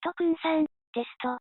とくんさん、テスト。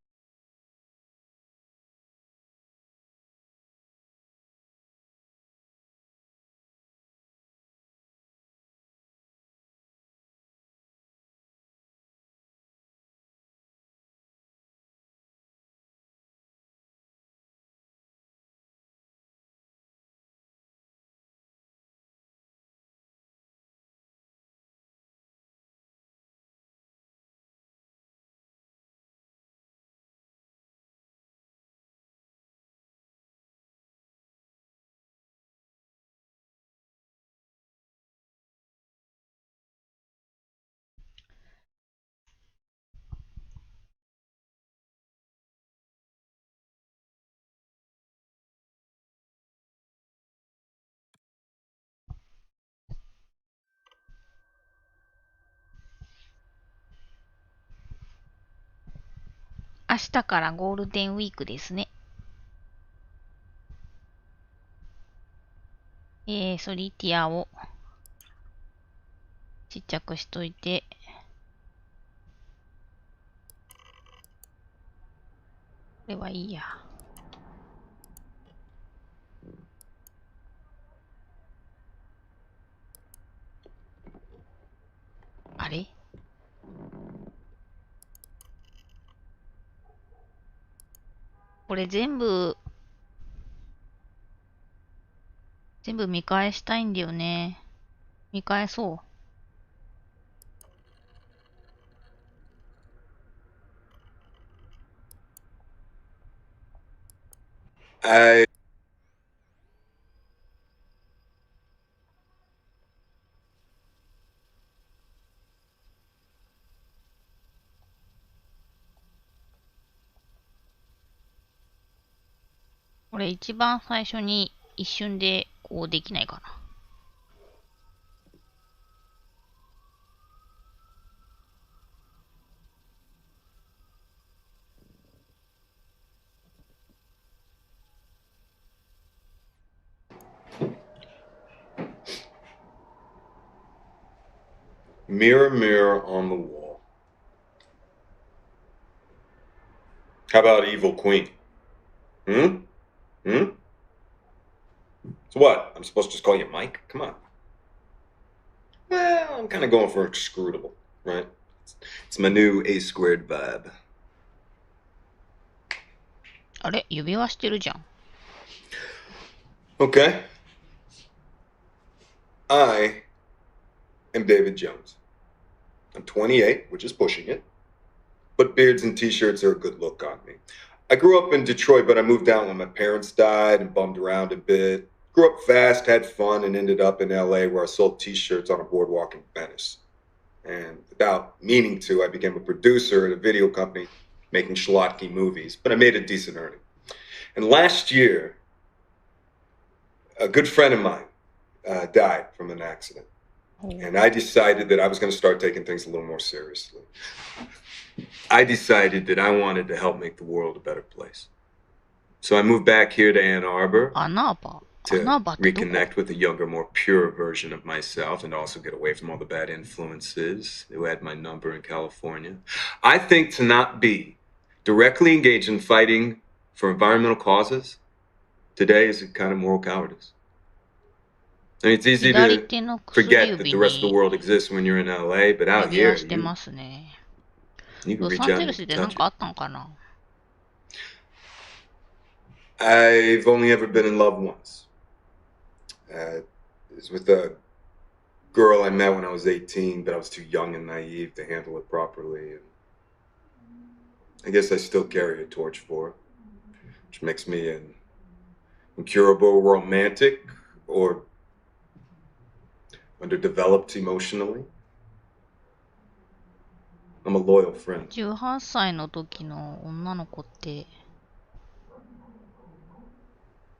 明日からゴールデンウィークですね。ソリティアをちっちゃくしといて、これはいいや。あれこれ全部見返したいんだよね。見返そう。Iこれ一番最初に一瞬でこうできないかな。Mirror, mirror on the wall. How about evil queen? Hmm? Hmm? So what? I'm supposed to just call you Mike? Come on. Well, I'm kind of going for inscrutable, right? It's my new A squared vibe. あれ指輪してるじゃん。Okay. I am David Jones. I'm 28, which is pushing it. But beards and t-shirts are a good look on me. I grew up in Detroit, but I moved out when my parents died and bummed around a bit. Grew up fast, had fun, and ended up in LA where I sold t-shirts on a boardwalk in Venice. And without meaning to, I became a producer at a video company making schlocky movies, but I made a decent earning. And last year, a good friend of mine died from an accident. And I decided that I was going to start taking things a little more seriously. I decided that I wanted to help make the world a better place. So I moved back here to Ann Arbor アナーバ。ア to ナーバってどこ reconnect with a younger, more pure version of myself and also get away from all the bad influences who had my number in California. I think to not be directly engaged in fighting for environmental causes today is a kind of moral cowardice. I mean, it's easy 左 to 手の薬 forget that 指 the rest of the に world exists when you're in LA, but out 指輪 here, してますね。 you can ロ reach サン out ゼ and ル you ス can でなん touch かあ it. ったんかな。 I've only ever been in love once. It was with a girl I met when I was 18, but I was too young and naive to handle it properly. And I guess I still carry a torch for it, which makes me an incurable romantic or underdeveloped emotionally. I'm a loyal friend. 18歳の時の女の子って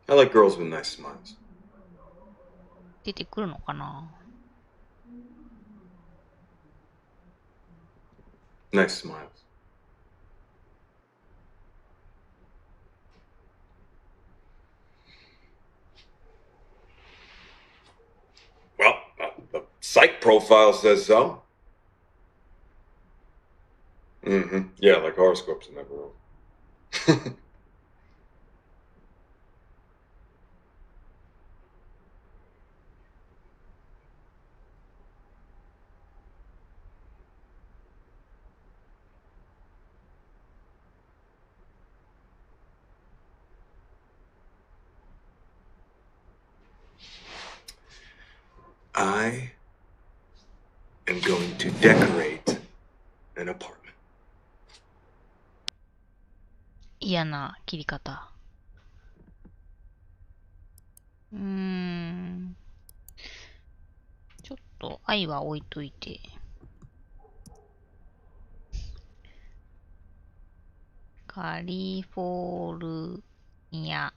I like girls with nice smiles. 出てくるのかな。 Nice smiles. Well, the psych profile says so. Mm-hmm. Yeah, like horoscopes are never wrong. I am going to decorate an apartment. 嫌な切り方。ちょっと愛は置いといて。カリフォルニア。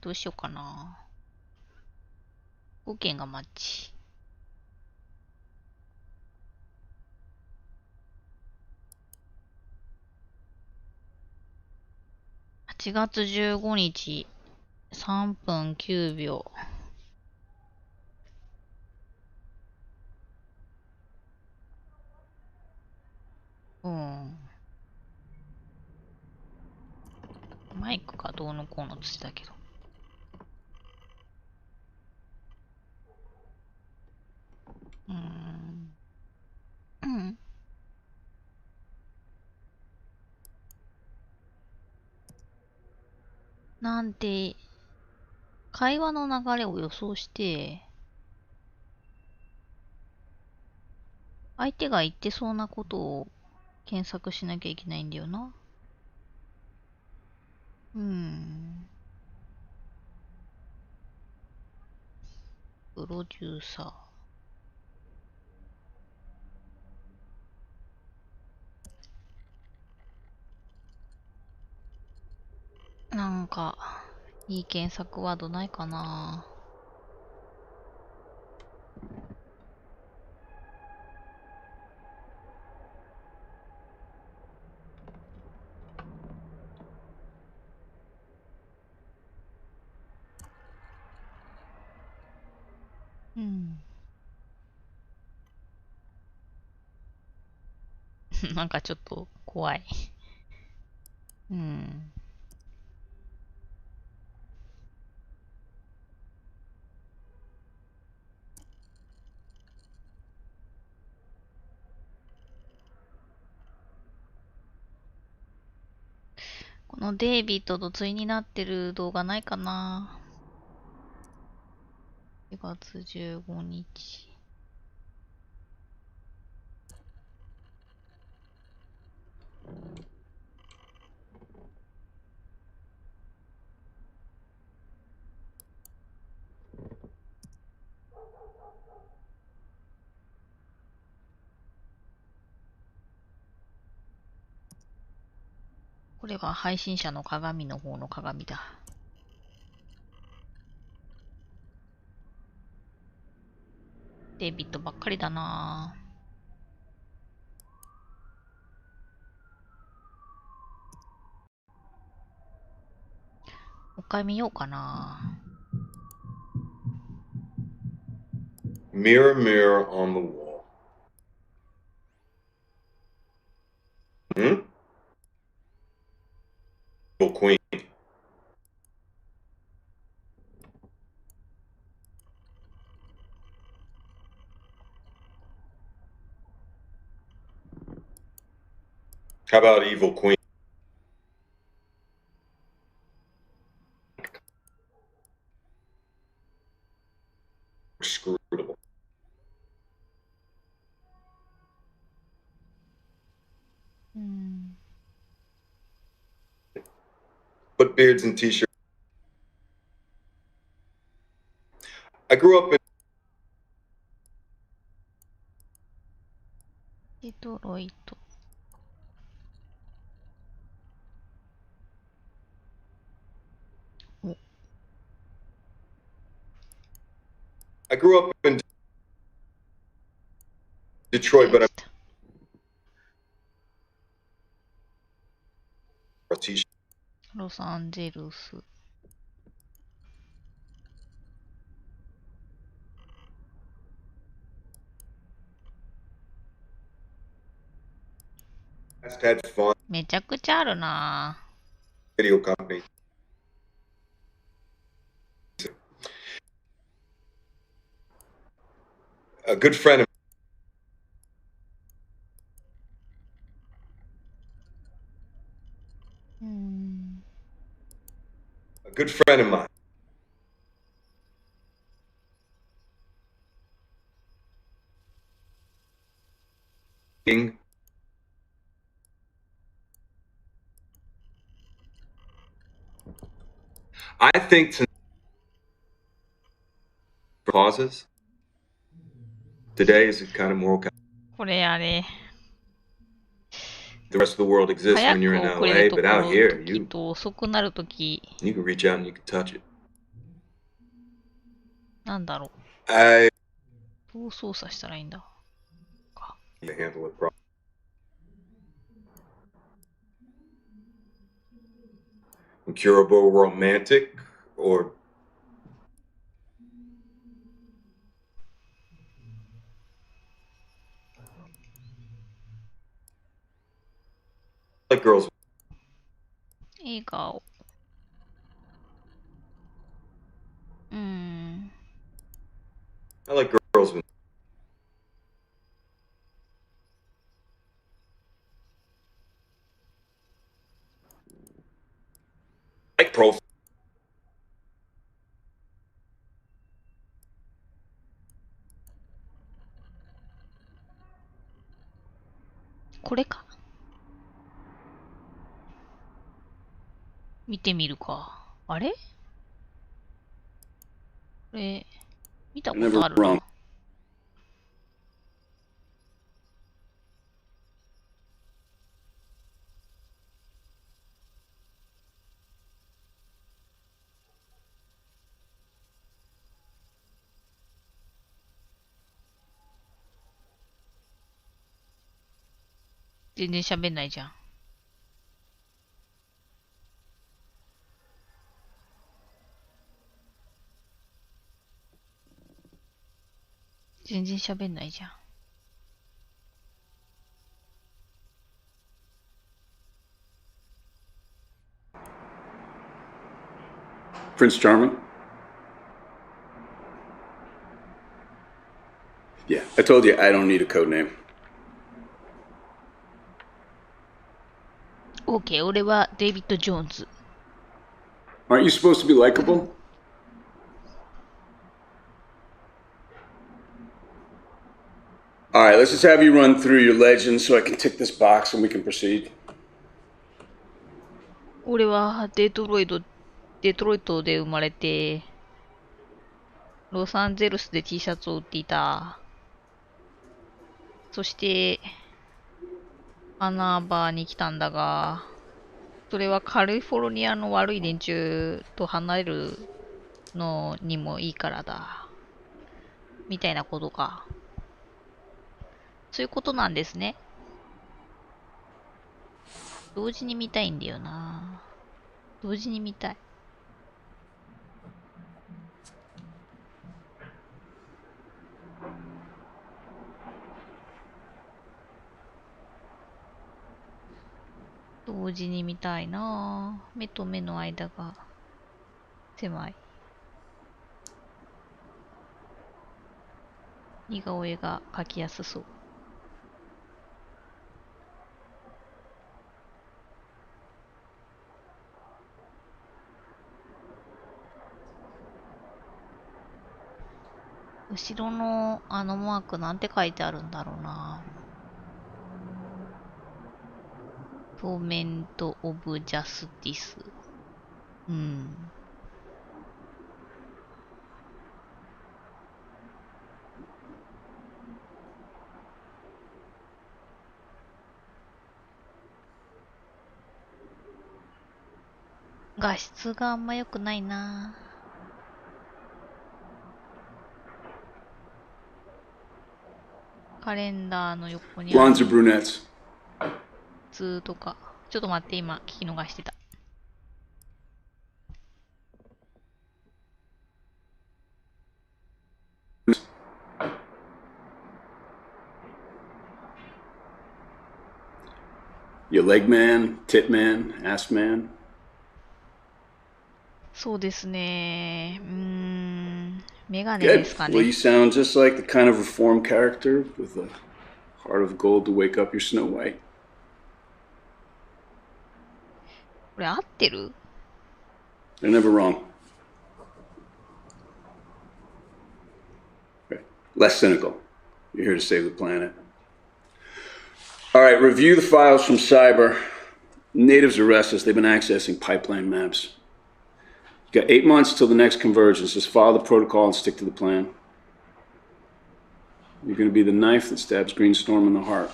どうしようかな。5件がマッチ。8月15日、3分9秒。うん。マイクがどうのこうのつってたけど。うん。うん。なんて、会話の流れを予想して、相手が言ってそうなことを検索しなきゃいけないんだよな。うん。プロデューサー。なんか、いい検索ワードないかな。うん。なんかちょっと怖い。うん。このデイビッドと対になってる動画ないかな。4月15日。これは配信者の鏡の方の鏡だ。デイビッドばっかりだな。もう一回見ようかな。Mirror, mirror on the wall. Hmm? Evil queen. How about evil queen? Scrutable. うん。But beards and t-shirts. I grew up in デトロイト。お、I grew up in 間 Detroit, 違え but I'm ちゃった。a t-shirt. ロサンゼルス。had fun. めちゃくちゃあるな Video company. A good friend of a good friend of mine. I think pauses. Today is kind of more. これあれ。The rest of the world exists 早 when you're く in 遅れる LA, と but こ out ろ here, 時と遅くなるとき、you can reach out and you can touch it. なんだろう。I どう操作したらいいんだか。handle it properly. Incurable romantic or like girls. 笑顔。I like girls with like profile. これか。見てみるか。あれこれ、見たことあるな。全然喋んないじゃん。全然喋んないじゃん。Prince Charming? Yeah, I told you I don't need a code name. OK、俺はデイビッド・ジョーンズ。Aren't you supposed to be likable? Alright, let's just have you run through your legends so I can tick this box and we can proceed. 俺はデトロイトで生まれて、ロサンゼルスで T シャツを売っていた。そして、アナーバーに来たんだが、それはカリフォルニアの悪い連中と離れるのにもいいからだ。みたいなことか。そういうことなんですね。同時に見たいんだよな。同時に見たい。同時に見たいな。目と目の間が狭い。似顔絵が描きやすそう。後ろのあのマークなんて書いてあるんだろうな。トーメント・オブ・ジャスティス。うん。画質があんま良くないな。カレンダーの横にあ Blondes or る brunettes? 図とか。ちょっと待って、今聞き逃してた。You leg man, tit man, ass man? そうですね。メガネ Good. ですか Well, ね。 you sound just like the kind of reformed character with a heart of gold to wake up your Snow White. これ合ってる？ They're never wrong. Okay. Less cynical. You're here to save the planet. All right, review the files from Cyber. Natives are restless. They've been accessing pipeline maps. You got 8 months till the next convergence. Just follow the protocol and stick to the plan. You're going to be the knife that stabs Greenstorm in the heart.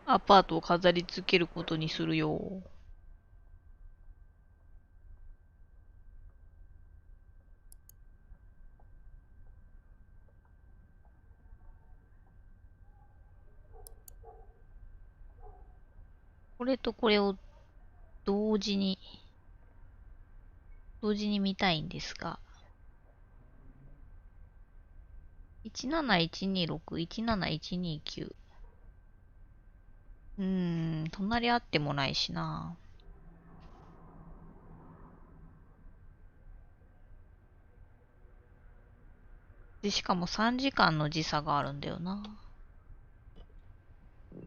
アパートを飾り付けることにするよ。これとこれを同時に見たいんですが。17126、17129。隣り合ってもないしな。で、しかも3時間の時差があるんだよな。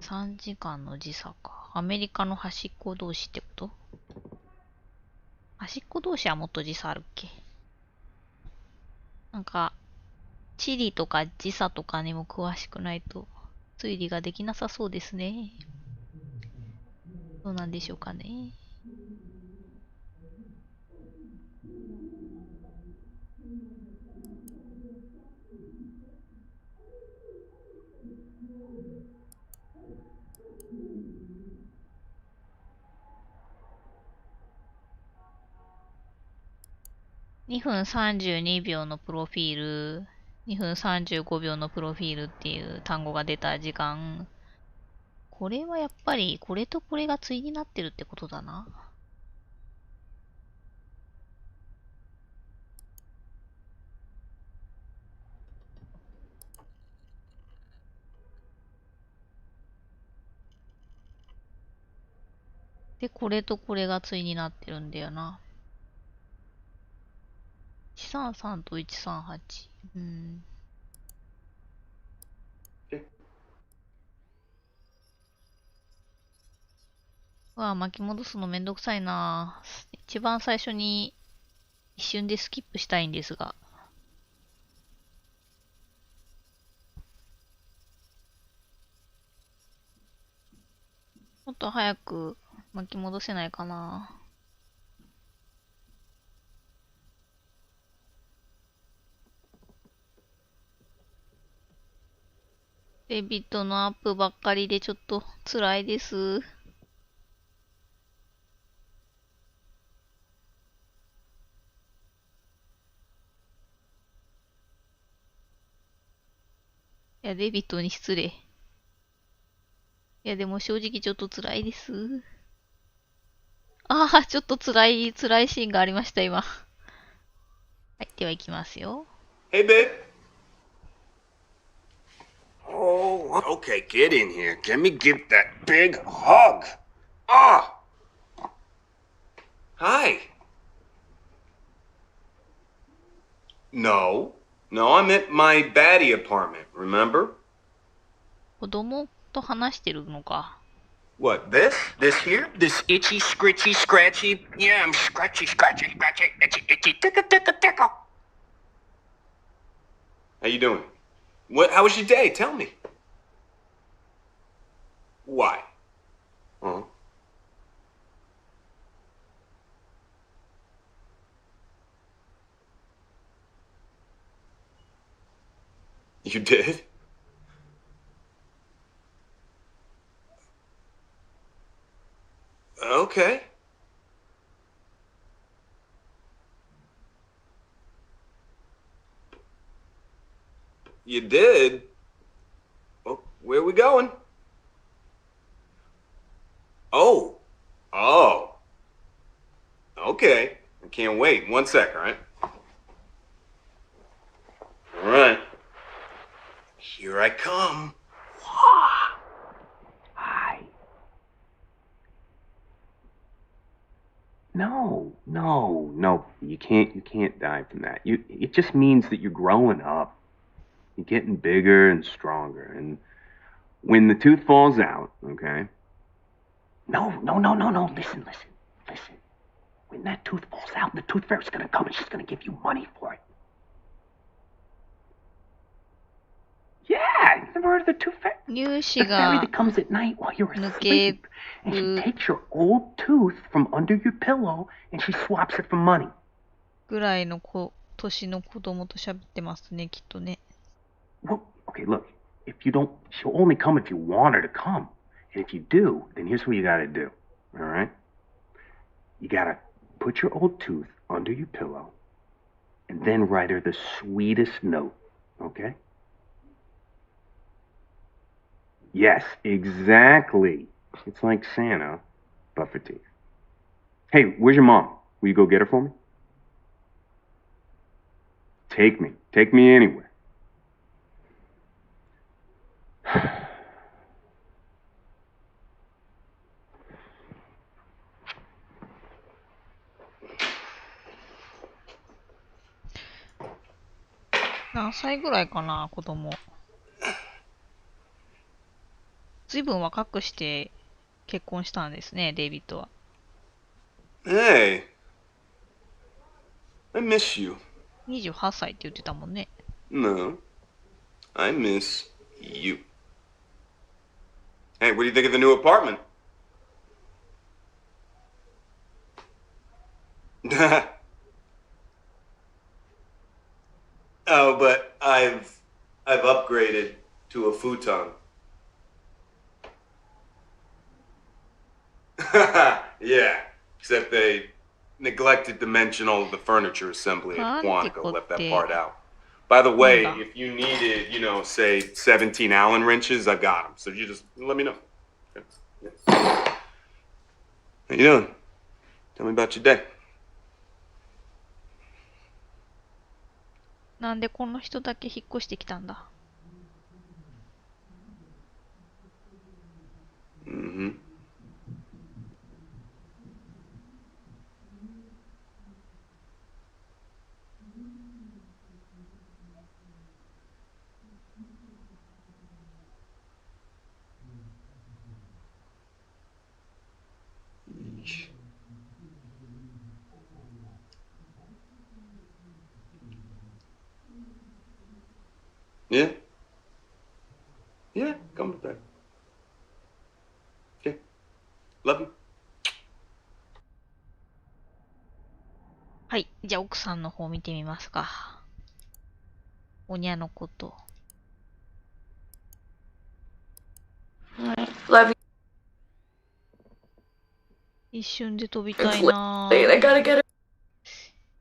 3時間の時差か。アメリカの端っこ同士ってこと？端っこ同士はもっと時差あるっけ？なんか、地理とか時差とかにも詳しくないと推理ができなさそうですね。どうなんでしょうかね。2分32秒のプロフィール、2分35秒のプロフィールっていう単語が出た時間。これはやっぱりこれとこれが対になってるってことだな。で、これとこれが対になってるんだよな。133と138。うわあ、巻き戻すのめんどくさいな。一番最初に一瞬でスキップしたいんですが。もっと早く巻き戻せないかな。デビットのアップばっかりでちょっと辛いです。いや、デビットに失礼。いや、でも正直ちょっと辛いです。ああ、ちょっと辛いシーンがありました、今。はい、では行きますよ。Hey, babe. Oh, okay, get in here. Let me give that big hug. Ah! Hi. No. No, I'm at my baddie apartment, remember? 子供と話してるのか。What, this? This here? This itchy, scritchy, scratchy? Yeah, I'm scratchy, scratchy, scratchy, itchy, itchy, tickle, tickle, tickle. How you doing? How was your day? Tell me. Why? Huh? You did? Okay. You did? Well, where are we going? Oh. Oh. Okay. I can't wait. 1 sec, all right? All right. Here I come. Hi. No. You can't die from that. It just means that you're growing up. You're getting bigger and stronger. And when the tooth falls out, okay? No. Listen. When that tooth falls out, the tooth fairy's gonna come and she's gonna give you money for it. Yeah, never heard of the tooth fairy? 乳 The 歯 fairy が that comes at night while you're 抜け asleep. And she る takes your old tooth from under your pillow and she swaps it for money. ぐらいの年の子供と喋ってますね、きっとね。 Well, okay, look. If you don't, she'll only come if you want her to come. And if you do, then here's what you gotta do. All right? You gotta put your old tooth under your pillow and then write her the sweetest note. Okay? Yes, exactly. It's like Santa, but for teeth. Hey, where's your mom? Will you go get her for me? Take me anywhere.何歳ぐらいかな、子供。ずいぶん若くして結婚したんですね、デイビッドは。 Hey. I miss you. 28歳って言ってたもんね。 No. I miss you. Hey, what do you think of the new apartment? Oh, but I've upgraded to a futon. Yeah, except they neglected to mention all of the furniture assembly at Quantico. Left that part out. By the way, if you needed, say 17 Allen wrenches, I've got them. So you just let me know. Okay. Yeah. How you doing? Tell me about your day. なんでこの人だけ引っ越してきたんだ。 Mm-hmm. Yeah? Yeah, come with that. Okay. Love you. はい。じゃあ奥さんの方見てみますか。おにゃのこと。 Love you. 一瞬で飛びたい It's な late. I gotta get her.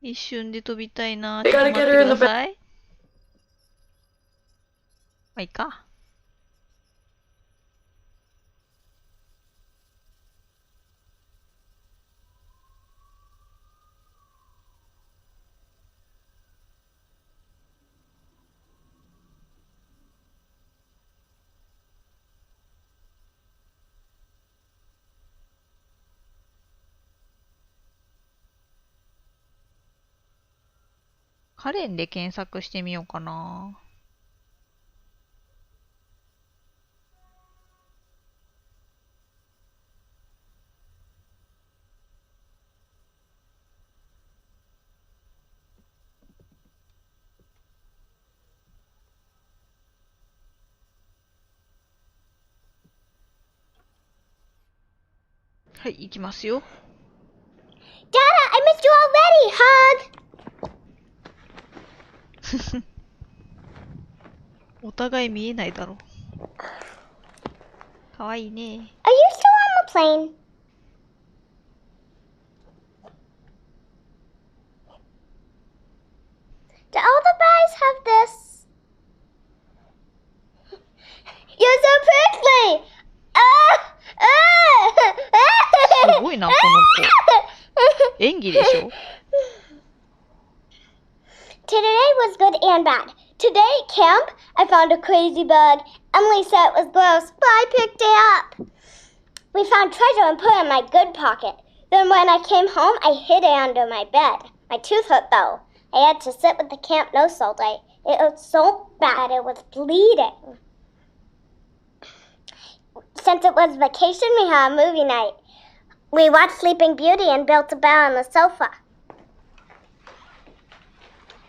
一瞬で飛びたいな I ちょっと gotta 待っ get て her く in だ the bed. さい。まあいいか。カレンで検索してみようかな。はい、行きますよ。 Dada, I missed you already. Hug. お互い見えないだろう。かわいいね。 Are you still on the plane? Do all the guys have this? You're so prickly. すごいな、この子。演技でしょ。 Today was good and bad. Today at camp, I found a crazy bug. Emily said it was gross, but I picked it up. We found treasure and put it in my good pocket. Then when I came home, I hid it under my bed. My tooth hurt though. I had to sit with the camp nurse all day. It hurt so bad it was bleeding. Since it was vacation, we had a movie night. We watched Sleeping Beauty and built a bed on the sofa.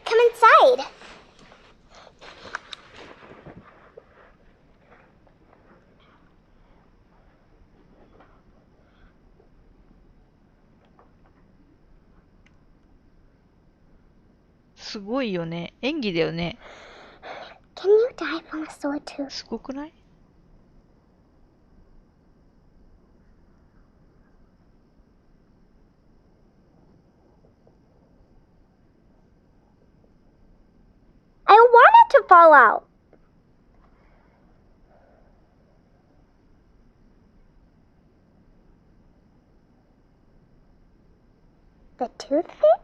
Come inside.すごいよね。演技だよね。Can you die from a sore tooth? すごくない？ I don't want it to fall out. The toothpick?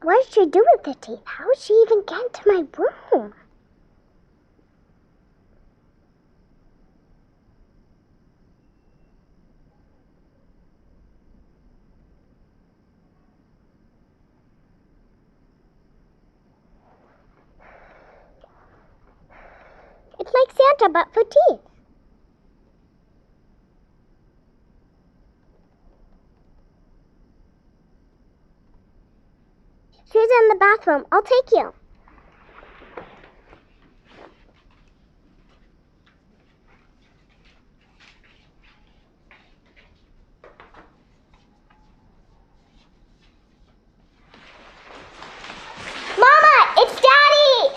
What did she do with the teeth? How did she even get into my room? It's like Santa, but for teeth. She's in the bathroom. I'll take you. Mama, it's Daddy!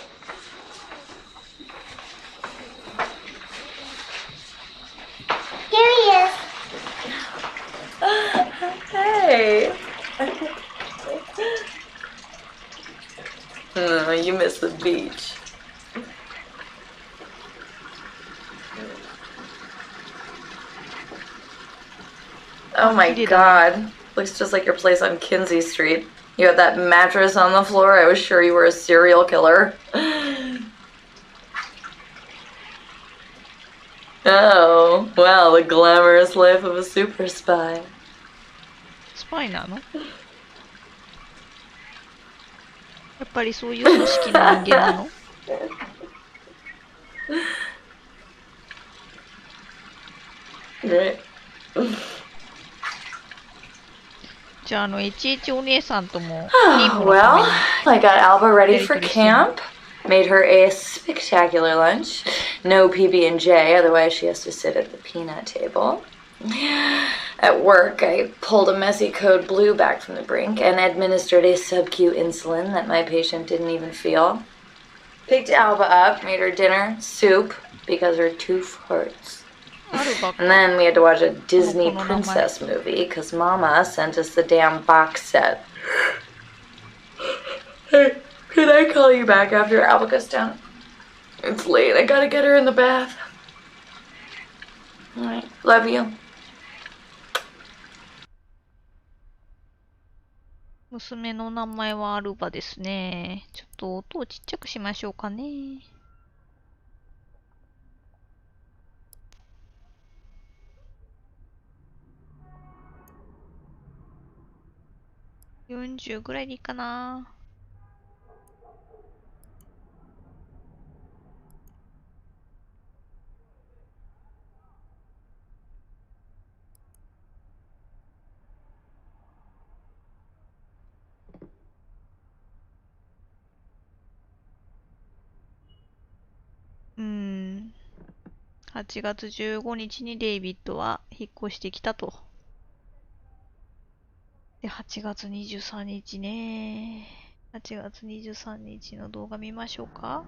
Here he is. Hey. Oh, you miss the beach. Oh my god. Looks just like your place on Kinsey Street. You had that mattress on the floor. I was sure you were a serial killer. Oh, well, the glamorous life of a super spy. スパイなの？やっぱりそういう組織の人間なの？ Right. じゃあHH お姉さんとも Well, I got Alba ready for camp. Made her a spectacular lunch. No PB&J, otherwise she has to sit at the peanut table. At work, I pulled a messy code blue back from the brink and administered a sub-Q insulin that my patient didn't even feel. Picked Alba up, made her dinner, soup, because her tooth hurts. And then we had to watch a Disney princess movie because Mama sent us the damn box set. Hey, can I call you back after Alba goes down? It's late. I gotta get her in the bath. Alright, love you. 娘の名前はアルバですね。ちょっと音をちっちゃくしましょうかね。40ぐらいでいいかな。8月15日にデイビッドは引っ越してきたと。で、8月23日ね。8月23日の動画見ましょうか。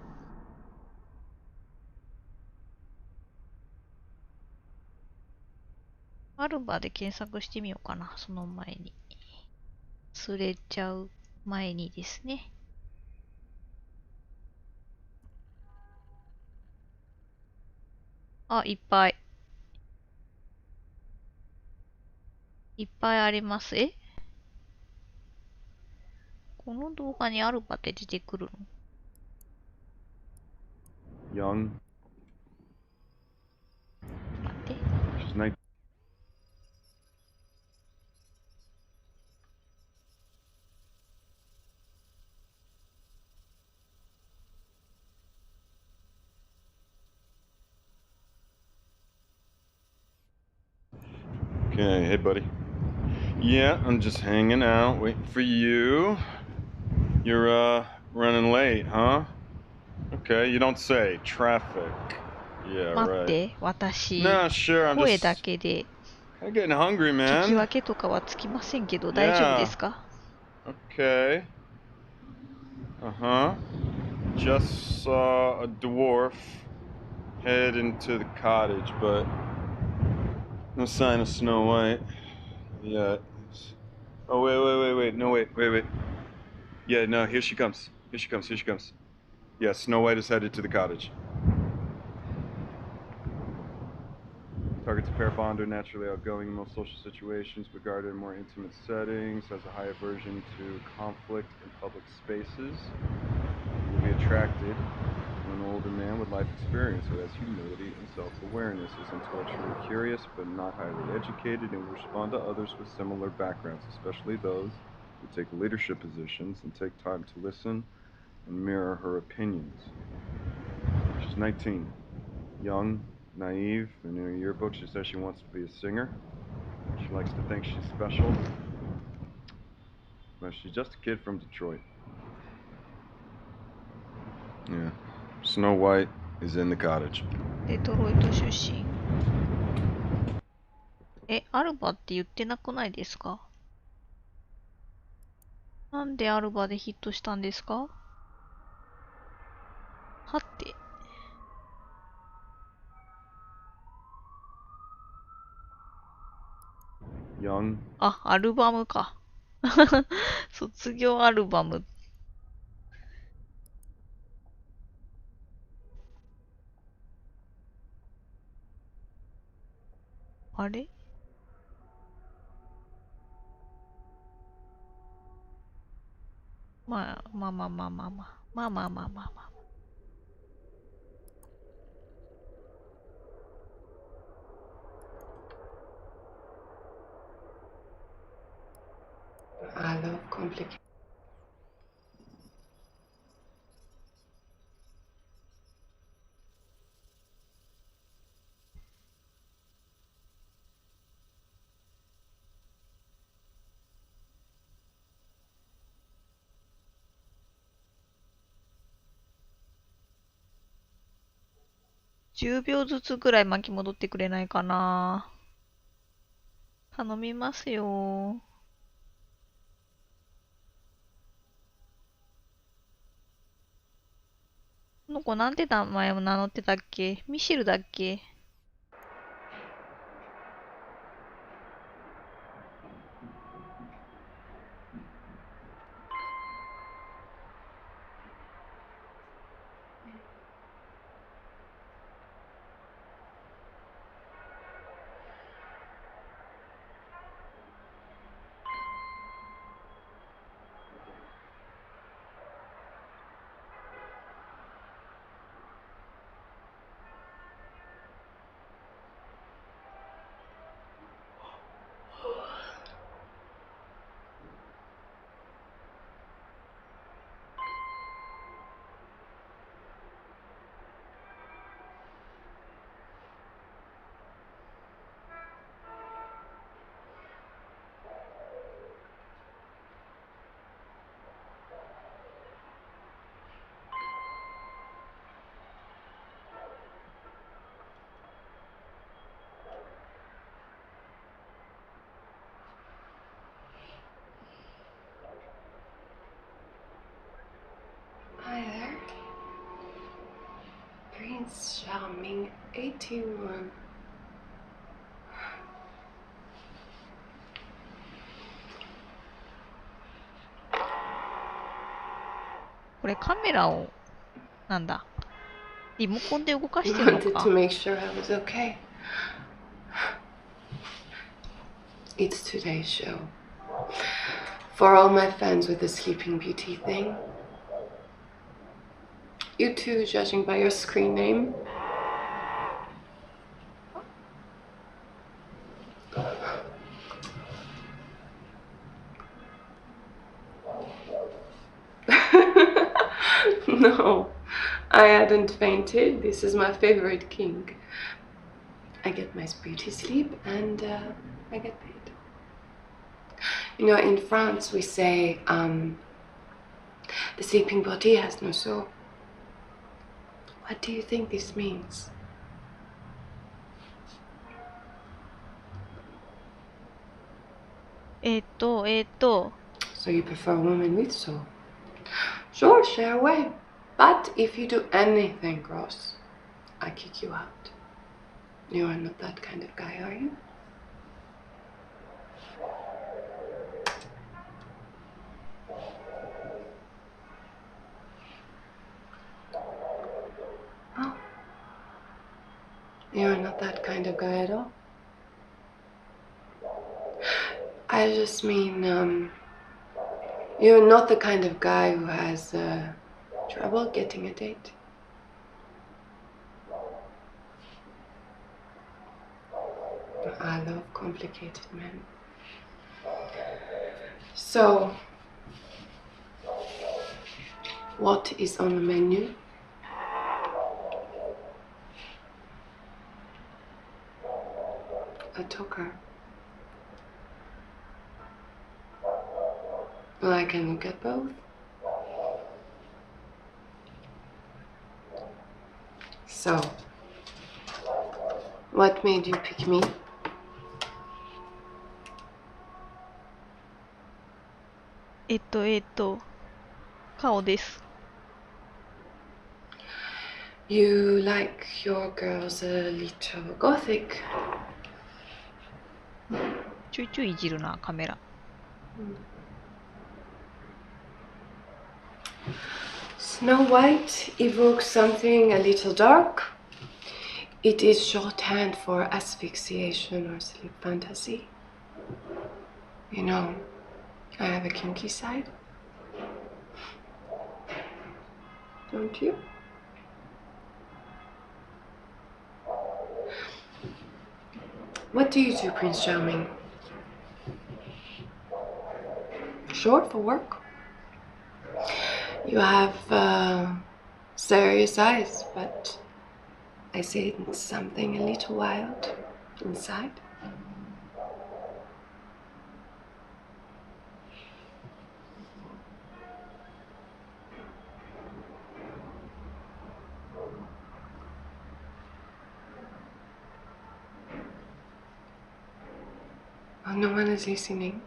アルバで検索してみようかな、その前に。釣れちゃう前にですね。あ、いっぱい。いっぱいあります。え、この動画にアルバって出てくるの？ Young. 待って。 She's 19. Okay, hey buddy. Yeah, I'm just hanging out, waiting for you. You're running late, huh? Okay, you don't say. Traffic. Yeah, 待っ right. て、私、 Nah, sure, I'm 声だ just けで I'm getting hungry, 聞き分 man. けとかはつきませんけど、大丈夫ですか？ Okay. Uh-huh. Just saw a dwarf head into the cottage, but no sign of Snow White yet. Oh, wait. No, wait. Yeah, no, here she comes. Here she comes. Yeah, Snow White is headed to the cottage. Targets a pair bond are naturally outgoing in most social situations, but guarded in more intimate settings, has a high aversion to conflict in public spaces. Will be attracted to an older man with life experience who has humility and self-awareness, is intellectually curious but not highly educated, and will respond to others with similar backgrounds, especially those who take leadership positions and take time to listen and mirror her opinions. She's 19, young, naive, and in her yearbook she says she wants to be a singer. She likes to think she's special, but she's just a kid from Detroit. Yeah. Snow White is in the cottage. デトロイト出身。え、アルバって言ってなくないですか？なんでアルバでヒットしたんですか？はて。Young. あ、アルバムか。卒業アルバム。あれ？まあ。I love complicated. 10秒ずつぐらい巻き戻ってくれないかな。頼みますよ。この子なんて名前を名乗ってたっけ？ミシェルだっけ？Hi there. Prince Charming 81. これカメラを、なんだ。リモコンで動かしてるの Wanted か。 to make sure I was okay. It's today's show. For all my fans with the Sleeping Beauty thing. You two, judging by your screen name. No, I hadn't fainted. This is my favorite king. I get my beauty sleep and I get paid. You know, in France we say the sleeping body has no soul. What do you think this means? So you prefer a woman with soul? Sure, share away. But if you do anything gross, I kick you out. You are not that kind of guy, are you? Oh. You are not that kind of guy at all. I just mean, you're not the kind of guy who has trouble getting a date. I love complicated men. So, what is on the menu? A talker. Well, I can look at both. So, what made you pick me? You like your girls a little gothic. ちょいちょいいじるな、カメラ。Snow White evokes something a little dark. It is shorthand for asphyxiation or sleep fantasy. You know, I have a kinky side. Don't you? What do you do, Prince Charming? Short for work? You have serious eyes, but I see something a little wild inside. Oh, no one is listening.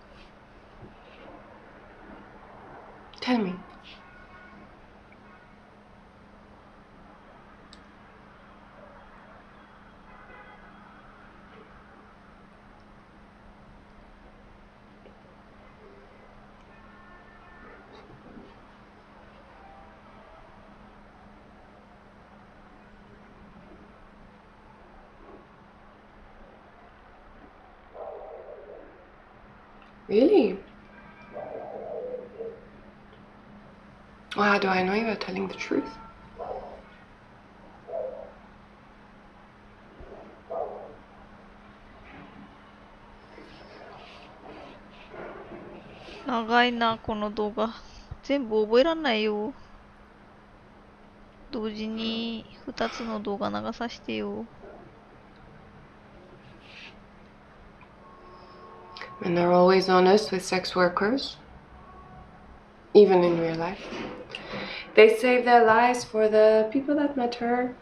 Tell me. Really? Well, how do I know you are telling the truth? Nagai na, この動画。全部覚えらんないよ。同時に2つの動画流させてよ。Men are always honest with sex workers, even in real life. They save their lives for the people that matter,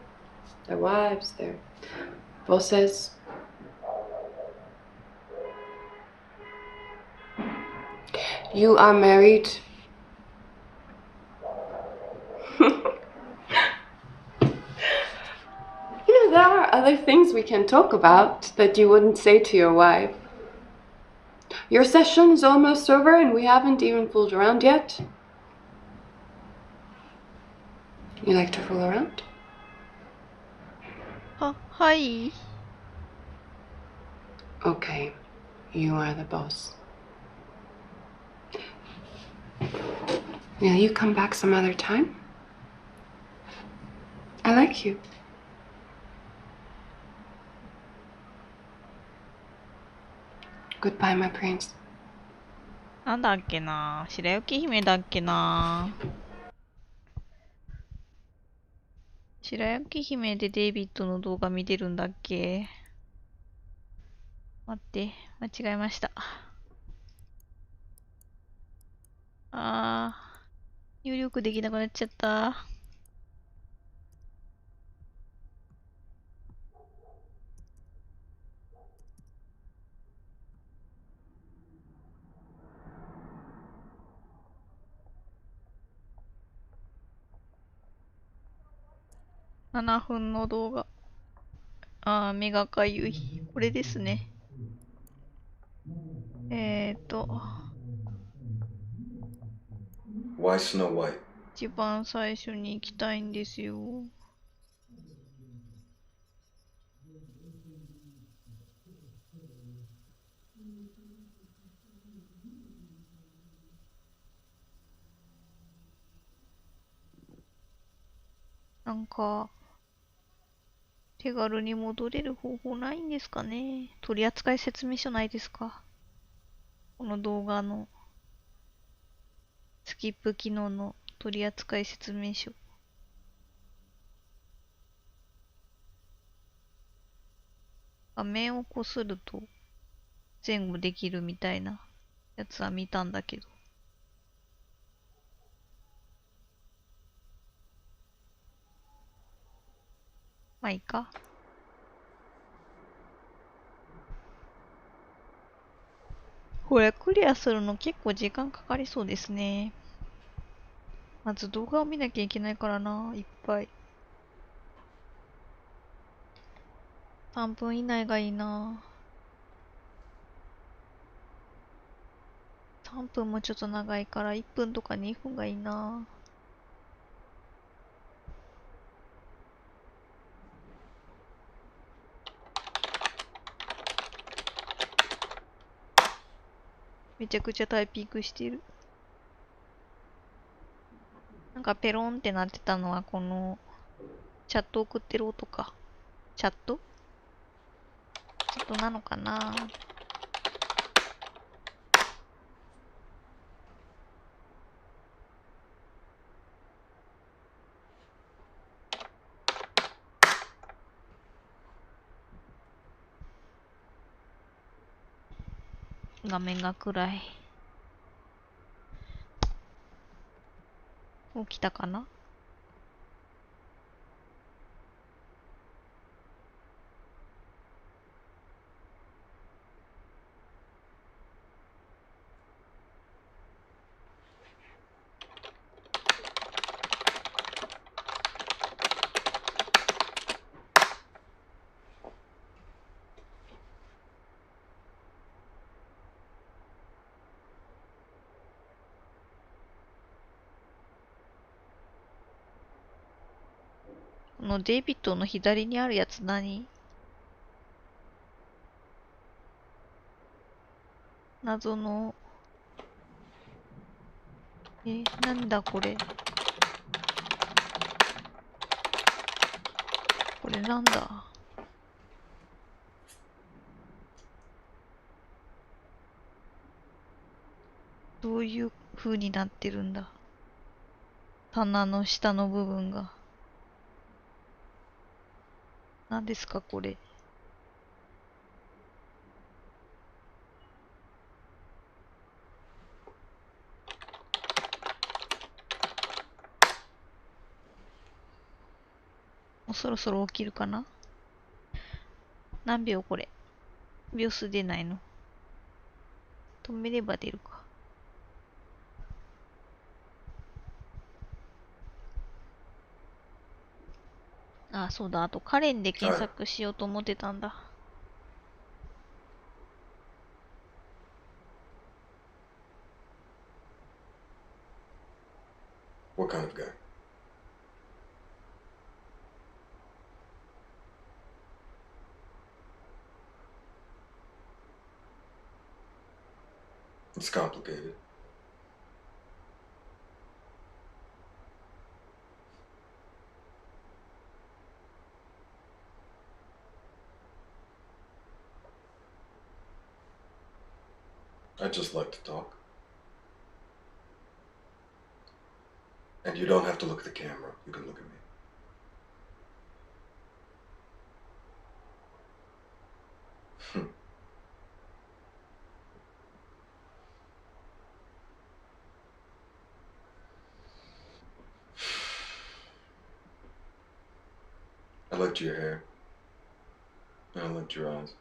their wives, their bosses. You are married. You know, there are other things we can talk about that you wouldn't say to your wife. Your session is almost over and we haven't even fooled around yet. You like to fool around? Hi. Okay. You are the boss. Will you come back some other time? I like you. Goodbye, my prince. なんだっけな、白雪姫だっけな。白雪姫でデイビッドの動画見てるんだっけ。待って、間違えました。入力できなくなっちゃった。7分の動画。目がかゆい。これですね。Why Snow White? 一番最初に行きたいんですよ。なんか、手軽に戻れる方法ないんですかね。取扱説明書ないですか。この動画のスキップ機能の取扱説明書。画面をこすると前後できるみたいなやつは見たんだけど。まあいいか。これクリアするの結構時間かかりそうですね。まず動画を見なきゃいけないからな、いっぱい。3分以内がいいな。3分もちょっと長いから1分とか2分がいいな。めちゃくちゃタイピングしてる。なんかペロンってなってたのはこのチャット送ってる音か。チャットなのかな。画面が暗い。起きたかな。このデイビッドの左にあるやつ何？謎の、なんだこれ。これなんだ？どういう風になってるんだ？棚の下の部分が。何ですかこれ。もうそろそろ起きるかな？何秒これ？秒数出ないの？止めれば出るか。そうだ。あとカレンで検索しようと思ってたんだ。What kind of guy? It's complicated. I just like to talk. And you don't have to look at the camera. You can look at me. I liked your hair. And I liked your eyes.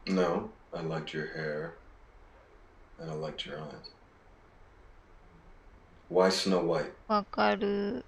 No, I liked your hair. And I liked your eyes. Why Snow White? わかる。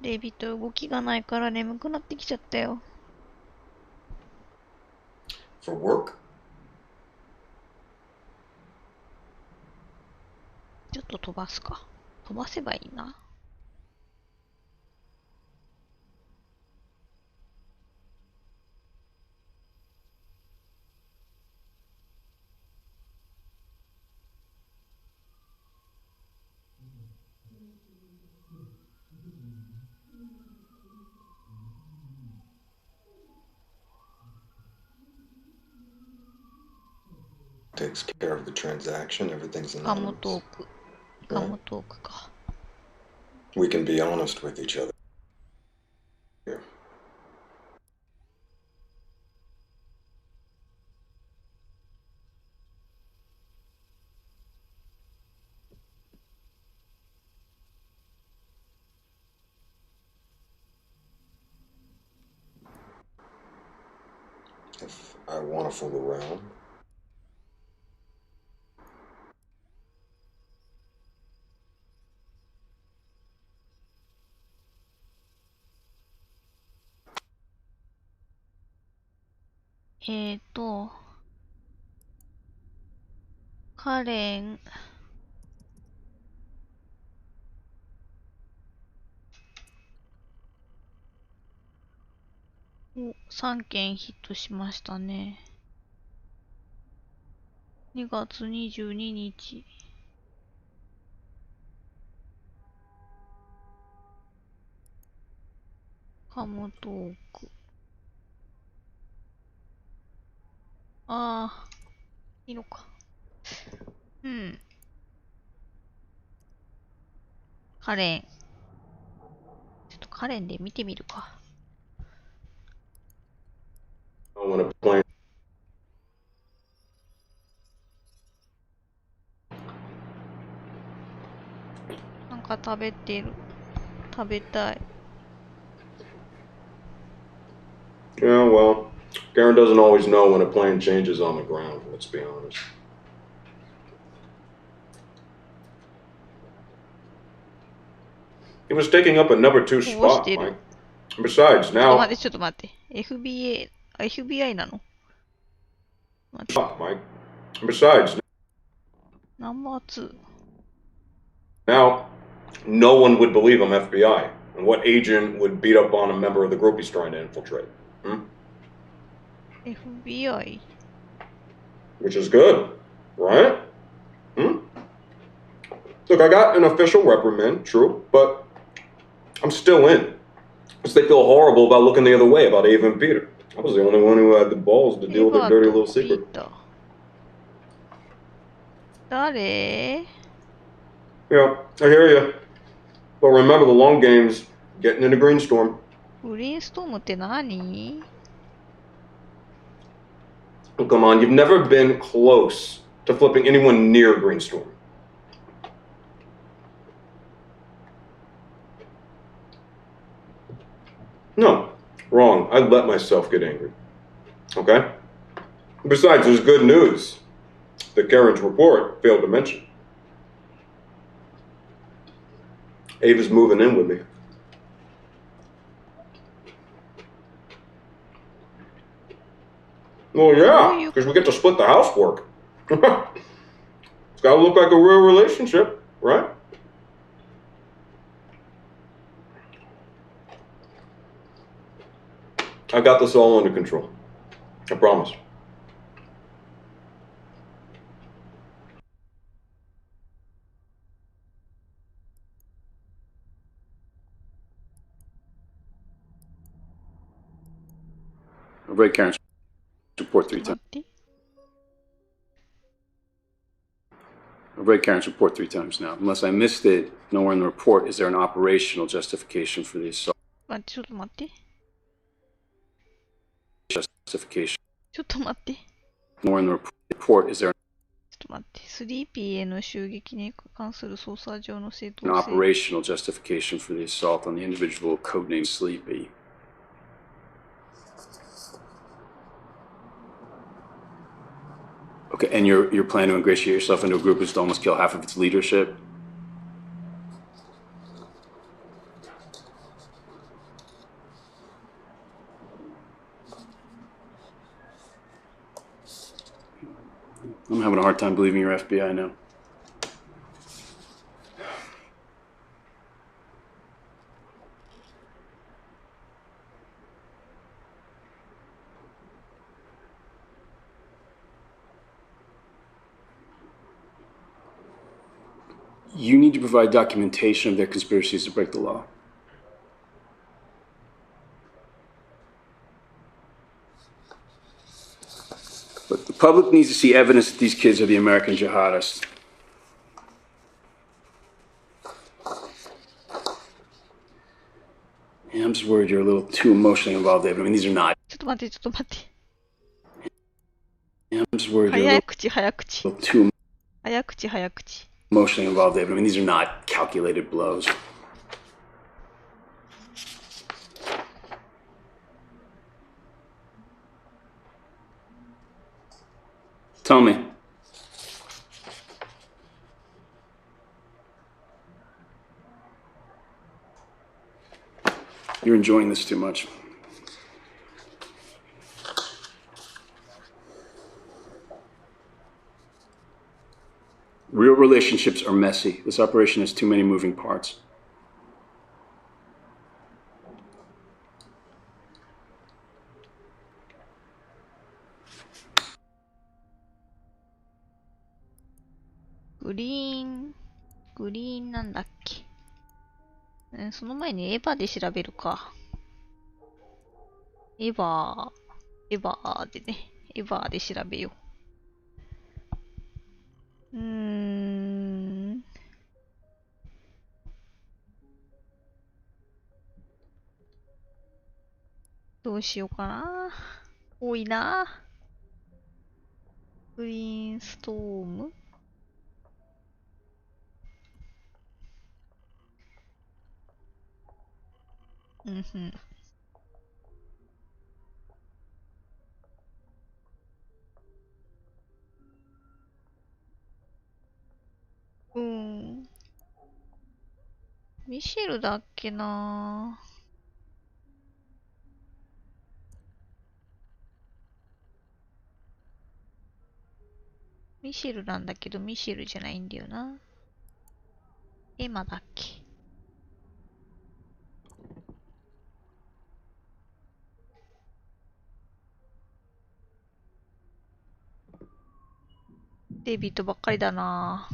デイビッド動きがないから眠くなってきちゃったよ。For work? ちょっと飛ばすか。飛ばせばいいな。Takes care of the transaction. Everything's カモ anonymous. トーク。カモトークか。We can be honest with each other. Yeah. If I want to fool around,カレン。お、3件ヒットしましたね。2月22日。カモトーク。ああ、いいのか。うん。カレン。ちょっとカレンで見てみるか。I want to play. なんか食べてる。食べたい。Yeah, well, Garen doesn't always know when a plane changes on the ground, let's be honest. He was taking up a number 2 spot, Mike. Besides, ちょっと now... 待って、ちょっと待って。FBI なの待って。 Mike. Besides, ナンバー2。now, no one would believe I'm FBI. And what agent would beat up on a member of the group he's trying to infiltrate? FBI? Which is good, right? Look, I got an official reprimand, true, but I'm still in. Because they feel horrible about looking the other way about Ava and Peter. I was the only one who had the balls to deal with their dirty little secret. 誰 Yeah, I hear you. But remember, the long game's getting into Greenstorm. グリーンストームって何 Oh, come on, you've never been close to flipping anyone near Greenstorm. No, wrong. I let myself get angry. Okay? Besides, there's good news that Karen's report failed to mention. Ava's moving in with me. Well, yeah, because we get to split the housework. It's gotta look like a real relationship, right? I got this all under control. I promise. I've read Karen's report 3 times. 待って。I've read Karen's report 3 times now. Unless I missed it, nowhere in the report is there an operational justification for the assault. 待って、ちょっと待って。 Justification. ちょっと待って。 Nowhere in the report is there ちょっと待って。3P への襲撃に関する捜査上の正当 an 性。 operational justification for the assault on the individual codenamed Sleepy. Okay, and you're planning to ingratiate yourself into a group who's to almost kill half of its leadership? I'm having a hard time believing you're FBI now. You need to provide documentation of their conspiracies to break the law. But the public needs to see evidence that these kids are the American jihadists. Yeah, I'm just worried you're a little too emotionally involved, David. I mean, these are not. ちょっと待って、ちょっと待って。 Yeah, I'm just worried you're a 早口、早口。 little too 早口、早口。 emotionally involved, David. I mean, these are not calculated blows. Tell me. You're enjoying this too much. Real relationships are messy. This operation has too many moving parts.グリーンなんだっけ。その前にエヴァで調べるか。エヴァでね。エヴァで調べよう。どうしようかな。多いな。グリーンストーム。うんふん。ミシェルだっけな。ミシェルなんだけど、ミシェルじゃないんだよな。エマだっけ。デイビッドばっかりだな。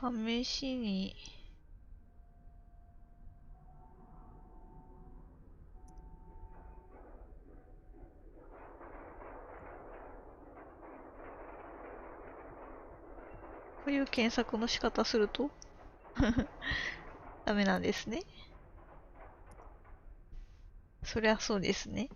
試しに。こういう検索の仕方するとダメなんですね。そりゃそうですね。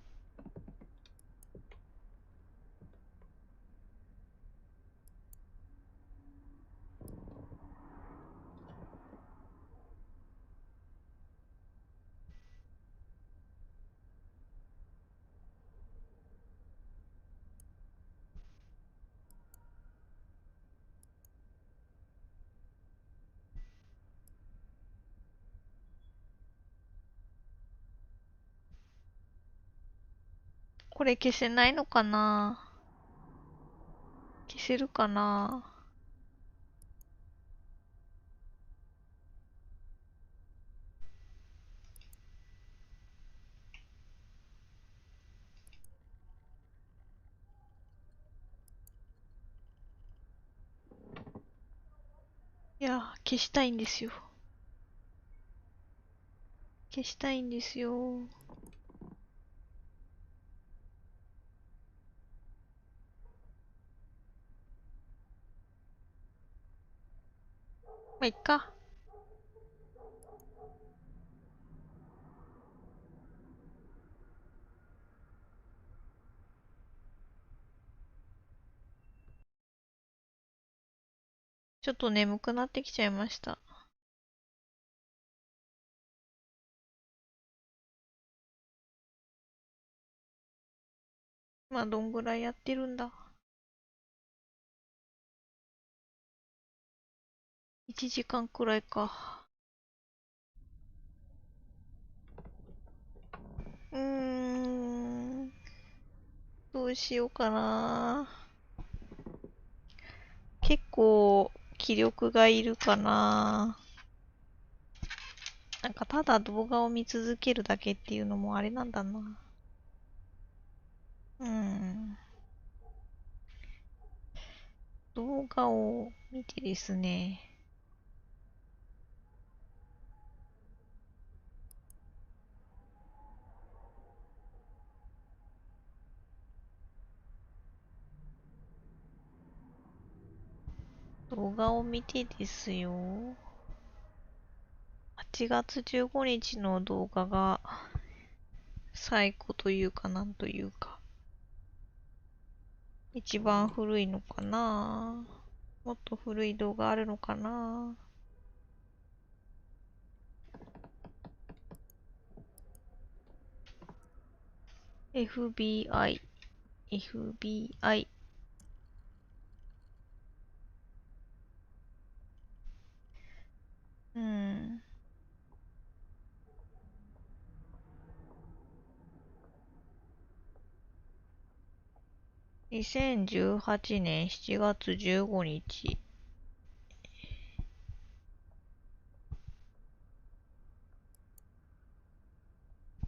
これ消せないのかな？消せるかな？いや、消したいんですよ。消したいんですよ。まあ、いっか。ちょっと眠くなってきちゃいました。今どんぐらいやってるんだ？ 1 時間くらいか。どうしようかな。結構気力がいるかな。なんかただ動画を見続けるだけっていうのもあれなんだな。動画を見てですね。動画を見てですよ。8月15日の動画が最古というかなんというか。一番古いのかな。もっと古い動画あるのかな。FBI、FBI。2018年7月15日。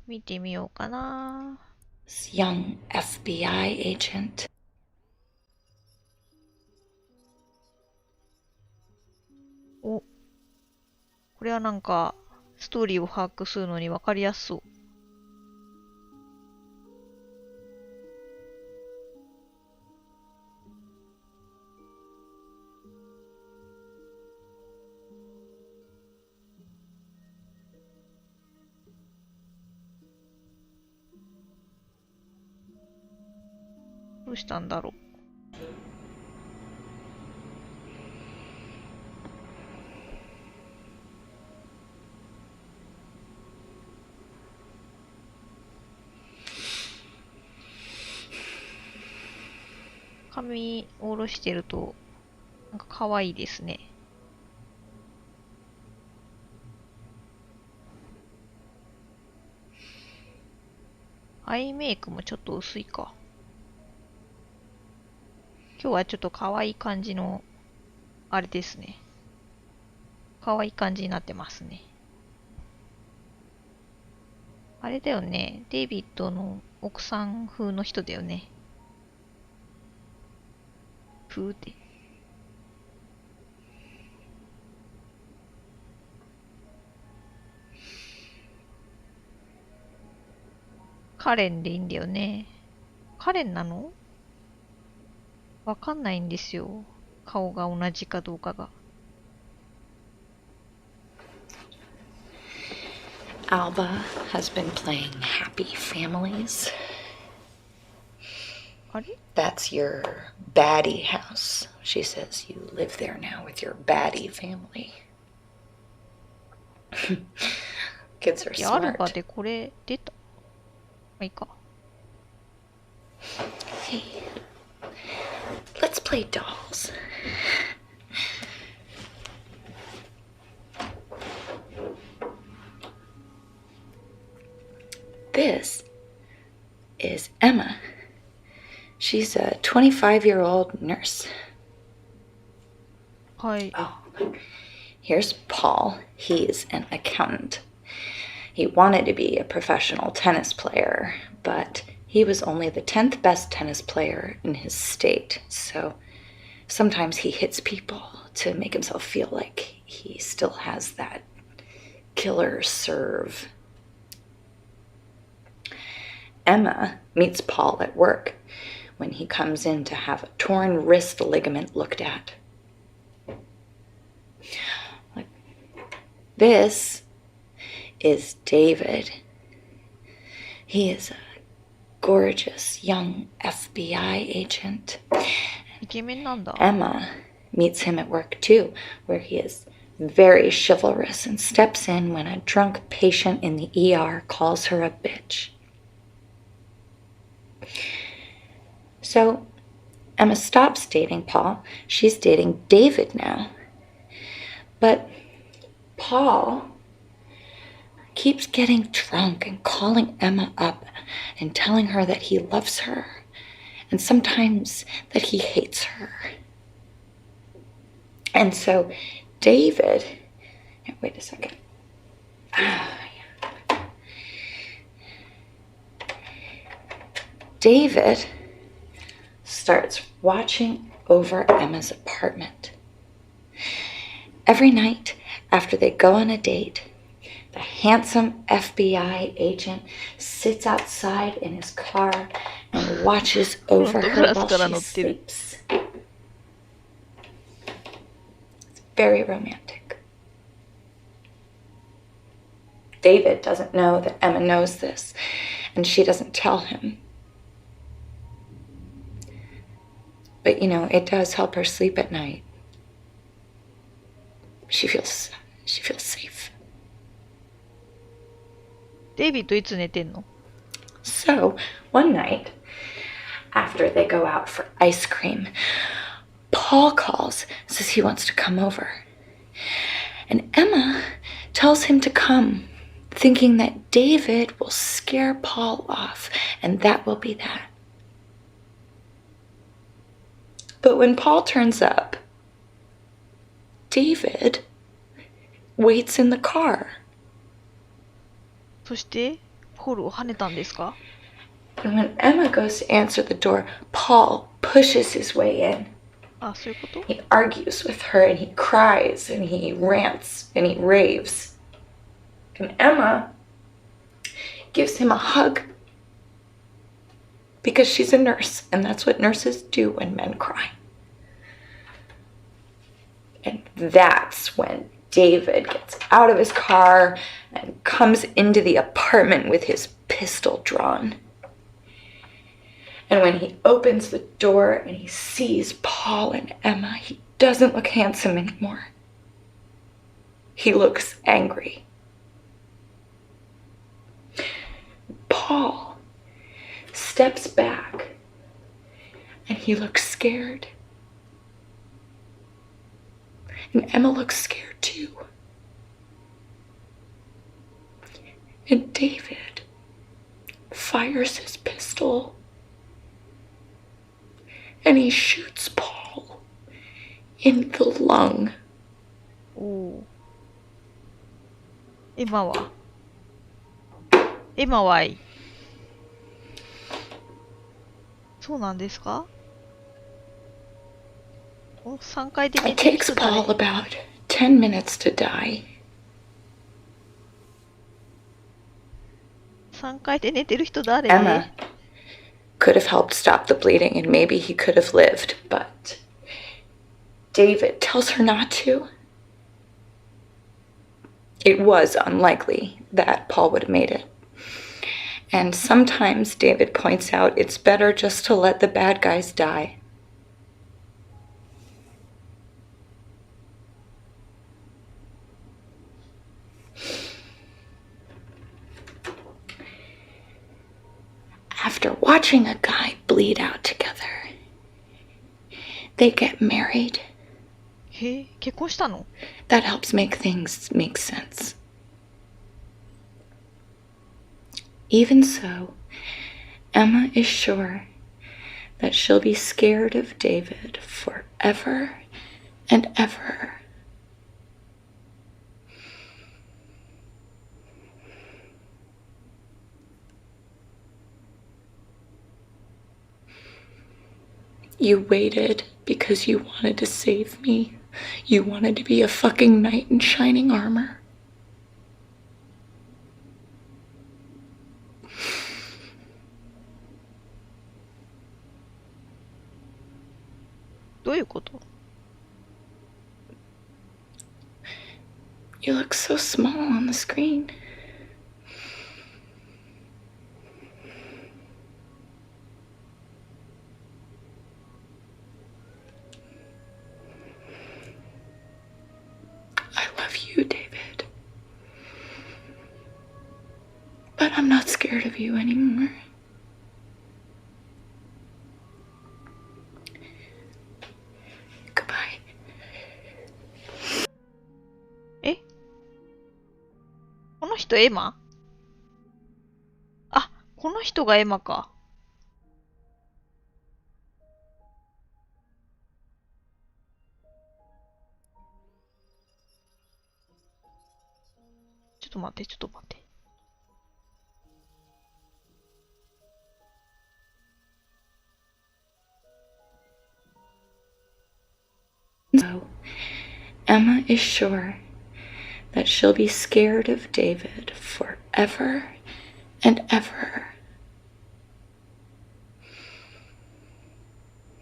見てみようかな。Young FBI agent. お、これはなんか、ストーリーを把握するのに分かりやすそう。どうしたんだろう。髪を下ろしてると、なんか可愛いですね。アイメイクもちょっと薄いか。今日はちょっと可愛い感じの、あれですね。可愛い感じになってますね。あれだよね。デイビッドの奥さん風の人だよね。風って。カレンでいいんだよね。カレンなの？わかんないんですよ。顔が同じかどうかが。Alba has been playing Happy Families. あれ？ That's your baddie house. She says you live there now with your baddie family. Kids are アルバ smart. でこれ出た。まあいいか。Hey, let's play dolls. This is Emma. She's a 25-year-old nurse. はい。 Oh, here's Paul. He's an accountant. He wanted to be a professional tennis player, but he was only the 10th best tennis player in his state. So sometimes he hits people to make himself feel like he still has that killer serve. Emma meets Paul at work when he comes in to have a torn wrist ligament looked at. This is David. He is a gorgeous young FBI agent. イケメンなんだ。 Emma meets him at work too, where he is very chivalrous and steps in when a drunk patient in the ER calls her a bitch. So Emma stops dating Paul. She's dating David now. But Paul keeps getting drunk and calling Emma up and telling her that he loves her and sometimes that he hates her. And so David, wait a second. David starts watching over Emma's apartment. Every night after they go on a date, the handsome FBI agent sits outside in his car and watches over her while she sleeps. It's very romantic. David doesn't know that Emma knows this, and she doesn't tell him. But, you know, it does help her sleep at night. She feels safe. デイビッドいつ寝てんの？ So, one night, after they go out for ice cream, Paul calls, says he wants to come over. And Emma tells him to come, thinking that David will scare Paul off, and that will be that. But when Paul turns up, David waits in the car. そしてポールを跳ねたんですか？ And when Emma goes to answer the door, Paul pushes his way in. あ、そういうこと？ He argues with her and he cries and he rants and he raves. And Emma gives him a hug because she's a nurse and that's what nurses do when men cry. And that's when David gets out of his car and comes into the apartment with his pistol drawn. And when he opens the door and he sees Paul and Emma, he doesn't look handsome anymore. He looks angry. Paul steps back and he looks scared. And Emma looks scared too. And David fires his pistol and he shoots Paul in the lung. おお。エマは？エマはいい。そうなんですか？3階で寝 It てる takes 人誰？ Paul about 10 minutes to die. 3階で寝てる人誰？ Emma could have helped stop the bleeding and maybe he could have lived, but David tells her not to. It was unlikely that Paul would have made it. And sometimes David points out it's better just to let the bad guys die. After watching a guy bleed out together, they get married. へえ、結婚したの？ That helps make things make sense. Even so, Emma is sure that she'll be scared of David forever and ever. You waited because you wanted to save me. You wanted to be a fucking knight in shining armor. You look so small on the screen. I love you, David. But I'm not scared of you anymore. Goodbye. え、この人エマ？あ、この人がエマか。ちょっと待って、ちょっと待って。So, Emma is sure that she'll be scared of David forever and ever.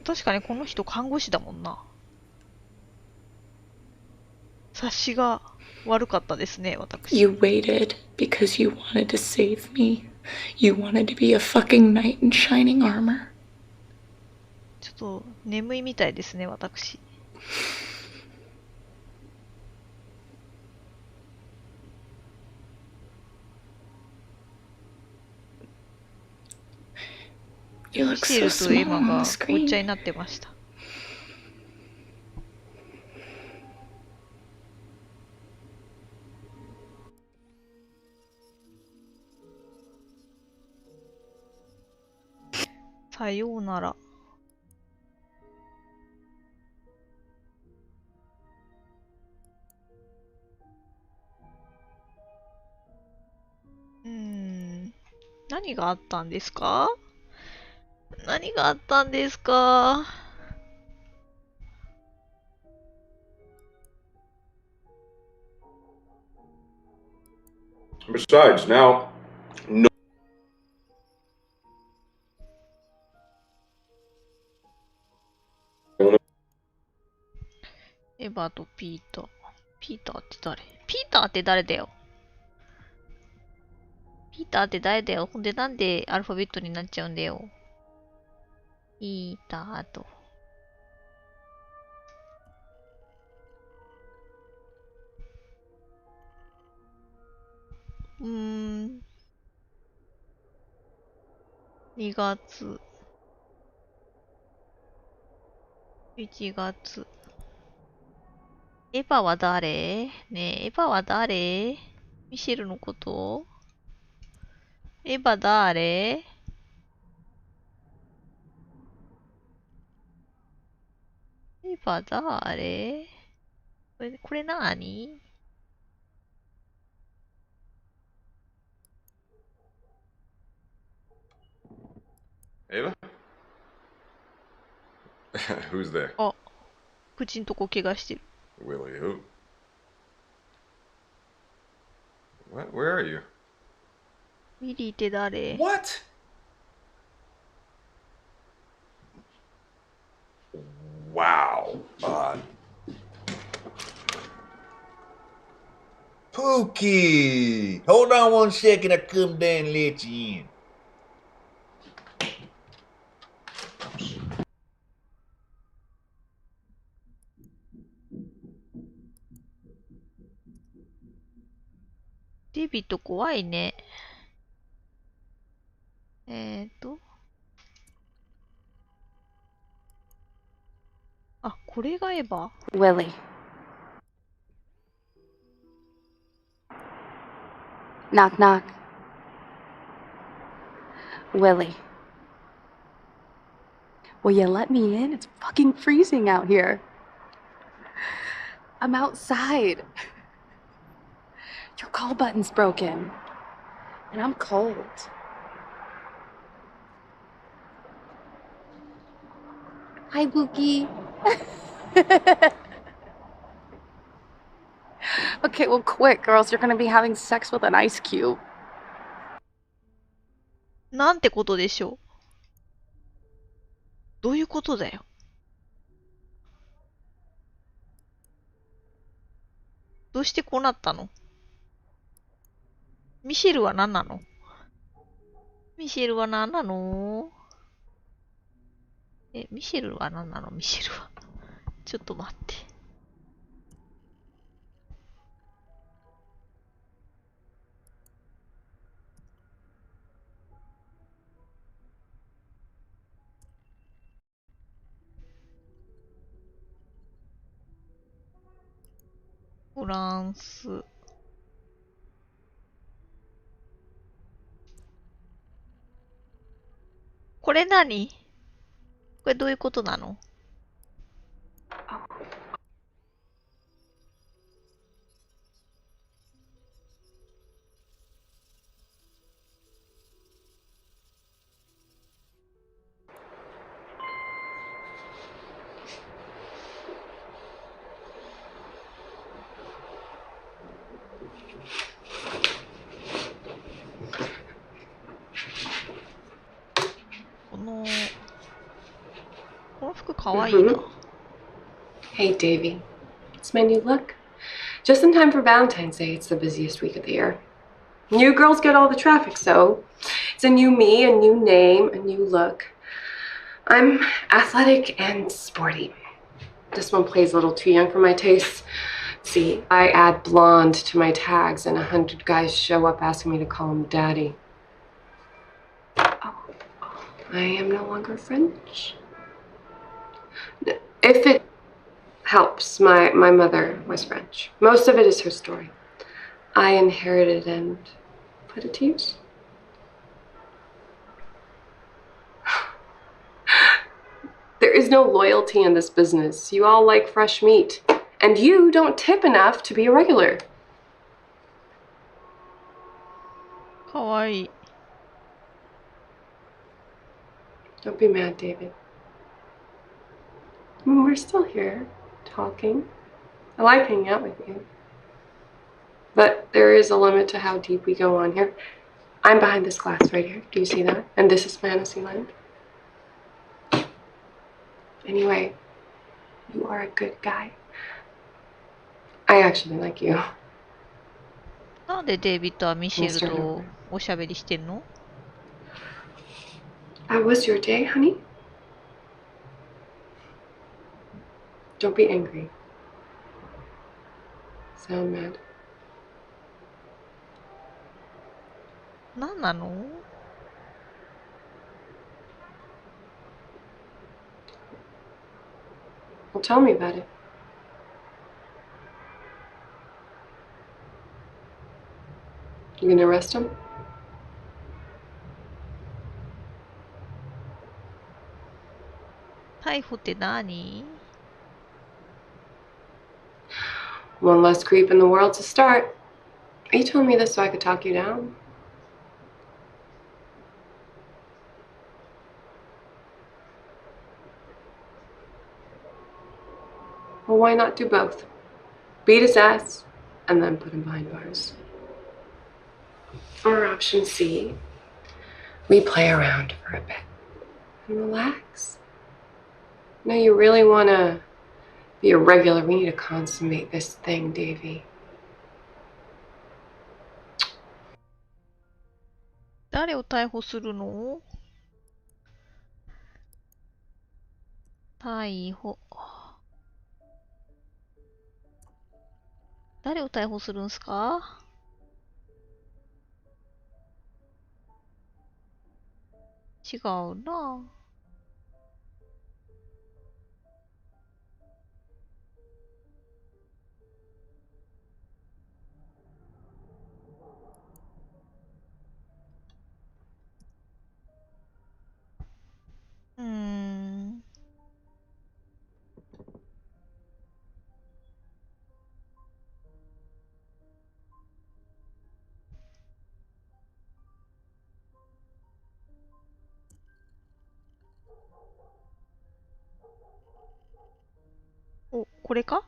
確かにこの人看護師だもんな。察しが悪かったですね、私。You waited because you wanted to save me. You wanted to be a fucking knight in shining armor. ちょっと眠いみたいですね、私。You ミ look シェ so ルとエ small マ on が the ごっちゃ screen. になってました。さようなら。何があったんですか？何があったんですか？ Besides, now, no. エヴァとピーター。ピーターって誰？ピーターって誰だよ？ピーターって誰だよ？ほんでなんでアルファベットになっちゃうんだよ？ピーターと。2月。1月。エヴァは誰？ねえ、エヴァは誰？ミシェルのこと？エヴァ誰？エヴァ誰？これなーに？ Ava? Who's there? あ、口んとこ怪我してる。Willie who? What? Where are you? ウィリーって誰？ What? Wow. Pookie! Hold on one second, I come down and let you in. ?デビット怖いね。あ、これがエヴァ？ Willie. Knock knock. Willie. Will you let me in? It's fucking freezing out here. I'm outside. Your call button's broken. And I'm cold. Hi, Bookie. Okay, well, quick, girls. You're gonna be having sex with an ice cube. なんてことでしょう。どういうことだよ。どうしてこうなったの？ミシェルは何なの？ミシェルは何なの？ミシェルは何なの？ミシェルは。ちょっと待って。フランス。これ何？これどういうことなの？この服かわいいな。Hey, Davy. It's my new look. Just in time for Valentine's Day. It's the busiest week of the year. New girls get all the traffic, so it's a new me, a new name, a new look. I'm athletic and sporty. This one plays a little too young for my tastes. See, I add blonde to my tags, and 100 guys show up asking me to call them daddy. Oh, I am no longer French. If it helps, my mother was French. Most of it is her story. I inherited and put it to use. There is no loyalty in this business. You all like fresh meat. And you don't tip enough to be a regular. かわいい。Don't be mad, David. I mean, we're still here, talking. I like hanging out with you. But there is a limit to how deep we go on here. I'm behind this glass right here. Do you see that? And this is Fantasyland. Anyway, you are a good guy. I actually like you. なんでデイビッドはミシェルとおしゃべりしてんの？ How was your day, honey? Don't be angry. Sound mad. 何なの？ Well, tell me about it. You gonna arrest him? 逮捕って何？ One less creep in the world to start. You told me this so I could talk you down. Well, why not do both? Beat his ass and then put him behind bars. Or option C, we play around for a bit and relax. No, you really want to be a regular. We need to consummate this thing, Davy. 誰を逮捕するの？逮捕。誰を逮捕するんすか？違うな。うーん。これか？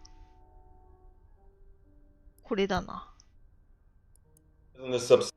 これだな。Isn't this subs-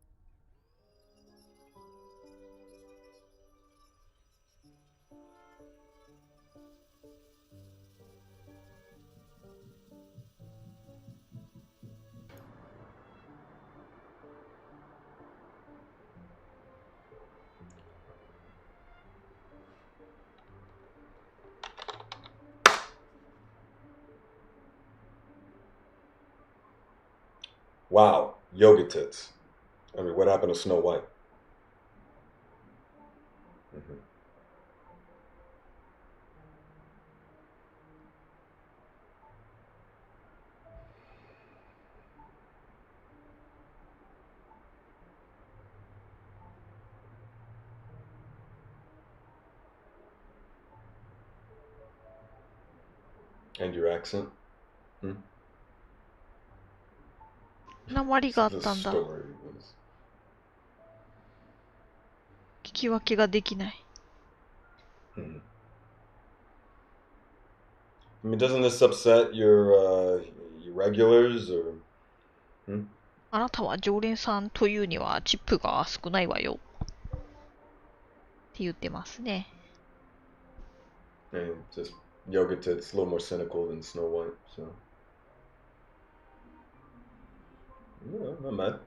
Wow, yoga tits. I mean, what happened to Snow White? Mhm. And your accent? Hmm? 鉛があっ The たんだ。 story was. 聞き分けができない。 Hmm. I mean, doesn't this upset your regulars or? Hmm? あなたは常連さんというにはチップが少ないわよ。って言ってますね。 And just yoga tits, a little more cynical than Snow White, so. Yeah, not mad.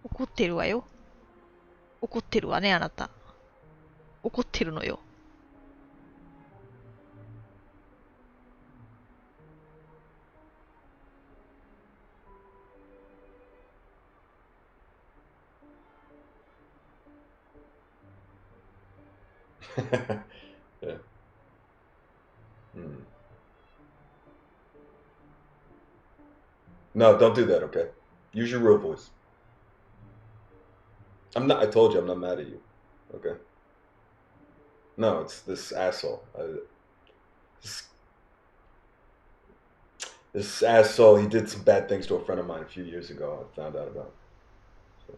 怒ってるわよ。怒ってるわね、あなた。怒ってるのよ。Yeah. Hmm. No, don't do that, okay? Use your real voice. I told you I'm not mad at you, okay? No, it's this asshole. This asshole, he did some bad things to a friend of mine a few years ago. I found out about. So,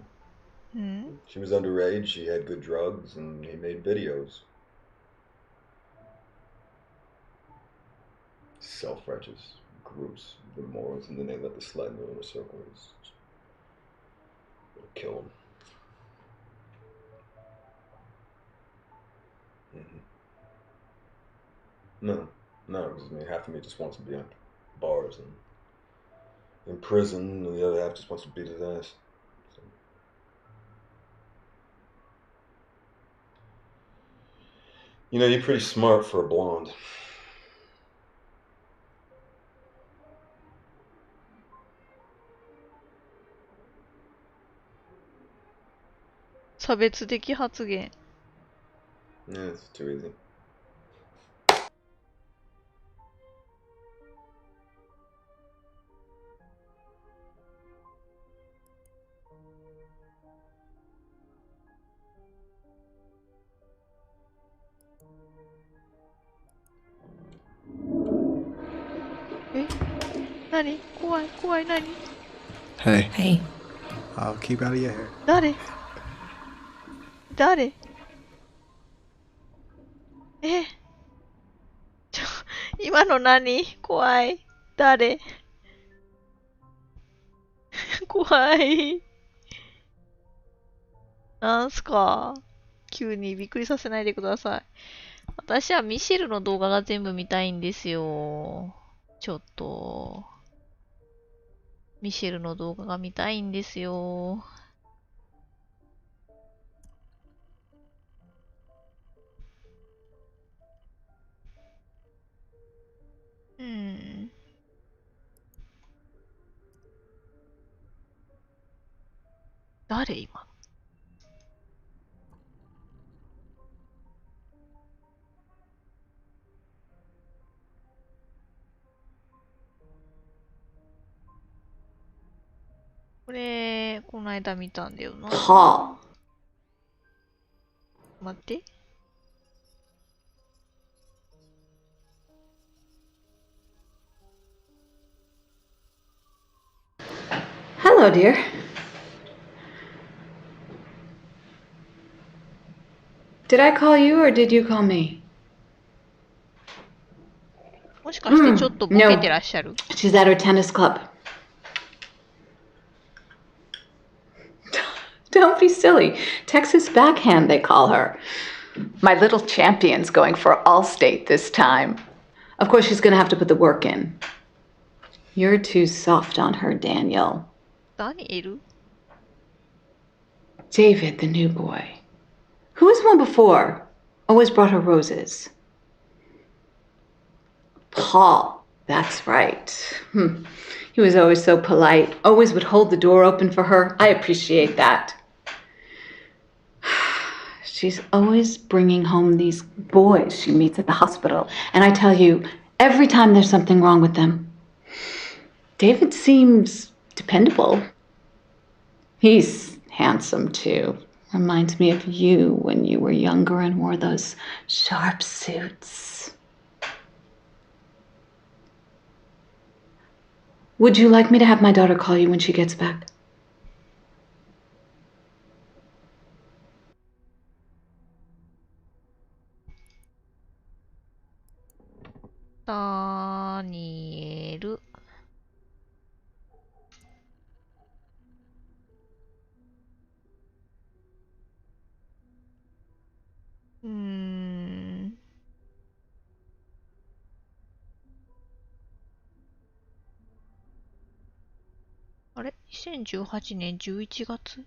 うん？ she was underage, she had good drugs, and he made videos. Self-righteous groups, the morals, and then they let the slide in the inner circles. It'll kill him. No, because I mean, half of me just wants to be on bars and in prison, and the other half just wants to beat his ass. So. You know, you're pretty smart for a blonde. 差別的発言。 Yeah, it's too easy. Eh? 何？怖い怖い何？ Hey, Hey, I'll keep out of your hair. 誰？誰？え？今の何？怖い。誰？怖い。なんすか？急にびっくりさせないでください。私はミシェルの動画が全部見たいんですよ。ちょっと。ミシェルの動画が見たいんですよ。誰今の？これ、この間見たんだよな。 Paul. 待って。Hello, dear. Did I call you or did you call me? もしかしてちょっとボケてらっしゃる？ She's at her tennis club. Don't be silly. Texas backhand, they call her. My little champion's going for All-State this time. Of course, she's going to have to put the work in. You're too soft on her, Daniel. ダニエル？ David, the new boy. Who was the one before? Always brought her roses. Paul. That's right. He was always so polite. Always would hold the door open for her. I appreciate that. She's always bringing home these boys she meets at the hospital. And I tell you, every time there's something wrong with them, David seems dependable. He's handsome, too. Reminds me of you when you were younger and wore those sharp suits. Would you like me to have my daughter call you when she gets back? Daniel. あれ ?2018 年11月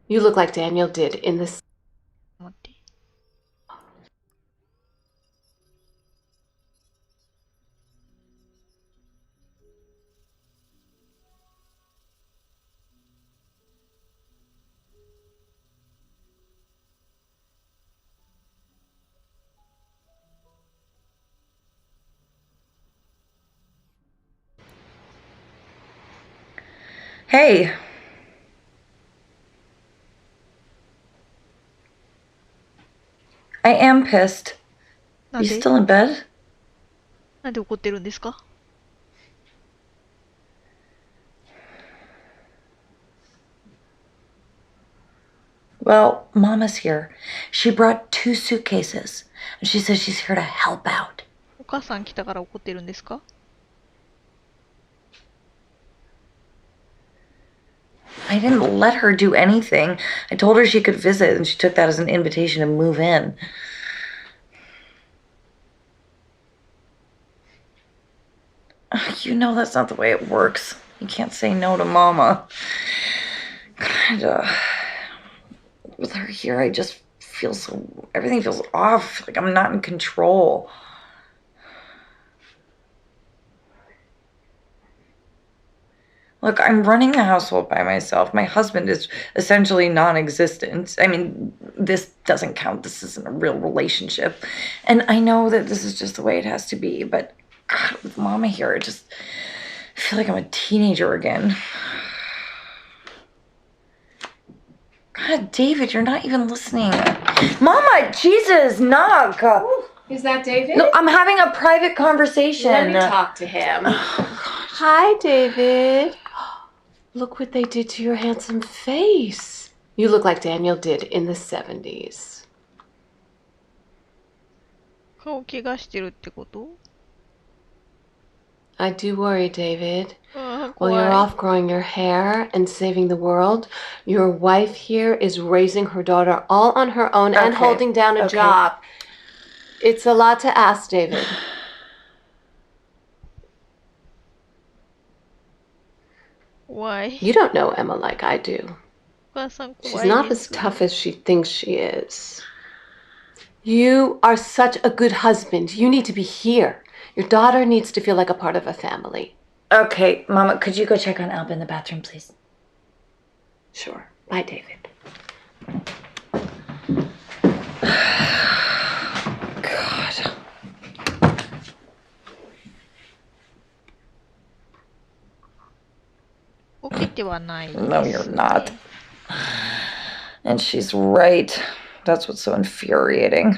You look like Daniel did in this. 待って。Hey. I am pissed. なん You で still in bed? なんで怒ってるんですか Well, Mama's here. She brought 2 suitcases. And she says she's here to help out. お母さん来たから怒ってるんですか I didn't let her do anything. I told her she could visit, and she took that as an invitation to move in. You know that's not the way it works. You can't say no to Mama. God, with her here, I just feel everything feels off. Like I'm not in control. Look, I'm running the household by myself. My husband is essentially non-existent. I mean, this doesn't count. This isn't a real relationship. And I know that this is just the way it has to be, but God, with Mama here, I feel like I'm a teenager again. God, David, you're not even listening. Mama, Jesus, knock. Is that David? No, I'm having a private conversation. Let me talk to him. Hi, David. Look what they did to your handsome face. You look like Daniel did in the 70s. 顔怪我してるってこと I do worry, David. ああ、 While 怖 you're い。 off growing your hair and saving the world, your wife here is raising her daughter all on her own and Okay, holding down a okay. job. It's a lot to ask, David. Why? You don't know Emma like I do. お母さん She's 怖い not で as す。 tough as she thinks she is. You are such a good husband. You need to be here. Your daughter needs to feel like a part of a family. Okay, Mama, could you go check on Alba in the bathroom, please? Sure. Bye, David. God. No, you're not. And she's right. That's what's so infuriating.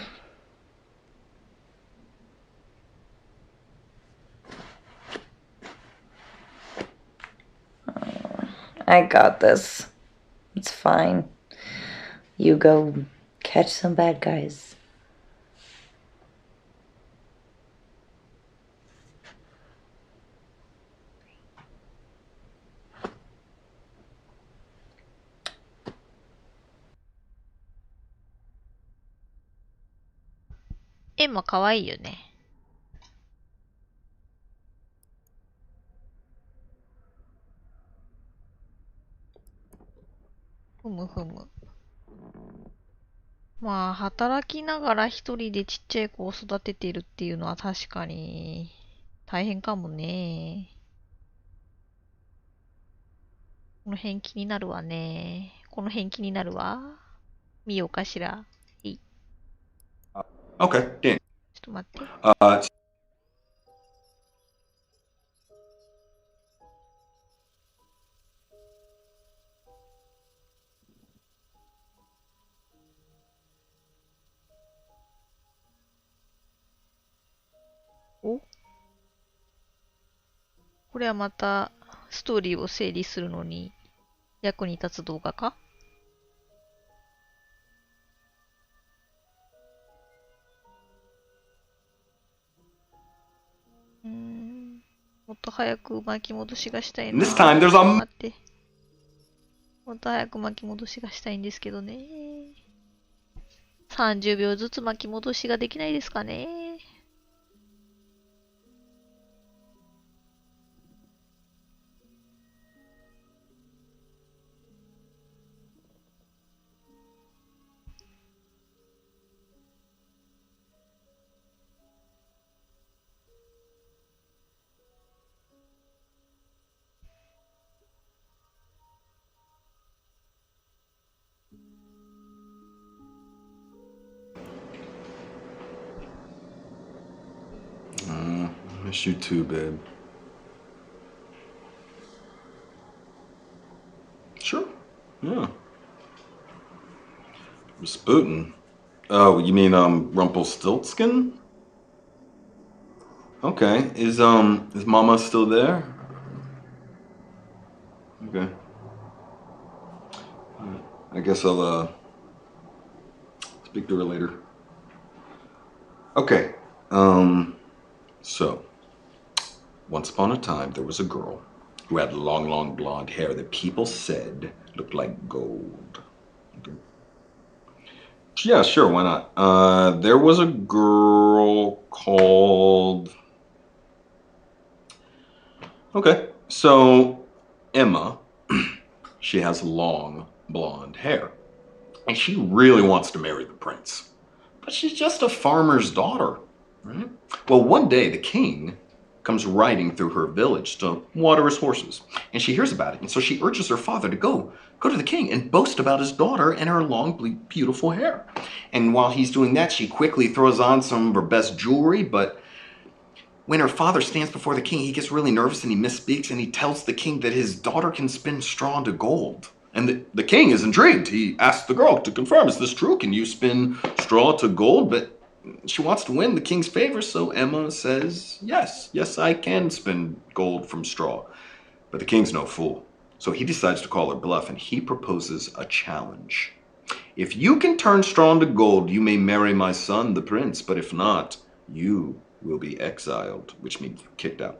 I got this. It's fine. You go catch some bad guys. Emma 可愛いよね。ふむふむ。まあ、働きながら一人でちっちゃい子を育ててるっていうのは確かに大変かもね。この辺気になるわね。この辺気になるわ。見ようかしら。Okay, Dan. ちょっと待って。お、これはまたストーリーを整理するのに役に立つ動画か？もっと早く巻き戻しがしたいな。This time there's a... 待って。もっと早く巻き戻しがしたいんですけどね。30秒ずつ巻き戻しができないですかね。Miss you too, babe. Sure. Yeah. Rasputin. Oh, you mean Rumpelstiltskin? Okay. Is Mama still there? Okay. I guess I'll speak to her later. Okay. So once upon a time there was a girl who had long blonde hair that people said looked like gold. Okay. Yeah, sure, why not? There was a girl called... Okay, so Emma, she has long blonde hair. And she really wants to marry the prince. But she's just a farmer's daughter, right? Well, one day the king comes riding through her village to water his horses. And she hears about it, and so she urges her father to go to the king and boast about his daughter and her long, beautiful hair. And while he's doing that, she quickly throws on some of her best jewelry, but when her father stands before the king, he gets really nervous and he misspeaks, and he tells the king that his daughter can spin straw into gold. And the king is intrigued. He asks the girl to confirm, is this true? Can you spin straw to gold? But she wants to win the king's favor, so Emma says, yes, I can spin gold from straw. But the king's no fool. So he decides to call her bluff, and he proposes a challenge. If you can turn straw into gold, you may marry my son, the prince. But if not, you will be exiled, which means kicked out.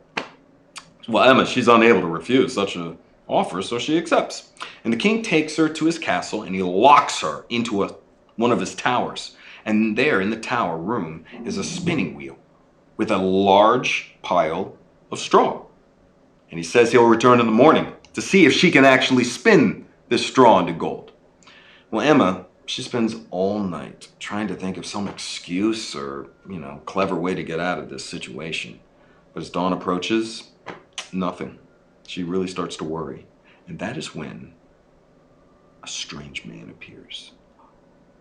Well, Emma, she's unable to refuse such an offer, so she accepts. And the king takes her to his castle, and he locks her into one of his towers. And there in the tower room is a spinning wheel with a large pile of straw. And he says he'll return in the morning to see if she can actually spin this straw into gold. Well, Emma, she spends all night trying to think of some excuse or, clever way to get out of this situation. But as dawn approaches, nothing. She really starts to worry. And that is when a strange man appears.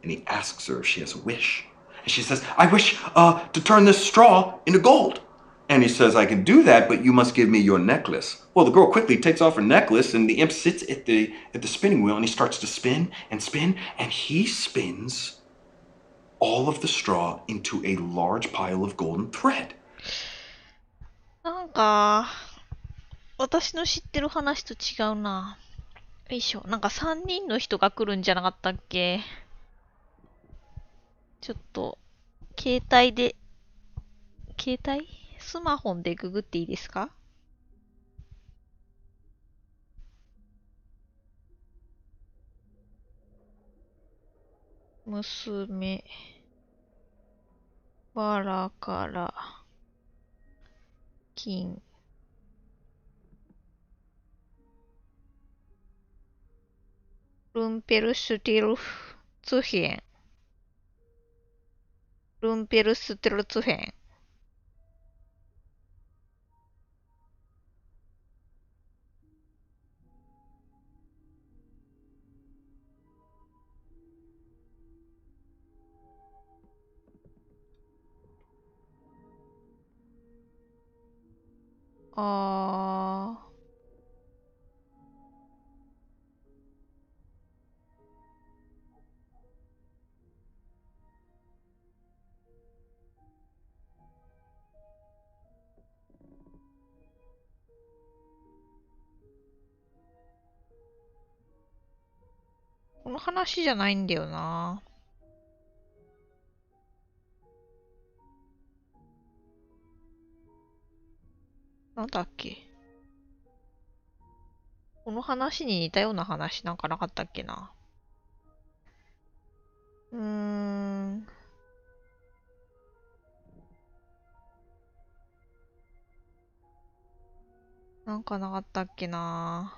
And he asks her if she has a wish. And she says, I wish to turn this straw into gold. And he says, I can do that, but you must give me your necklace. Well, the girl quickly takes off her necklace, and the imp sits at the spinning wheel, and he starts to spin, and he spins all of the straw into a large pile of golden thread. なんか、私の知ってる話と違うな。よいしょ。なんか3人の人が来るんじゃなかったっけ？ちょっと、携帯で、携帯スマホでググっていいですか？娘、バラから、金。ルンペルシュティルツヘン。ルンペルステルツヘン。あー。この話じゃないんだよな。なんだっけ。この話に似たような話なんかなかったっけな。なんかなかったっけな。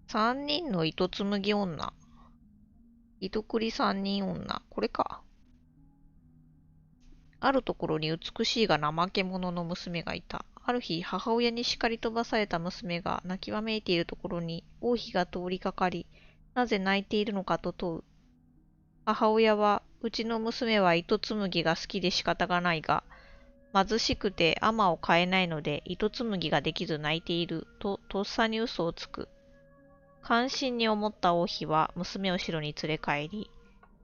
三人の糸紡ぎ女。糸繰り三人女。これか。あるところに美しいが怠け者の娘がいた。ある日、母親に叱り飛ばされた娘が泣きわめいているところに王妃が通りかかり、なぜ泣いているのかと問う。母親は、うちの娘は糸紡ぎが好きで仕方がないが、貧しくて尼を買えないので糸紡ぎができず泣いているととっさに嘘をつく。関心に思った王妃は娘を城に連れ帰り、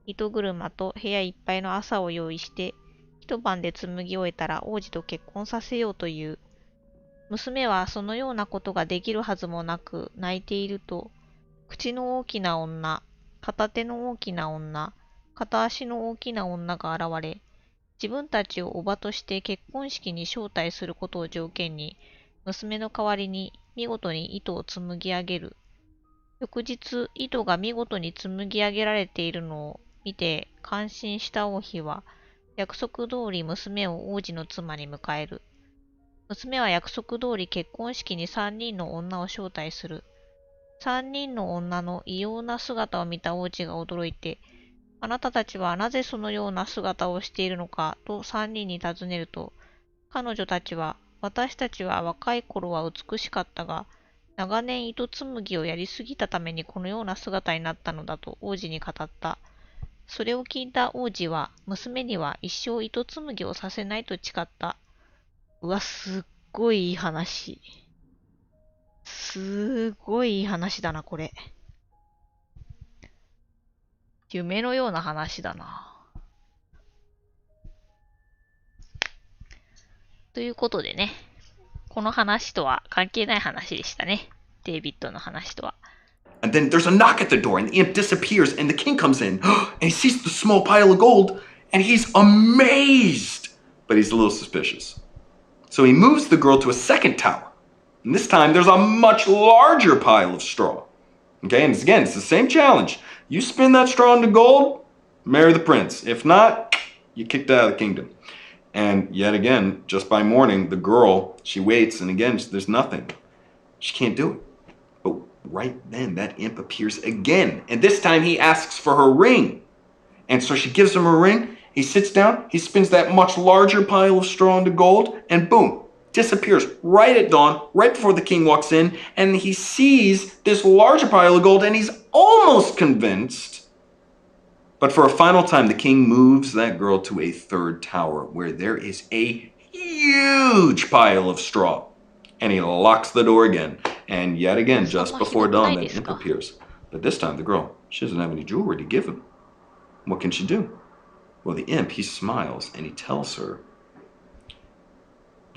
糸車と部屋いっぱいの朝を用意して、一晩で紡ぎ終えたら王子と結婚させようという。娘はそのようなことができるはずもなく泣いていると、口の大きな女、片手の大きな女、片足の大きな女が現れ、自分たちを叔母として結婚式に招待することを条件に、娘の代わりに見事に糸を紡ぎ上げる。翌日、糸が見事に紡ぎ上げられているのを見て感心した王妃は、約束通り娘を王子の妻に迎える。娘は約束通り結婚式に三人の女を招待する。三人の女の異様な姿を見た王子が驚いて、あなたたちはなぜそのような姿をしているのかと三人に尋ねると、彼女たちは、私たちは若い頃は美しかったが、長年糸紡ぎをやりすぎたためにこのような姿になったのだと王子に語った。それを聞いた王子は、娘には一生糸紡ぎをさせないと誓った。うわ、すっごいいい話。すごいいい話だな、これ。夢のような話だな。ということでね、この話とは関係ない話でしたね。デイビッドの話とは。And then there's a knock at the door, and the imp disappears, and the king comes in, and he sees the small pile of gold, and he's amazed, but he's a little suspicious. So he moves the girl to a second tower, and this time there's a much larger pile of straw. Okay, and again, it's the same challenge. You spin that straw into gold, marry the prince. If not, you're kicked out of the kingdom. And yet again, just by morning, the girl, she waits, and again, there's nothing. She can't do it. But right then, that imp appears again. And this time he asks for her ring. And so she gives him her ring. He sits down. He spins that much larger pile of straw into gold. And boom, disappears right at dawn, right before the king walks in. And he sees this larger pile of gold. And he's almost convinced. But for a final time, the king moves that girl to a third tower where there is a huge pile of straw. And he locks the door again. And yet again, just before dawn, that imp appears. But this time, the girl, she doesn't have any jewelry to give him. What can she do? Well, the imp, he smiles and he tells her,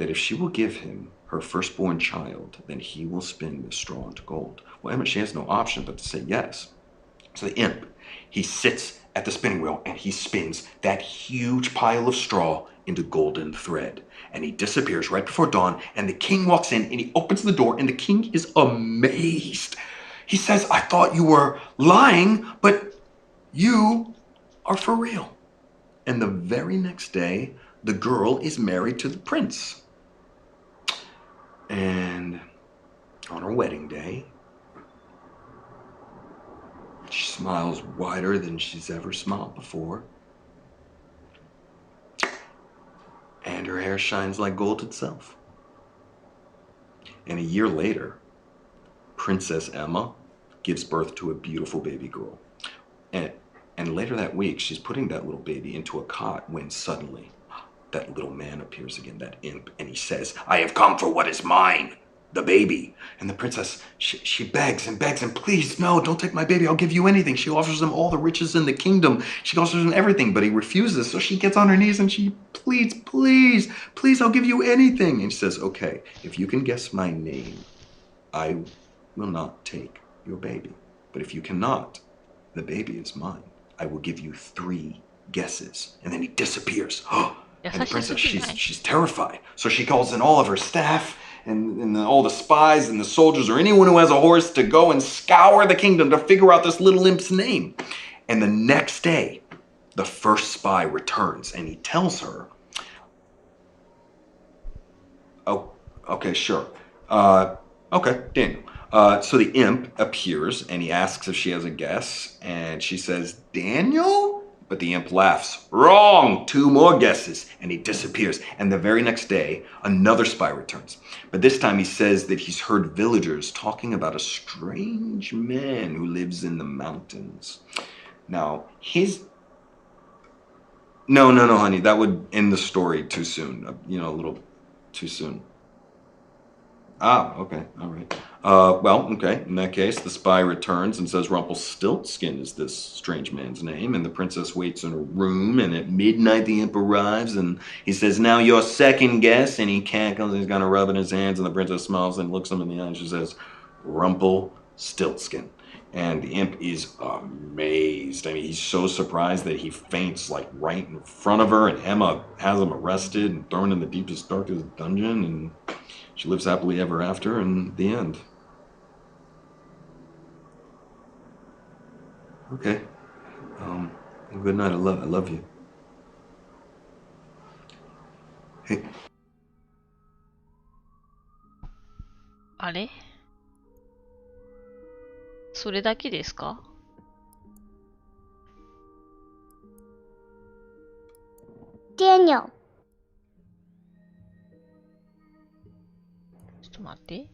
that if she will give him her firstborn child, then he will spin the straw into gold. Well, Emma, she has no option but to say yes. So the imp, he sits at the spinning wheel and he spins that huge pile of straw into golden thread. And he disappears right before dawn, and the king walks in and he opens the door, and the king is amazed. He says, I thought you were lying, but you are for real. And the very next day, the girl is married to the prince. And on her wedding day, she smiles wider than she's ever smiled before. And her hair shines like gold itself. And a year later, Princess Emma gives birth to a beautiful baby girl. And later that week, she's putting that little baby into a cot when suddenly that little man appears again, that imp, and he says, I have come for what is mine, the baby. And the princess, she begs and begs, and please, no, don't take my baby, I'll give you anything. She offers him all the riches in the kingdom. She offers him everything, but he refuses. So she gets on her knees and she pleads, please, please, I'll give you anything. And he says, okay, if you can guess my name, I will not take your baby. But if you cannot, the baby is mine. I will give you 3 guesses. And then he disappears. And the princess, she's terrified. So she calls in all of her staff and all the spies and the soldiers or anyone who has a horse to go and scour the kingdom to figure out this little imp's name. And the next day, the first spy returns and he tells her, oh, okay, sure. Okay, Daniel. So the imp appears and he asks if she has a guess, and she says, Daniel? But the imp laughs. Wrong! 2 more guesses. And he disappears. And the very next day, another spy returns. But this time he says that he's heard villagers talking about a strange man who lives in the mountains. Now, No, honey. That would end the story too soon. A little too soon. Ah, okay, all right. Well, okay, in that case, the spy returns and says Rumpelstiltskin is this strange man's name, and the princess waits in her room, and at midnight the imp arrives, and he says, now your second guess, and he cackles, and he's gonna rub in his hands, and the princess smiles and looks him in the eye, and she says, Rumpelstiltskin. And the imp is amazed. I mean, he's so surprised that he faints, like, right in front of her, and Emma has him arrested and thrown in the deepest, darkest dungeon, and she lives happily ever after, and the end. Okay. Good night. I love you. Hey. あれそれだけですか？ Daniel. ちょっと待って。い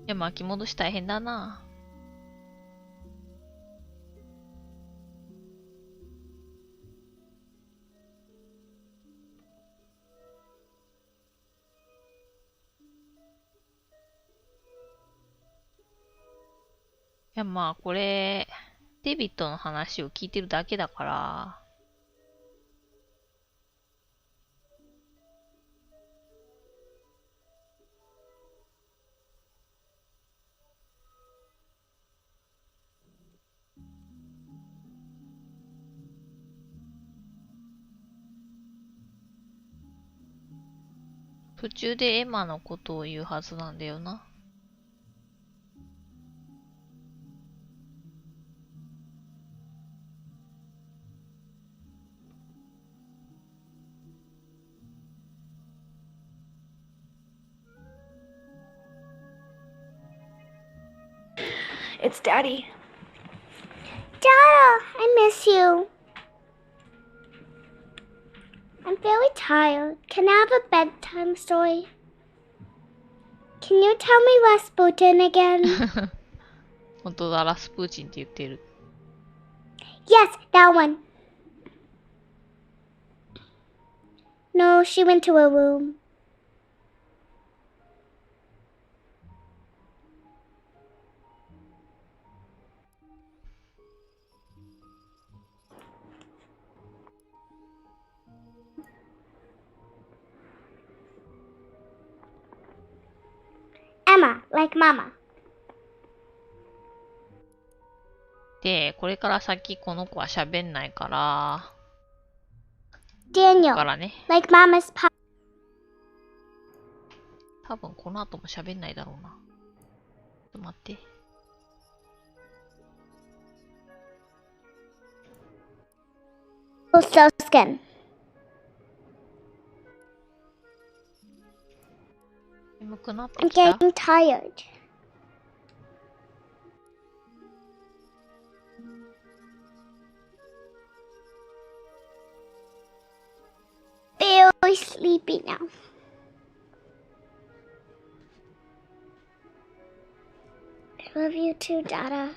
や、巻き戻し大変だな。いや、まあ、これ、デビットの話を聞いてるだけだから、途中でエマのことを言うはずなんだよな。It's Daddy. Dada, I miss you. I'm very tired. Can I have a bedtime story? Can you tell me Rasputin again? 本当だ、ラスプーチンって言ってる。Yes, that one. No, she went to her room. like Mama. で、これから先この子は喋んないから、Daniel, からね。like Mama's pop. 多分この後も喋んないだろうな。ちょっと待って。So skin. 眠くなって I'm きた。 getting tired. Very sleepy now. I love you too, Dada.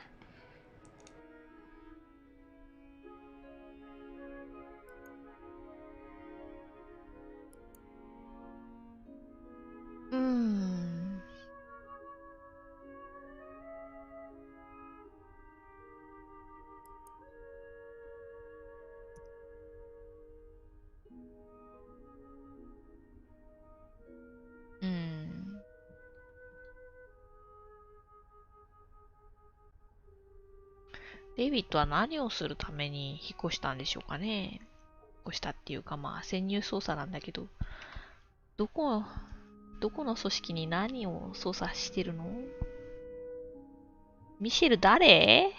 Hmm. デイビッドは何をするために引っ越したんでしょうかね。引っ越したっていうか、まあ、潜入捜査なんだけど、どこの組織に何を捜査してるの？ミシェル誰？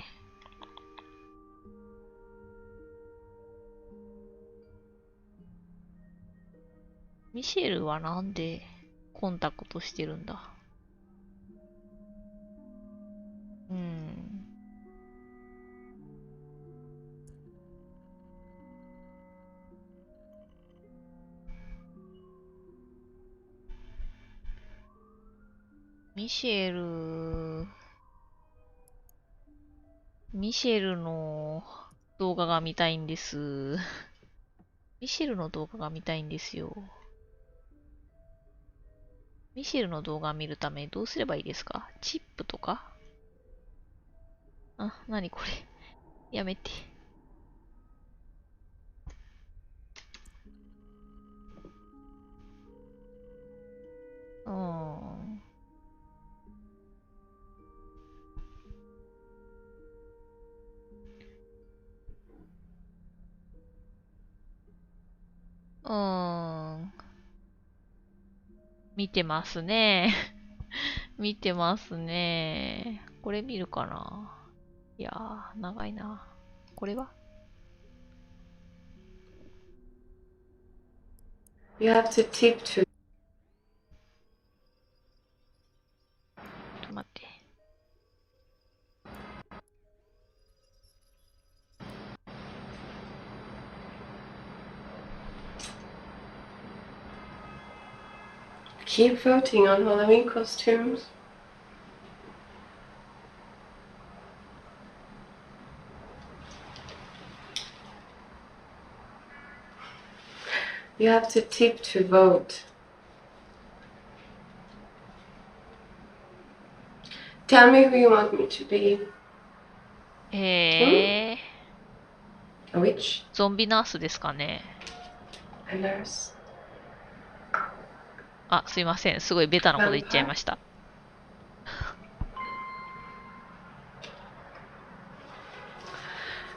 ミシェルはなんでコンタクトしてるんだ？ミシェルの動画が見たいんです。ミシェルの動画が見たいんですよ。ミシェルの動画を見るためにどうすればいいですか？チップとか？あ、なにこれ。やめて。見てますね。見てますね。これ見るかな？いやー、長いな。これは？ You have to tip to. ちょっと待って。Keep voting on Halloween costumes. You have to tip to vote. Tell me who you want me to be. A witch? ゾンビナースですかね。A nurse? あ、すいません。すごいベタなこと言っちゃいました。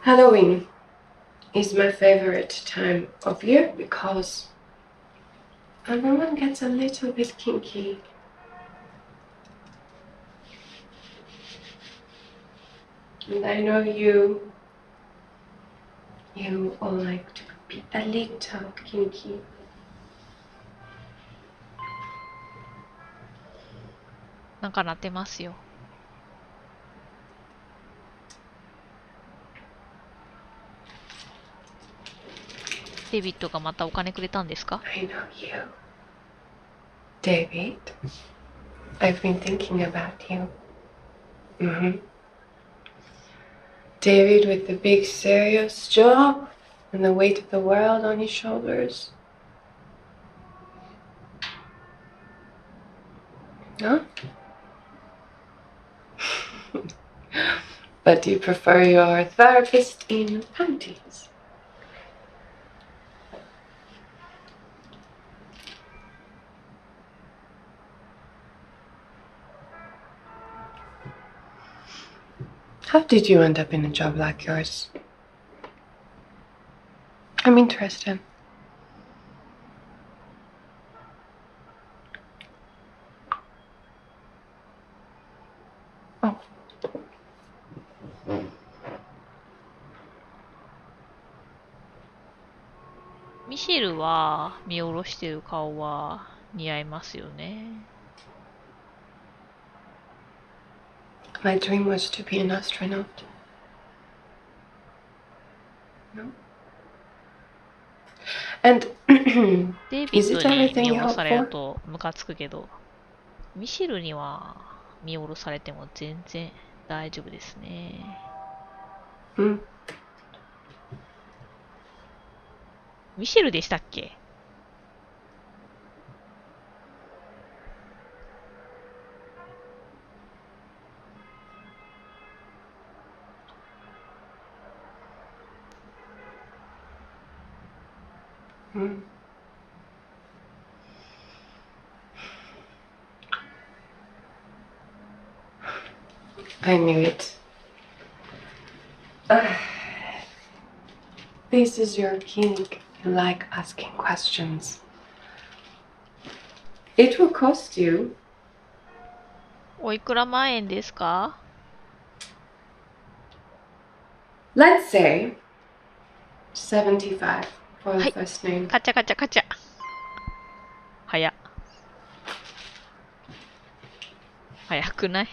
Halloween is my favorite time of year because everyone gets a little bit kinky. And I know you all like to be a little kinky. なんか鳴ってますよ。デビッドがまたお金くれたんですか？ I know you. David, I've been thinking about you. David with the big serious job and the weight of the world on his shoulders. Huh? But you prefer your therapist in panties. How did you end up in a job like yours? I'm interested. Oh.ミシェルは見下ろしてる顔は似合いますよね。My dream was to be an astronaut. No? And デイビ is ッ it ドに everything 見 you 下ろ hope される for? とムカつくけど、ミシェルには見下ろされても全然大丈夫ですね。ミシェルでしたっけ？I knew it. This is your king. You like asking questions. It will cost you. おいくら万円ですか？ Let's say 75 for は the い。 first name. カチャカチャカチャ。早っ。早くない？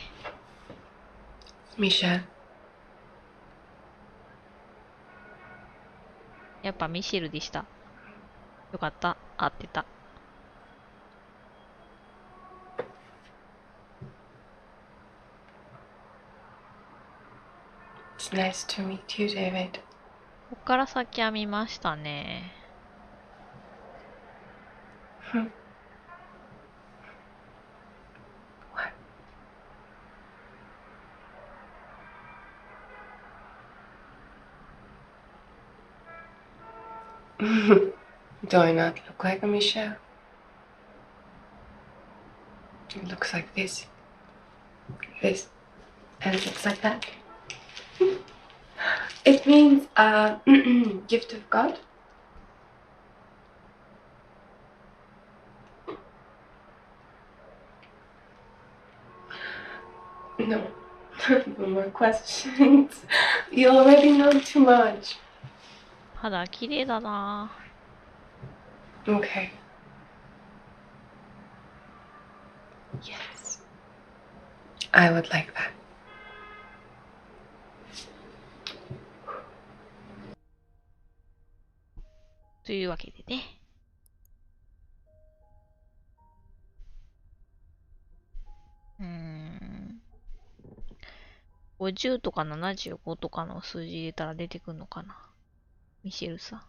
Michelle. やっぱミシェルでした。よかった。合ってた。It's nice to meet you, David. こっから先は見ましたね。What? Do I not look like a Michelle? It looks like this, and it looks like that. It means gift of God. No, no more questions. You already know too much. 肌綺麗だな。 Okay. Yes. I would like that. というわけでね。50とか75とかの数字入れたら出てくるのかな。ミシェルさん。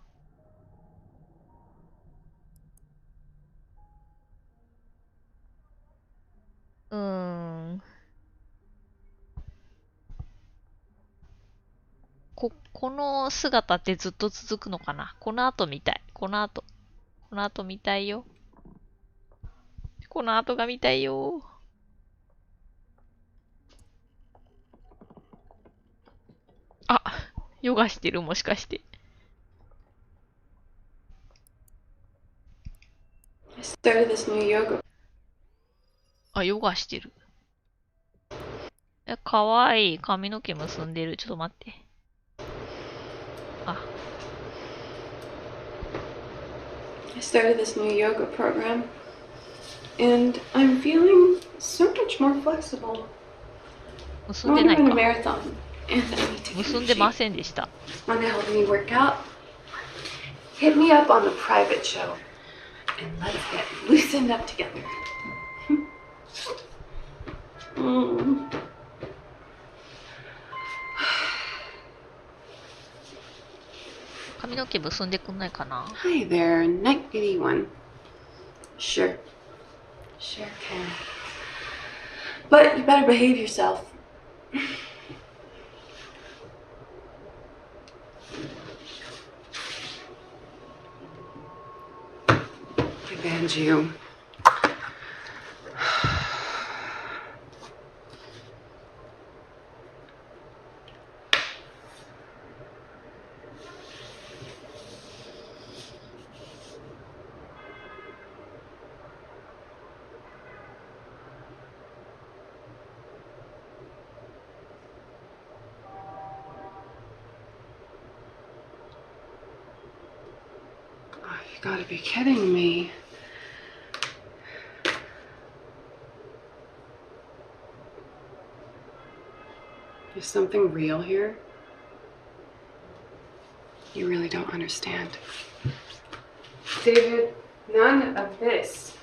この姿ってずっと続くのかな。この後見たい。この後見たいよ。この後が見たいよ。あ、ヨガしてるもしかして。I started this new yoga. あ、ヨガしてる。かわいい。髪の毛結んでる。ちょっと待って。あ。I started this new yoga program, and I'm feeling so much more flexible. 結んでないか。 I want to run a marathon, and I need to 結んでませんでした。 Want to help me work out? Hit me up on the private show, and let's get loosened up together. 髪の毛結んでくんないかな。 Hi there, night kitty one. Sure can. But you better behave yourself. I banned you. You gotta be kidding me. Is something real here? You really don't understand. David, none of this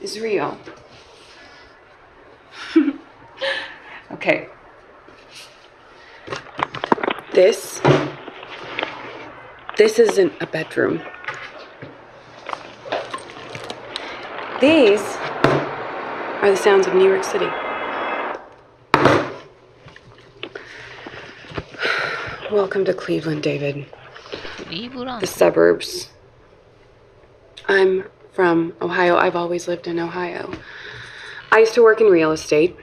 is real. Okay. This isn't a bedroom. These are the sounds of New York City. Welcome to Cleveland, David. The suburbs. I'm from Ohio. I've always lived in Ohio. I used to work in real estate.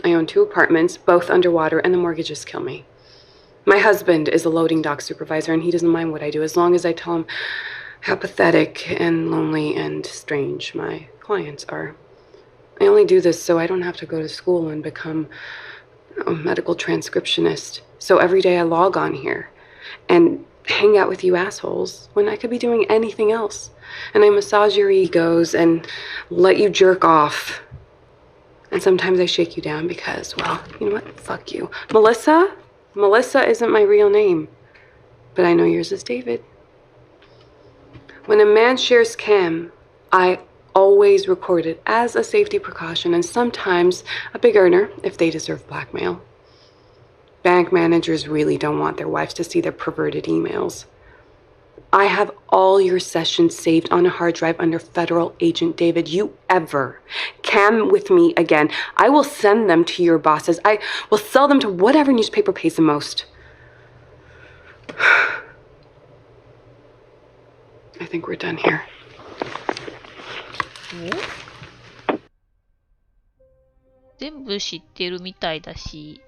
I own 2 apartments, both underwater, and the mortgages kill me. My husband is a loading dock supervisor, and he doesn't mind what I do as long as I tell him how pathetic and lonely and strange my clients are. I only do this so I don't have to go to school and become a medical transcriptionist. So every day I log on here and hang out with you assholes when I could be doing anything else. And I massage your egos and let you jerk off. And sometimes I shake you down because, well, you know what? Fuck you. Melissa isn't my real name. But I know yours is David. When a man shares cam, I always record it as a safety precaution and sometimes a big earner if they deserve blackmail. Bank managers really don't want their wives to see their perverted emails. I have all your sessions saved on a hard drive under federal agent David. You ever cam with me again, I will send them to your bosses. I will sell them to whatever newspaper pays the most. I think we're done here. 全部知ってるみたいだし、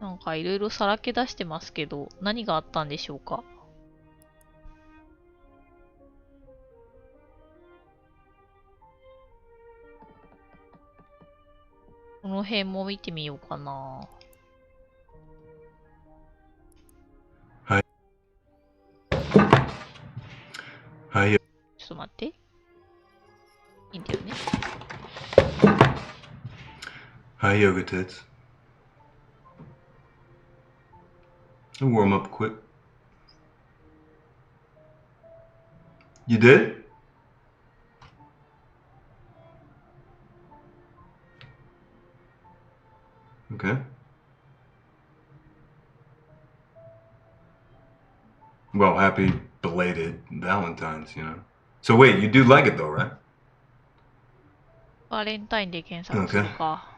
なんかいろいろさらけ出してますけど、何があったんでしょうか。この辺も見てみようかな。はい。はい。ちょっと待って。いいんだよね。Hi, yoga tits. I'll warm up quick. You did? Okay. Well, happy belated Valentine's, you know. So wait, you do like it though, right? バレンタインで検索するか。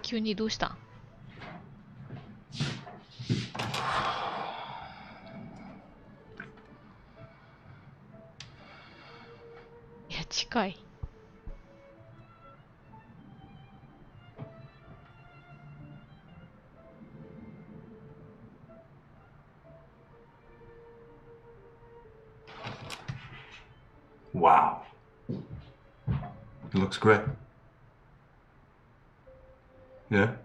急にどうしたん？いや、近い。Wow. It looks great. Yeah?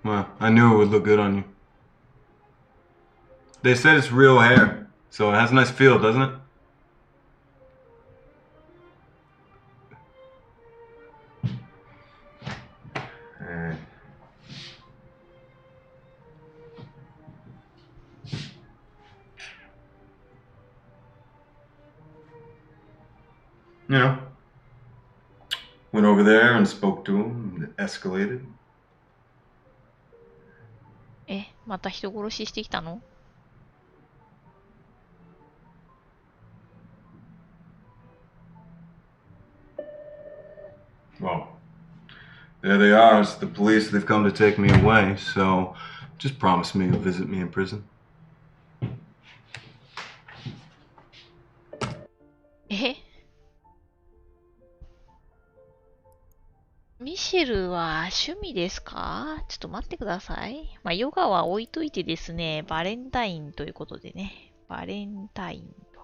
Well, I knew it would look good on you. They said it's real hair, so it has a nice feel, doesn't it? You know, went over there and spoke to him, it escalated. また人殺ししてきたの？ Well, there they are. It's the police. They've come to take me away, so just promise me you'll visit me in prison. え？ミシェルは趣味ですか？ちょっと待ってください。まあ、ヨガは置いといてですね、バレンタインということでね。バレンタインと。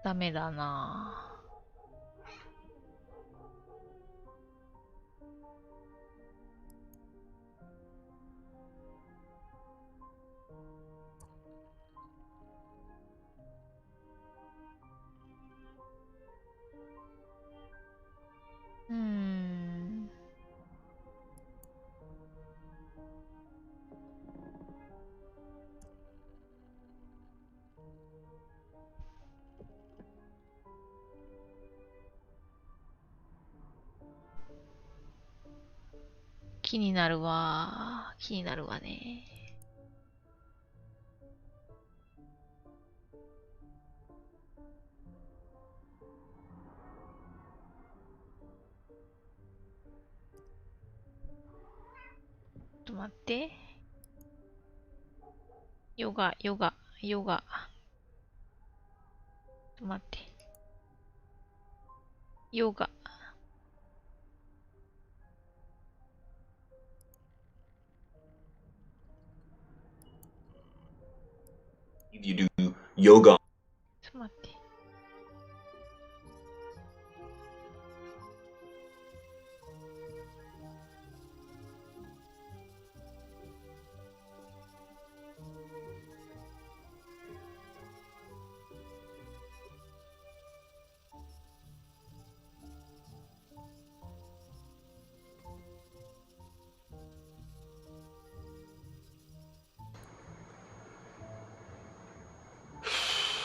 ダメだなぁ。うーん。気になるわ。気になるわね。ちょっと待って。ヨガ、ヨガ、ヨガ。ちょっと待って。ヨガ。You do yoga. ちょっと待って。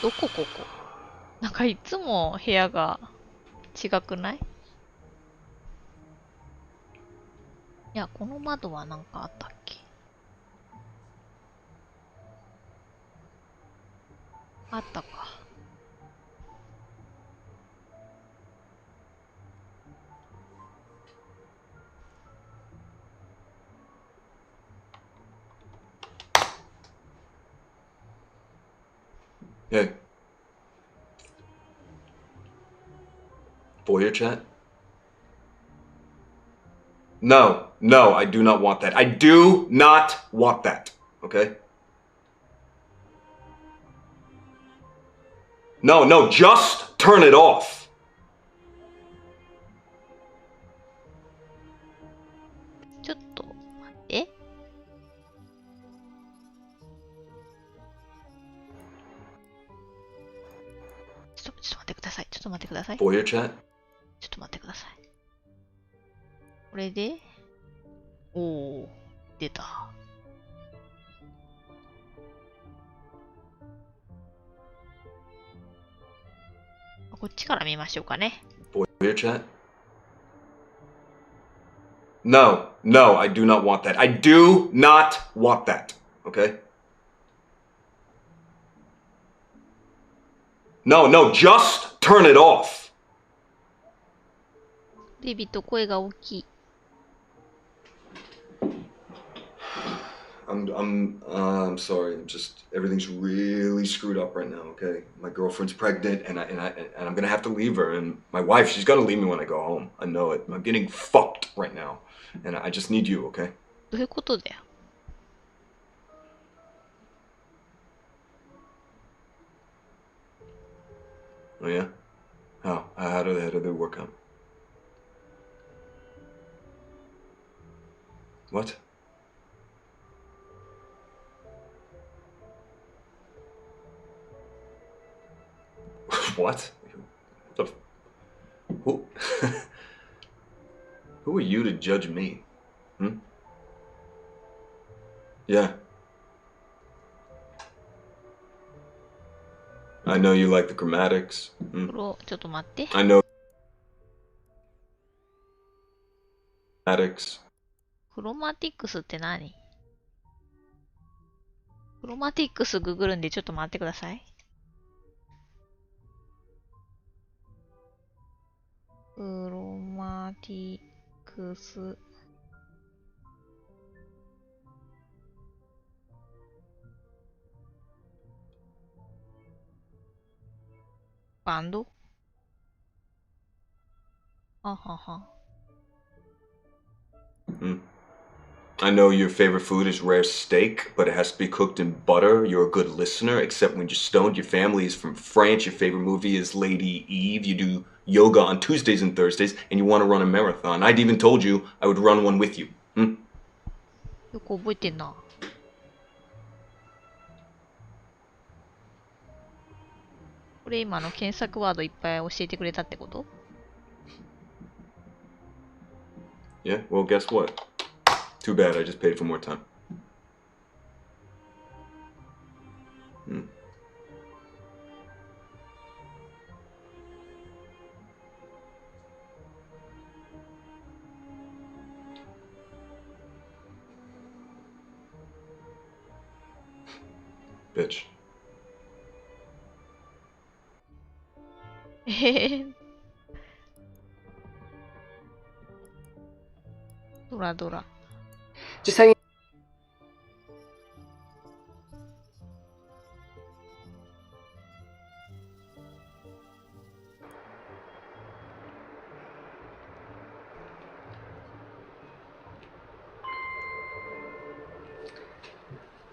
どこここ？なんかいつも部屋が違くない？いや、この窓はなんかあったっけ？あったか。Hey. Voyeur chat? No, no, I do not want that. I do not want that. Okay? No, no, just turn it off. ちょっと待って。ちょっと待ってください。ちょっと待ってください。Voyeur chat? ちょっと待ってください。これで、おー、出た。こっちから見ましょうかね。Voyeur chat? No, no, I do not want that. I do not want that. Okay? No, no, just turn it off. デイビッド、声が大きい。I'm sorry. Everything's really screwed up right now. Okay, my girlfriend's pregnant, and I'm gonna have to leave her. And my wife, she's gonna leave me when I go home. I know it. I'm getting fucked right now, and I just need you. Okay. どういうことだよ。Oh yeah. How did it work out? What? What? Who? Who are you to judge me? Hmm? Yeah. I know you like the chromatics. ちょっと待って。I know. Chromatics. クロマティクスって何？クロマティクスググるんでちょっと待ってください。クロマティクス。バンドははは。I know your favorite food is rare steak, but it has to be cooked in butter. You're a good listener, except when you're stoned. Your family is from France. Your favorite movie is Lady Eve. You do yoga on Tuesdays and Thursdays, and you want to run a marathon. I'd even told you I would run one with you. よく覚えてんな。これ今の検索ワードいっぱい教えてくれたってこと？ Yeah, well, guess what? Too bad, I just paid for more time. Bitch. ドラドラ。Just so you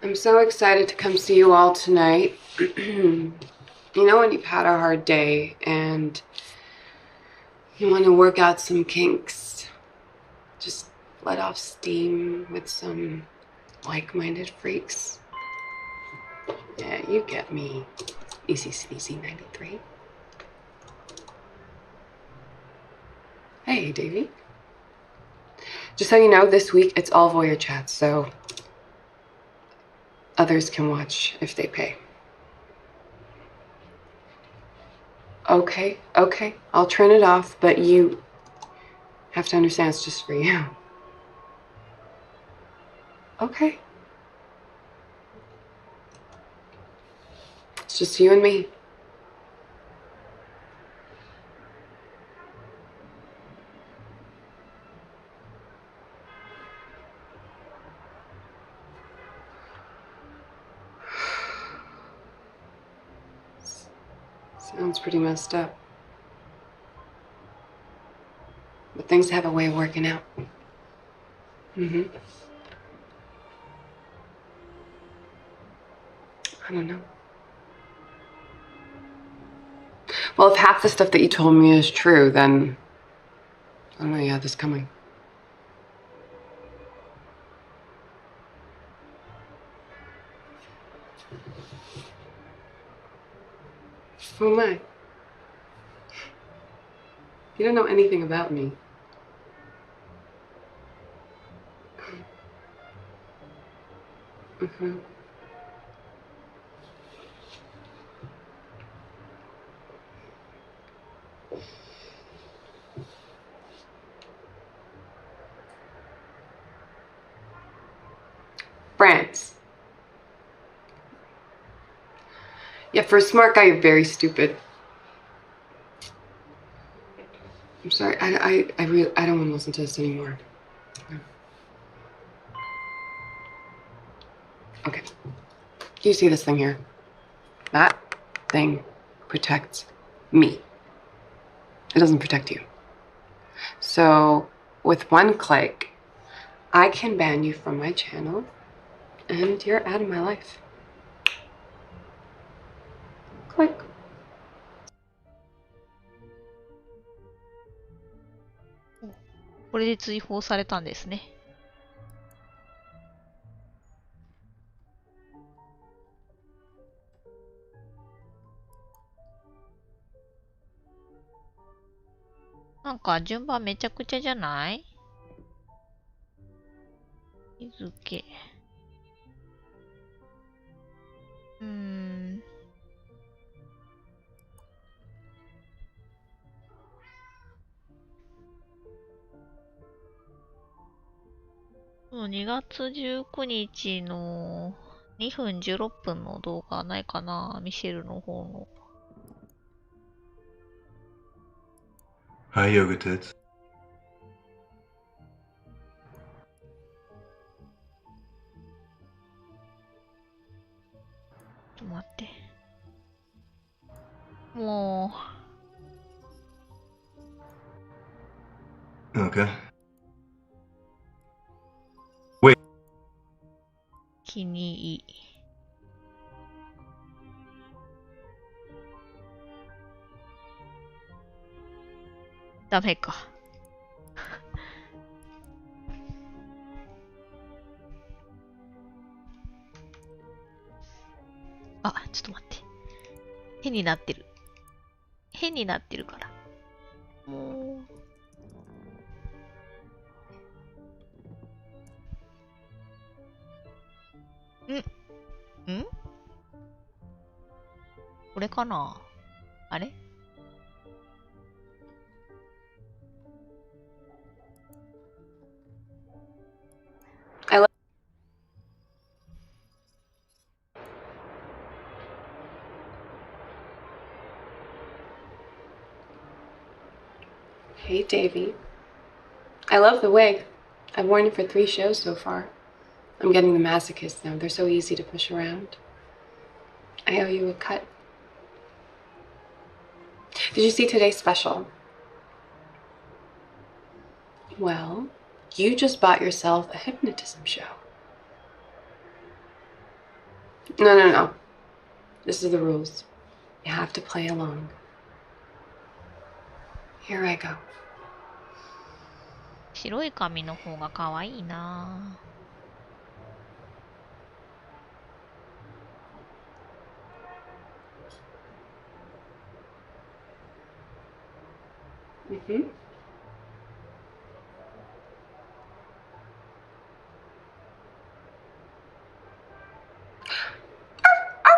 I'm so excited to come see you all tonight. You know when you've had a hard day and you want to work out some kinks, just let off steam with some like-minded freaks? Yeah, you get me. Easy Sneezy 93. Hey, Davey. Just so you know, this week it's all voyeur chats, so others can watch if they pay. Okay, I'll turn it off, but you have to understand it's just for you. Okay. It's just you and me. Sounds pretty messed up. But things have a way of working out. I don't know. Well, if half the stuff that you told me is true, then I don't know you had this coming. Who am I? You don't know anything about me. France. Yeah, for a smart guy, you're very stupid. I'm sorry. I really don't want to listen to this anymore. Okay. You see this thing here? That thing protects me. It doesn't protect you. So, with one click, I can ban you from my channel, and you're out of my life. Click. これで追放されたんですね。なんか順番めちゃくちゃじゃない？日付。2月19日の2分16分の動画ないかな？ミシェルの方の。Hi, Yoga Tits. ちょっと待って。も Okay. う、気にいい。ダメか。あ、ちょっと待って。変になってる。変になってるから。もう。んこれかなあれ Hey, Davy. I love the wig. I've worn it for 3 shows so far. I'm getting the masochist now. They're so easy to push around. I owe you a cut. Did you see today's special? Well, you just bought yourself a hypnotism show. No. This is the rules. You have to play along. Here I go. 白い髪の方が可愛いな。Mm-hmm. Arf.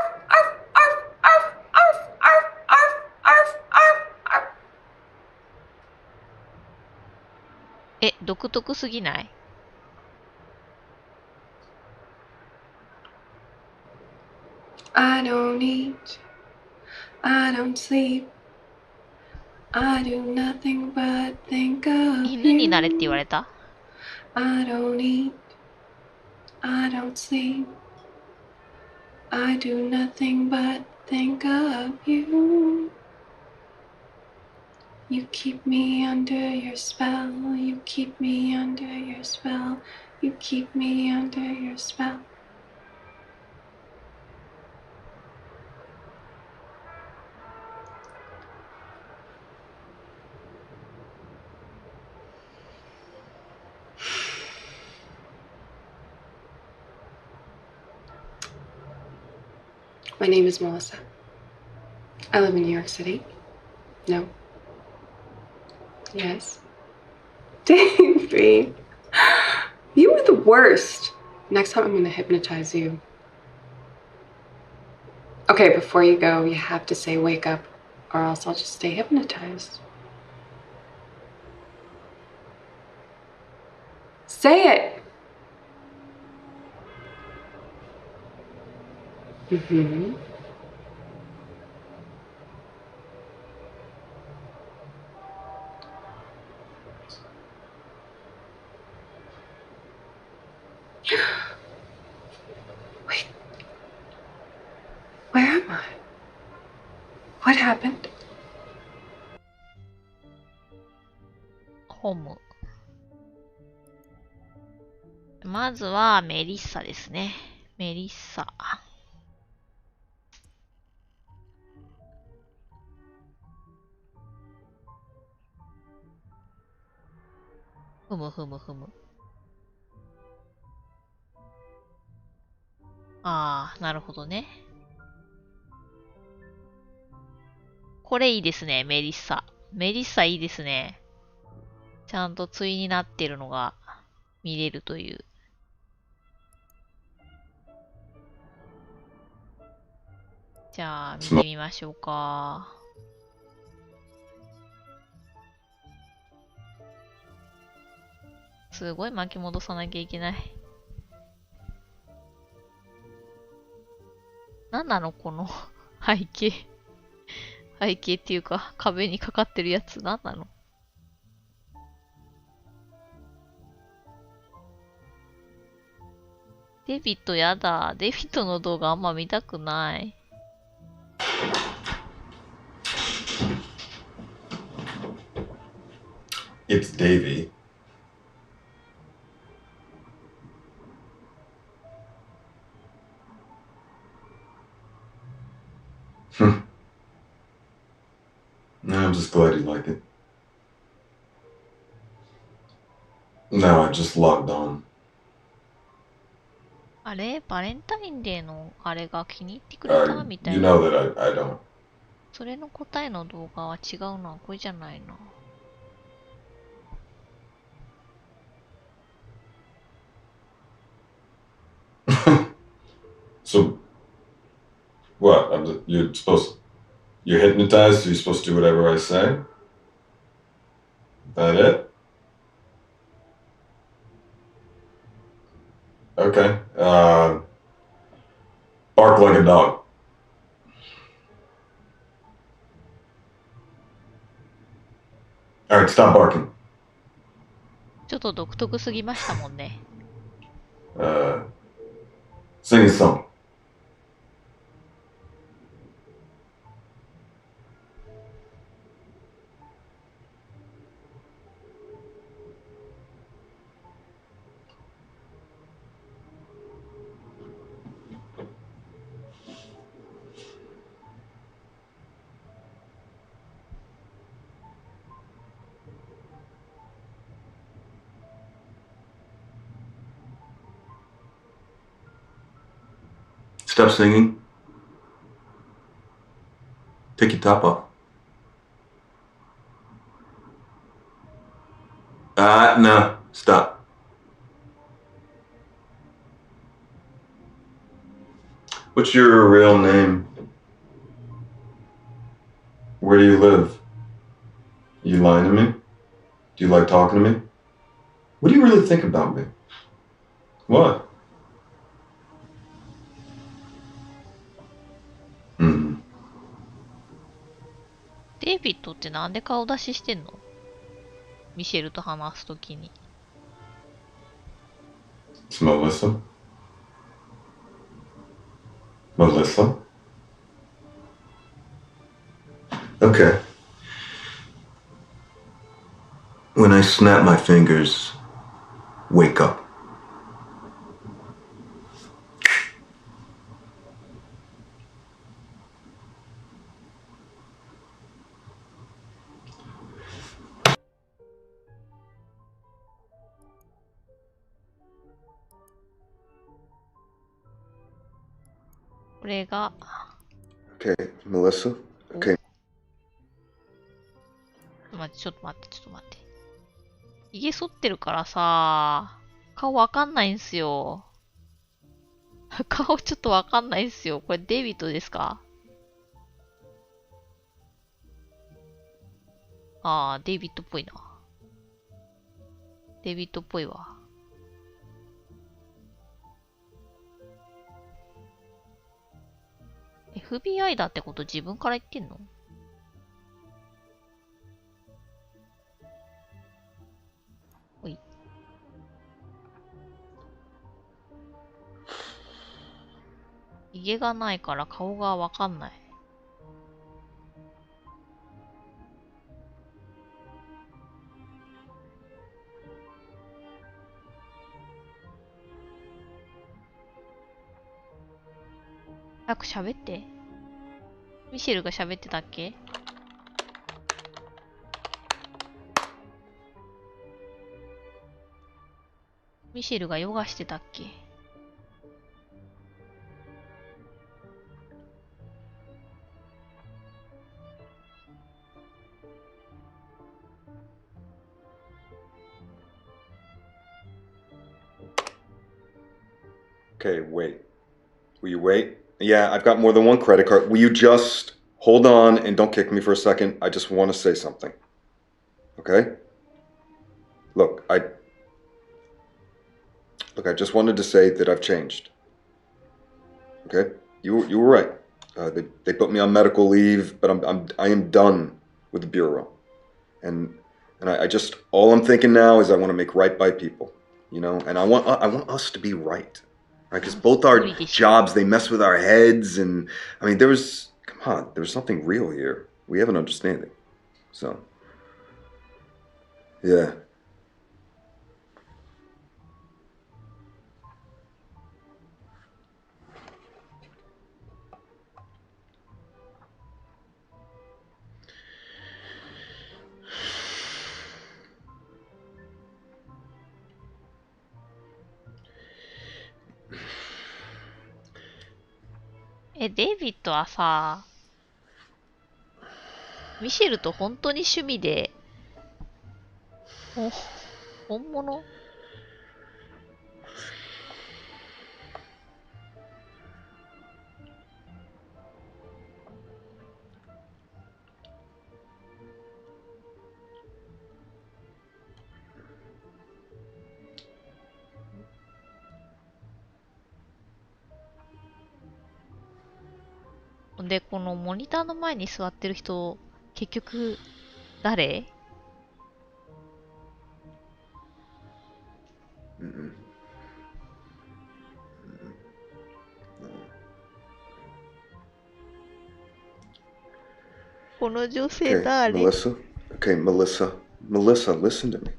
え、独特すぎない？ I don't eat. I don't sleep. I do nothing but think of 犬になれって言わ you. れた？ I don't eat. I don't sleep. I do nothing but think of you. You keep me under your spell. You keep me under your spell. You keep me under your spell. My name is Melissa. I live in New York City. No. Yes. Davey. You were the worst. Next time I'm going to hypnotize you. Okay, before you go, you have to say wake up, or else I'll just stay hypnotized. Say it! Mm-hmm. Wait. Where am I? What happened? ホーム。まずはメリッサですね。メリッサ。ふむ。ああ、なるほどね。これいいですね、メリッサ。メリッサいいですね。ちゃんと対になってるのが見れるという。じゃあ、見てみましょうか。すごい巻き戻さなきゃいけない。なんなのこの背景。背景っていうか、壁にかかってるやつ。なんなの？デビットやだ。デビットの動画あんま見たくない。It's Davy. No, I'm just glad you like it. No, I just logged on. あれバレンタインデーのあれが気に入ってくれたみたい You な。 know that I don't. それの答えの動画は違うな。これじゃないな。So, what? You're hypnotized, so you're supposed to do whatever I say? That it? Okay. Bark like a dog. Alright, stop barking. ちょっと独特すぎましたもんね。Sing a song. Stop singing. Take your top off. No. Stop. What's your real name? Where do you live? You lying to me? Do you like talking to me? What do you really think about me? What? Hmm. デイビッドってなんで顔出ししてんの？ミシェルと話すときに。It's Melissa? Melissa? Okay. When I snap my fingers, wake up. Okay, Melissa? Okay. ちょっと待って。髭剃ってるからさ、顔わかんないんすよ。顔ちょっとわかんないんすよ。これデイビッドですか？あー、デイビッドっぽいな。デイビッドっぽいわ。FBI だってこと自分から言ってんの？おい。髭がないから顔がわかんない。早く喋って。ミシェルが喋ってたっけ？ミシェルがヨガしてたっけ？Okay, wait. Will you wait? Yeah, I've got more than one credit card. Will you just hold on and don't kick me for a second? I just want to say something. Okay? Look, I just wanted to say that I've changed. Okay? You were right. They put me on medical leave, but I am done with the bureau. And I just, all I'm thinking now is I want to make right by people, you know, and I want us to be right, because both our jobs, they mess with our heads, and I mean, there was something real here. We have an understanding, so Yeah. Hey, デイビッドはさ、ミシェルと本当に趣味で、本物で、このモニターの前に座ってる人、結局、誰？ この女性 Okay, 誰？ Melissa. Okay, Melissa. Melissa, listen to me.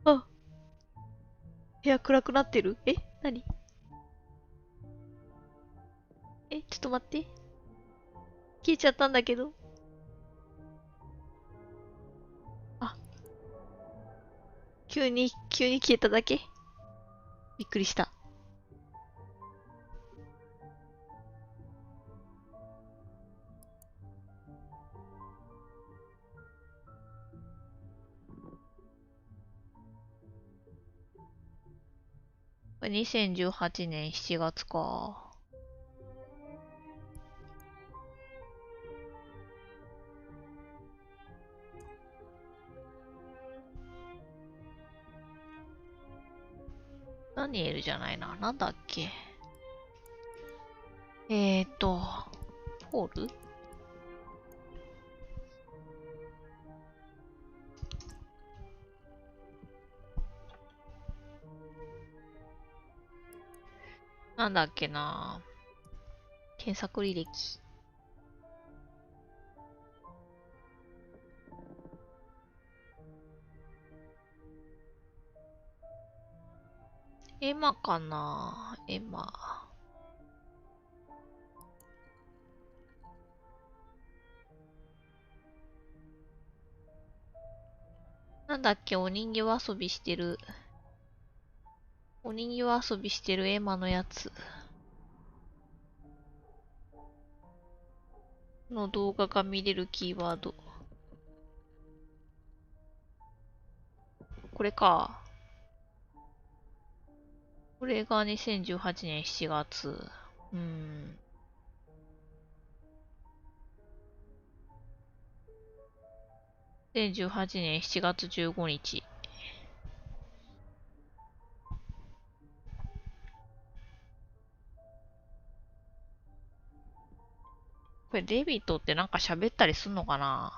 あ、部屋暗くなってる？何？ちょっと待って。消えちゃったんだけど。あ、急に消えただけ。びっくりした。これ2018年7月か。ダニエルじゃないな。なんだっけ。ポール？なんだっけな。検索履歴。エマかな？エマ。なんだっけ、お人形遊びしてる。お人形遊びしてるエマのやつ。の動画が見れるキーワード。これか。これが2018年7月。2018年7月15日。これデイビッドってなんか喋ったりすんのかな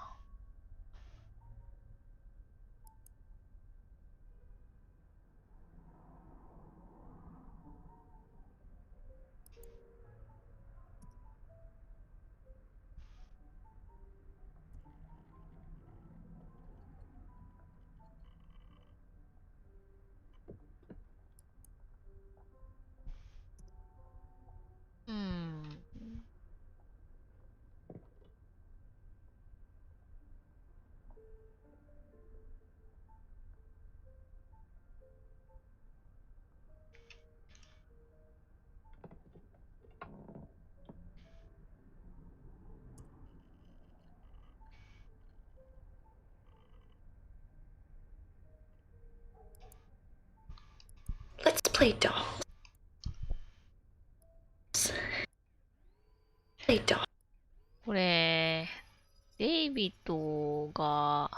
？Let's play dolls. They don't. これ、デイビッドが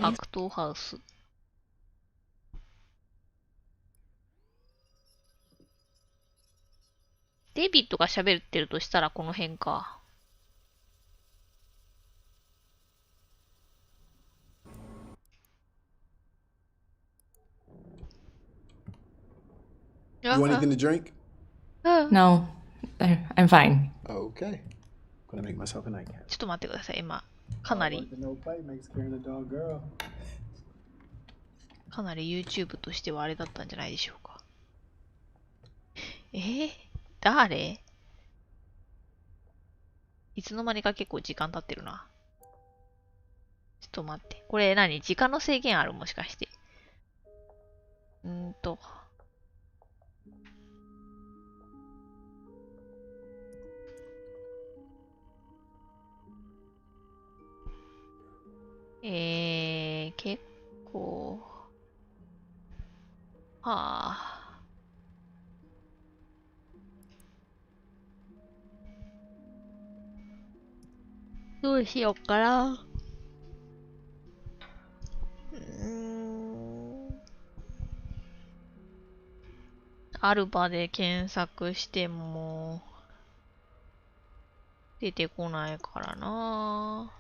アクトハウス。デイビッドが喋ってるとしたらこの辺か。You want anything to drink? No, I'm fine. Okay. Gonna make myself a nightcap. ちょっと待ってください、今。かなり No play makes carrying a dog girl. YouTube としてはあれだったんじゃないでしょうか。誰いつの間にか結構時間経ってるな。ちょっと待って。これ何時間の制限あるもしかして。結構。はあ。どうしよっかな。アルバで検索しても出てこないからな。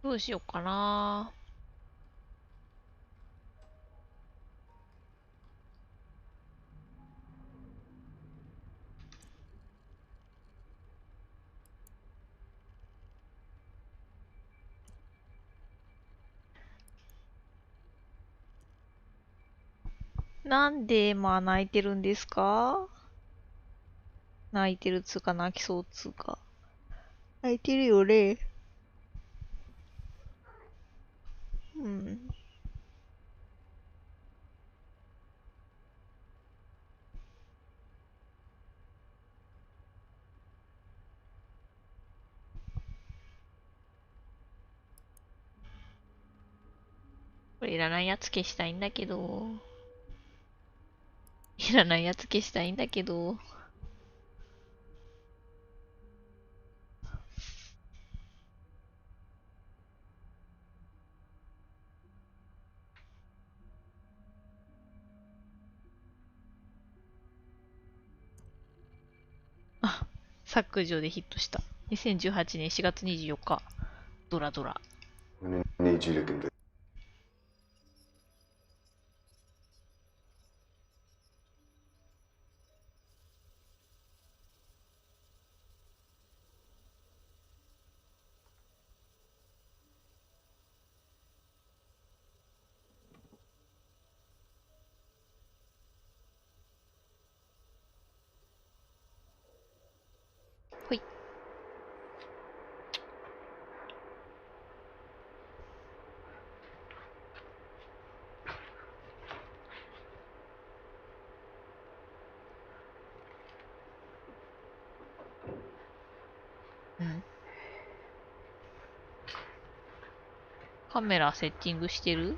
どうしようかな。なんで泣いてるんですか？泣いてるつうか泣きそうつうか。泣いてるよね。これいらないやつ消したいんだけど。いらないやつ消したいんだけど。削除でヒットした。2018年4月24日。ドラドラ。Need you to convince.カメラセッティングしてる？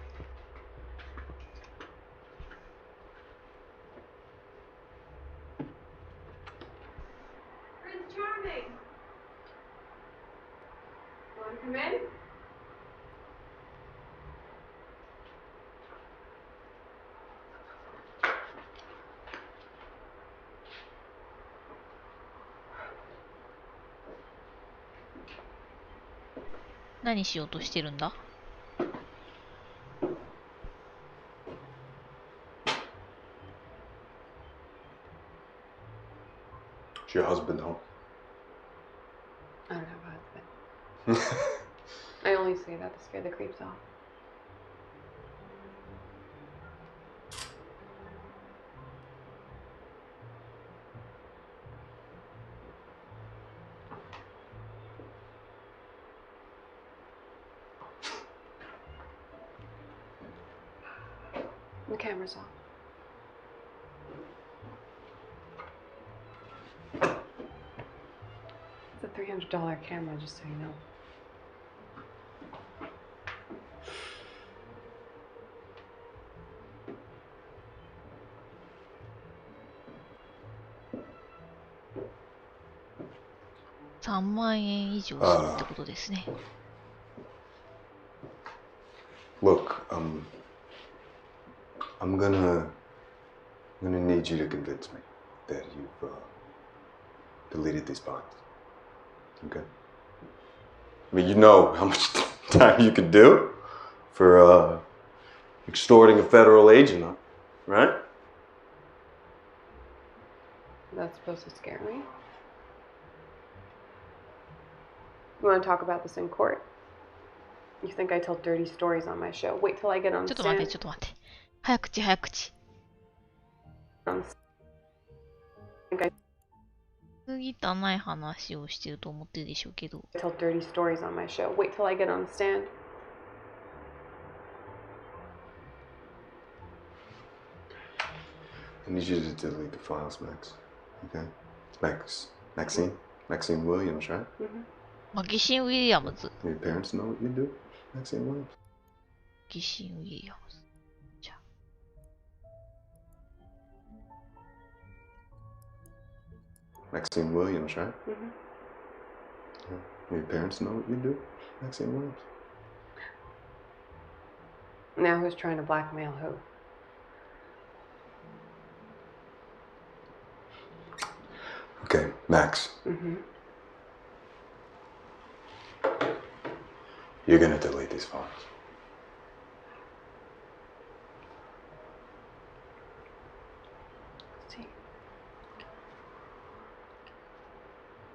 Prince Charming! Want to come in?何しようとしてるんだ？ Is your husband home? I don't have a husband. I only say that to scare the creeps off. The camera's off. It's a $300 camera, just so you know. $30,000以上するってことですね。Look, I'm gonna need you to convince me that you've deleted these bonds. Okay? I mean, you know how much time you could do for extorting a federal agent, right? That's supposed to scare me. You want to talk about this in court? You think I tell dirty stories on my show? Wait till I get on ちょっと待って、 stand. ちょっと待って。早口、早口。汚い話をしてると思ってるでしょうけど。I tell dirty stories on my show. Wait till I get on the stand. I need you to delete the files, Max. Okay? Maxine Williams, right? Mm-hmm. マキシン・ウィリアムズ。Your parents know what you do, Maxine Williams? マキシン・ウィリアムズ。じゃあ。Maxine Williams, right? Mm-hmm. Yeah. Your parents know what you do, Maxine Williams? Now who's trying to blackmail who? Okay, Max. Mm-hmm. You're gonna delete these files. Let's see.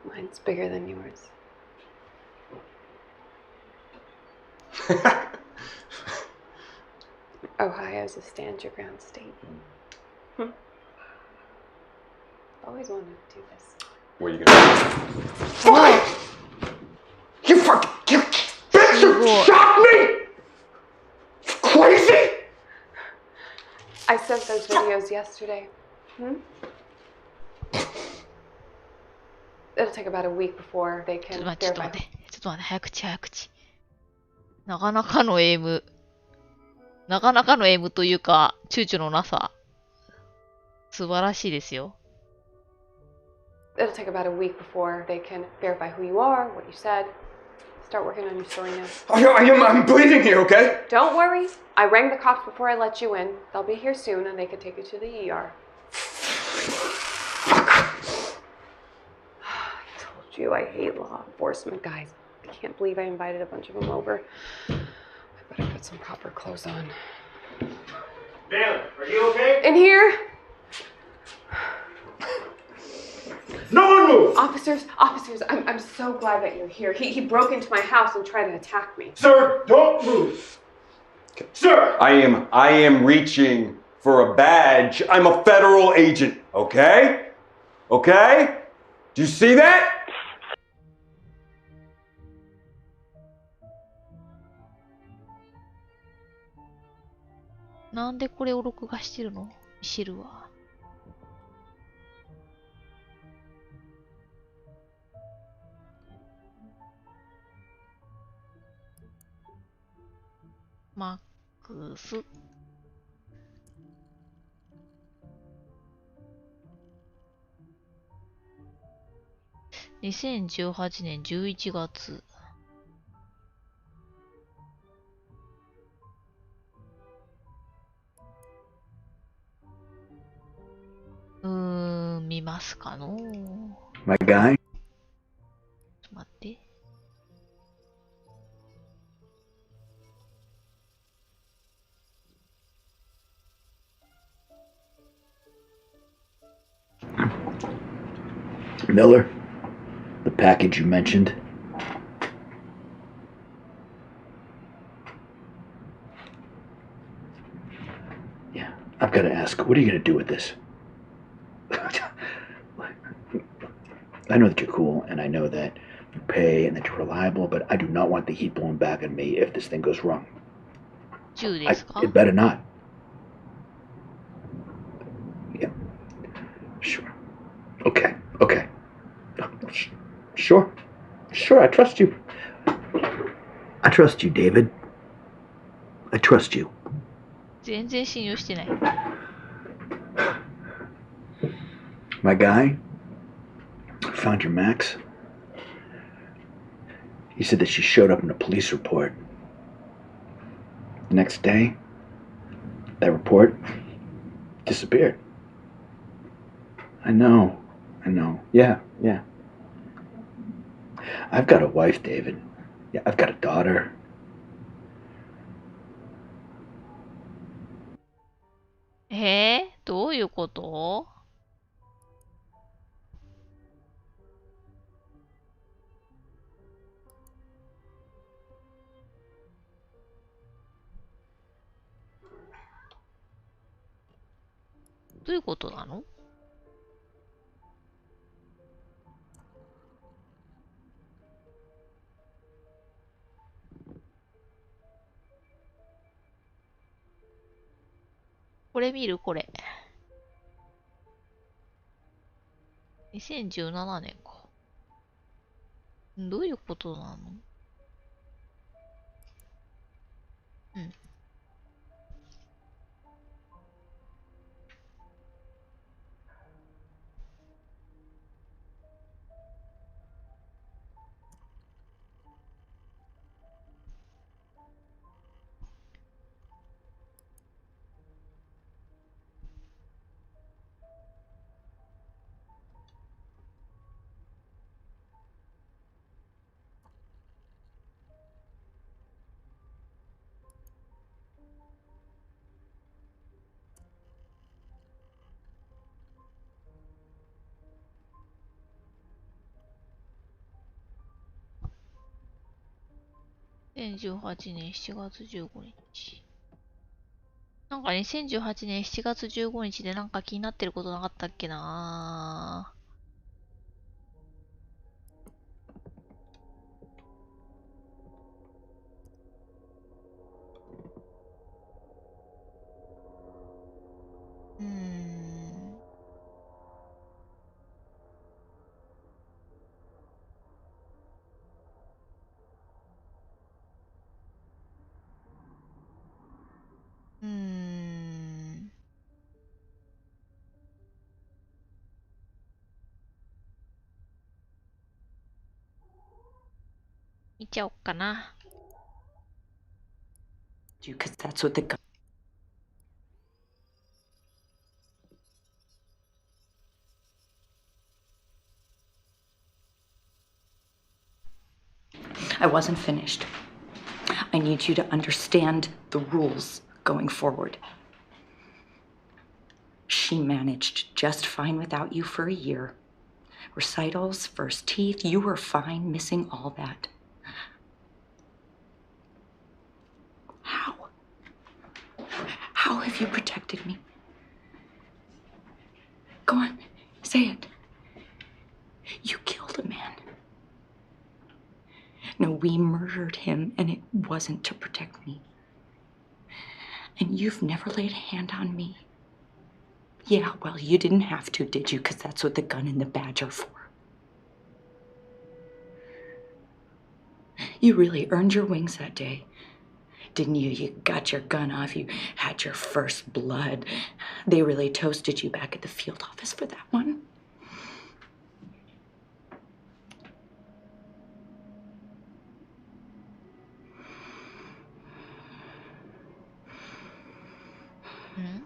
Mine's bigger than yours. Ohio's a stand your ground state. Always wanted to do this. What are you gonna do? Whoa! You bitch! You shot me! Crazy! I sent those videos yesterday. It'll take about a week before they ちょっ can と待って、ちょっと verify. 待って。ちょっと待って、早口、早口。なかなかのエイム。なかなかのエイムというか、躊躇のなさ。素晴らしいですよ。It'll take about a week before they can verify who you are, what you said. Start working on your story now. I'm bleeding here, okay? Don't worry. I rang the cops before I let you in. They'll be here soon and they can take you to the ER. I told you I hate law enforcement guys. I can't believe I invited a bunch of them over. I better put some proper clothes on. Bailey, are you okay? In here? No one move! Officers, I'm so glad that you're here. He broke into my house and tried to attack me. Sir, don't move. Okay. Sir! I am reaching for a badge. I'm a federal agent, okay? Okay? Do you see that? なんでこれを録画してるの？ミシェルは。マックス。2018年11月。見ますかのう。 My guy? ちょっと待って。Miller, the package you mentioned. Yeah, I've got to ask, what are you going to do with this? I know that you're cool, and I know that you pay and that you're reliable, but I do not want the heat blown back on me if this thing goes wrong. It better not. Okay, okay. Sure. Sure, I trust you. I trust you, David. I trust you. 全然信用してない。My guy found your Max. He said that she showed up in a police report. The next day, that report disappeared. I know. Yeah. I've got a wife, David. Yeah, I've got a daughter. どういうこと？どういうことなの？これ見るこれ。2017年か。どういうことなの？うん。2018年7月15日。なんか2018年7月15日でなんか気になってることなかったっけなぁ。見ちゃおっかな。Because that's what the gun. I wasn't finished. I need you to understand the rules going forward. She managed just fine without you for a year. Recitals, first teeth, you were fine missing all that. How? How have you protected me? Go on, say it. You killed a man. No, we murdered him, and it wasn't to protect me. And you've never laid a hand on me. Yeah, well, you didn't have to, did you? Because that's what the gun and the badge are for. You really earned your wings that day, didn't you? You got your gun off, you had your first blood. They really toasted you back at the field office for that one.ん？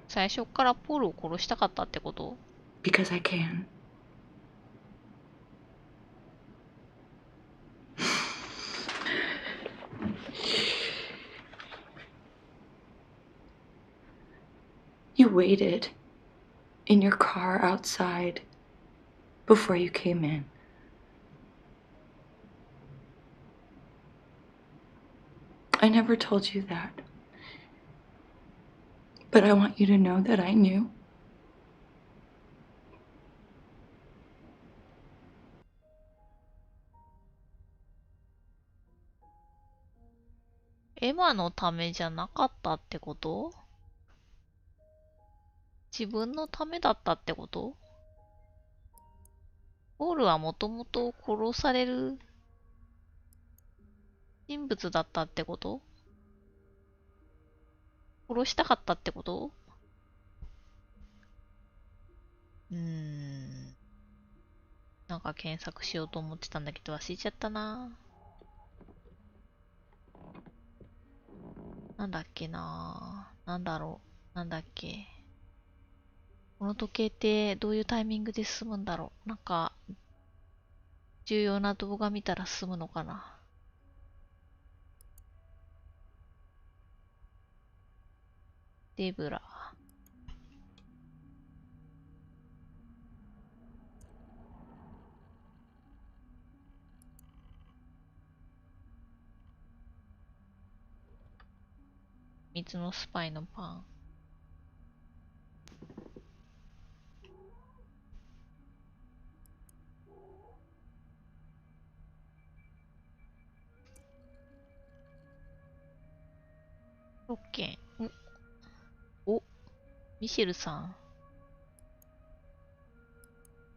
最初からポールを殺したかったってこと？ Because I can. You waited in your car outside before you came in. I never told you that. But I want you to know that I knew.エマのためじゃなかったってこと？自分のためだったってこと？ポールはもともと殺される人物だったってこと？殺したかったってこと？なんか検索しようと思ってたんだけど忘れちゃったな。なんだっけな。なんだろう。なんだっけ。この時計ってどういうタイミングで進むんだろう。なんか、重要な動画見たら進むのかな。デブラ。蜜のスパイのパン。6件。お、ミシェルさん。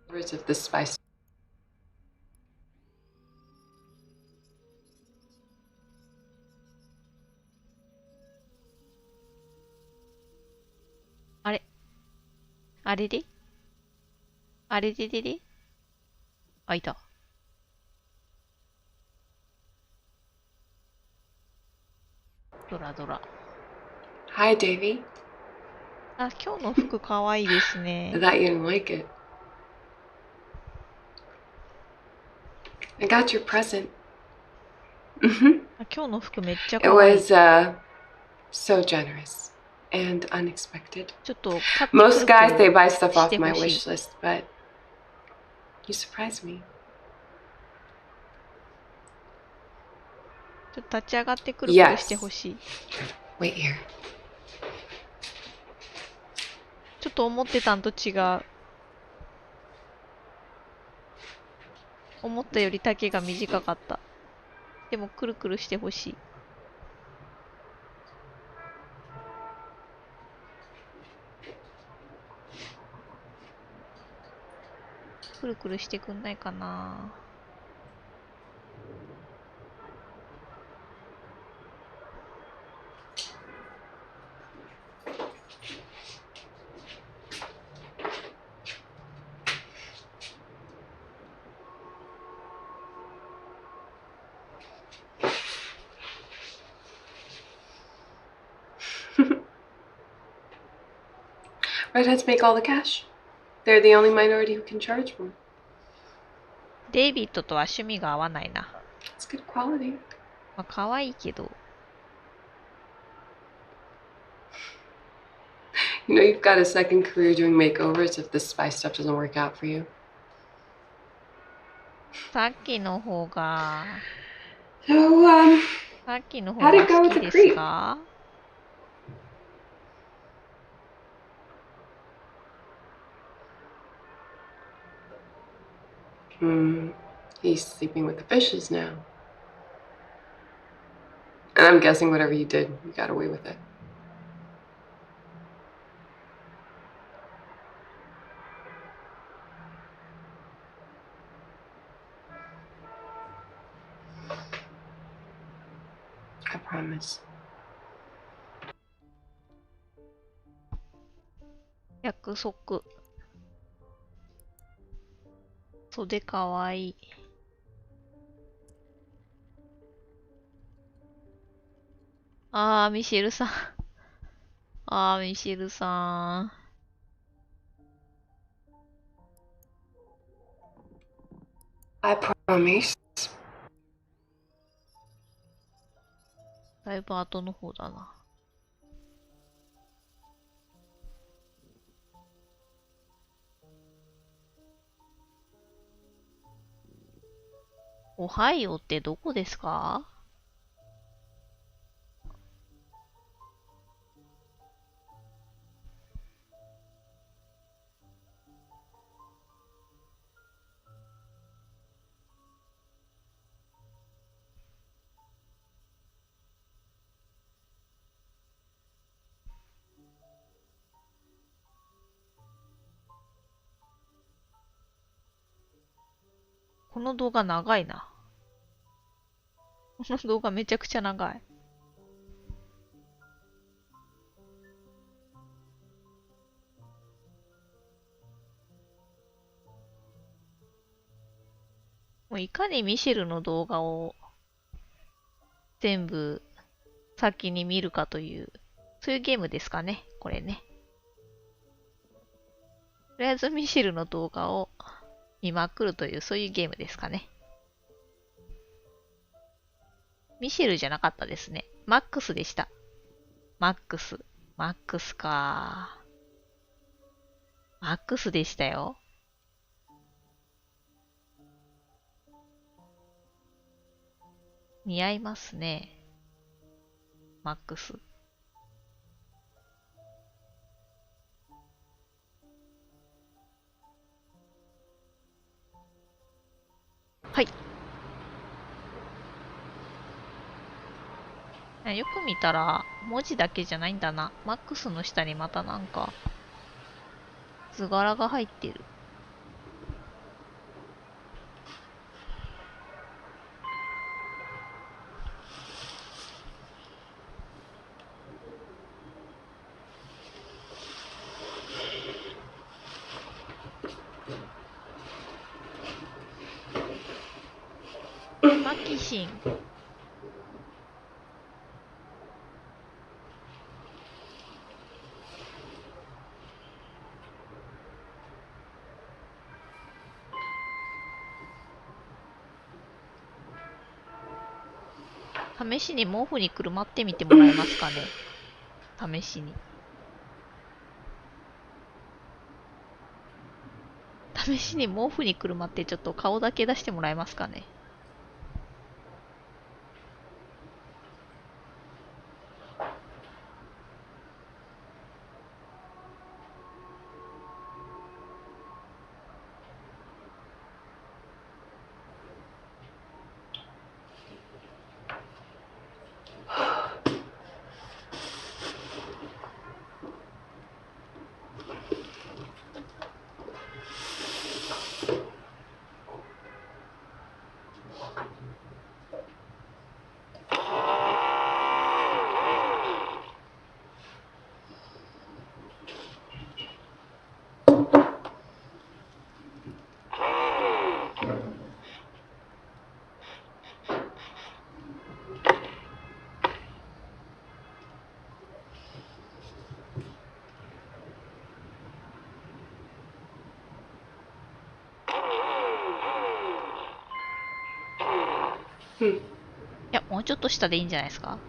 Words of the spice. あれあれであれででであ、いた。ドラドラ。Hi, Davy. あ、今日の服かわいいですね。 I thought you didn't like it. I got your present. あ、今日の服めっちゃ It かわいい。 was so generous and unexpected. ちょっとパッて Most くる guys く they る buy stuff し off て my ほしい。 wish list, but you surprised me. ちょっと立ち上がってくるくるしてほしい。 Wait here. ちょっと思ってたんと違う。思ったより丈が短かった。でもくるくるしてほしい。くるくるしてくんないかな。Redheads make all the cash. They're the only minority who can charge more. デイビッドとは趣味が合わないな。 It's good quality. まあ、可愛いけど。 You know you've got a second career doing makeovers if this spy stuff doesn't work out for you. さっきの方が、 So, さっきの方 how'd が it go 好 with き the です creep? か？ He's sleeping with the fishes now. And I'm guessing whatever you did, you got away with it. I promise. 約束。袖かわいい。あー、ミシェルさん。あー、ミシェルさん。I promise. だいぶ後の方だな。オハイオってどこですか？この動画長いな。この動画めちゃくちゃ長い。もういかにミシェルの動画を全部先に見るかという、そういうゲームですかね、これね。とりあえずミシェルの動画を見まくるという、そういうゲームですかね。ミシェルじゃなかったですね。マックスでした。マックス。マックスか。マックスでしたよ。似合いますね。マックス。はい。よく見たら、文字だけじゃないんだな。マックスの下にまたなんか、図柄が入ってる。マキシン。試しに毛布にくるまってみてもらえますかね。試しに。試しに毛布にくるまってちょっと顔だけ出してもらえますかね。いや、もうちょっと下でいいんじゃないですか。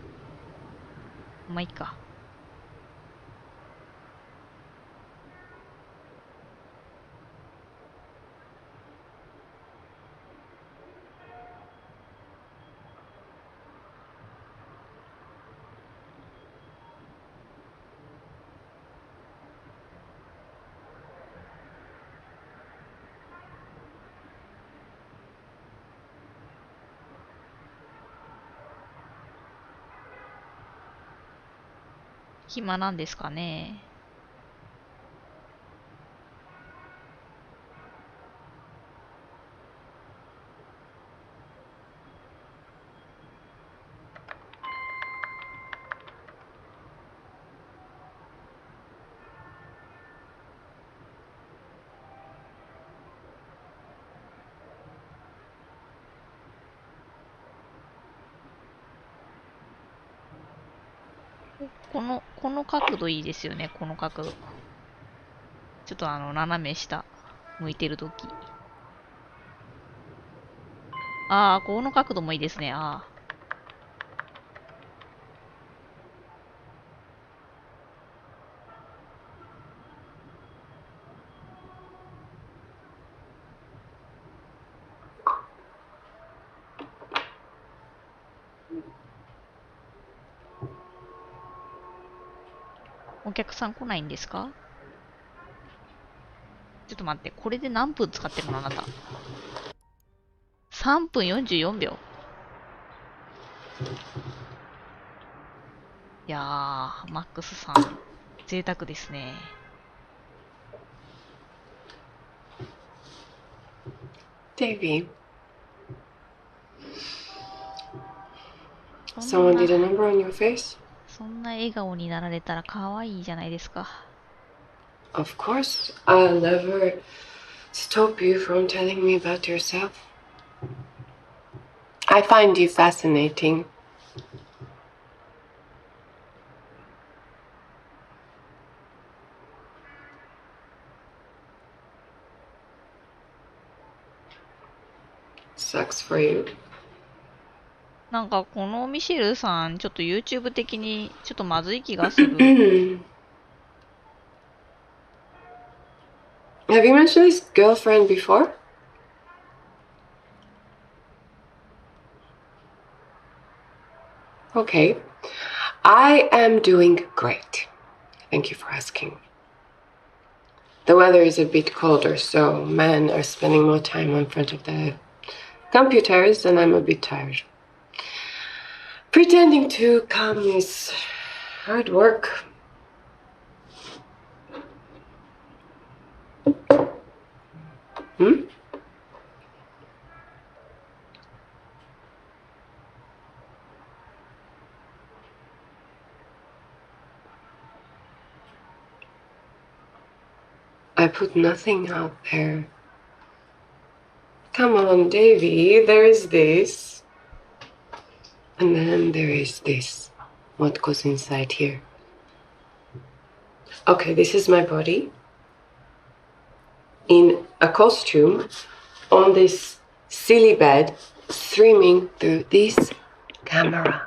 まあいいか。暇なんですかね。この角度いいですよね、この角度。ちょっと斜め下、向いてるとき。ああ、この角度もいいですね、ああ。お客さん来ないんですか？ちょっと待って、これで何分使ってるのあなた。3分44秒。いやー、マックスさん、贅沢ですね。Davy, Someone did a number on your face? そんな笑顔になられたら可愛いじゃないですか。Of course, I'll never stop you from telling me about yourself. I find you fascinating. Sucks for you. なんかこのミシェルさん、ちょっと YouTube 的にちょっとまずい気がする。Have you mentioned his girlfriend before? Okay. I am doing great. Thank you for asking. The weather is a bit colder, so men are spending more time in front of the computers, and I'm a bit tired. Pretending to come is hard work. Hmm? I put nothing out there. Come on, Davy, there is this. And then there is this. What goes inside here? Okay, this is my body. In a costume, on this silly bed, streaming through this camera.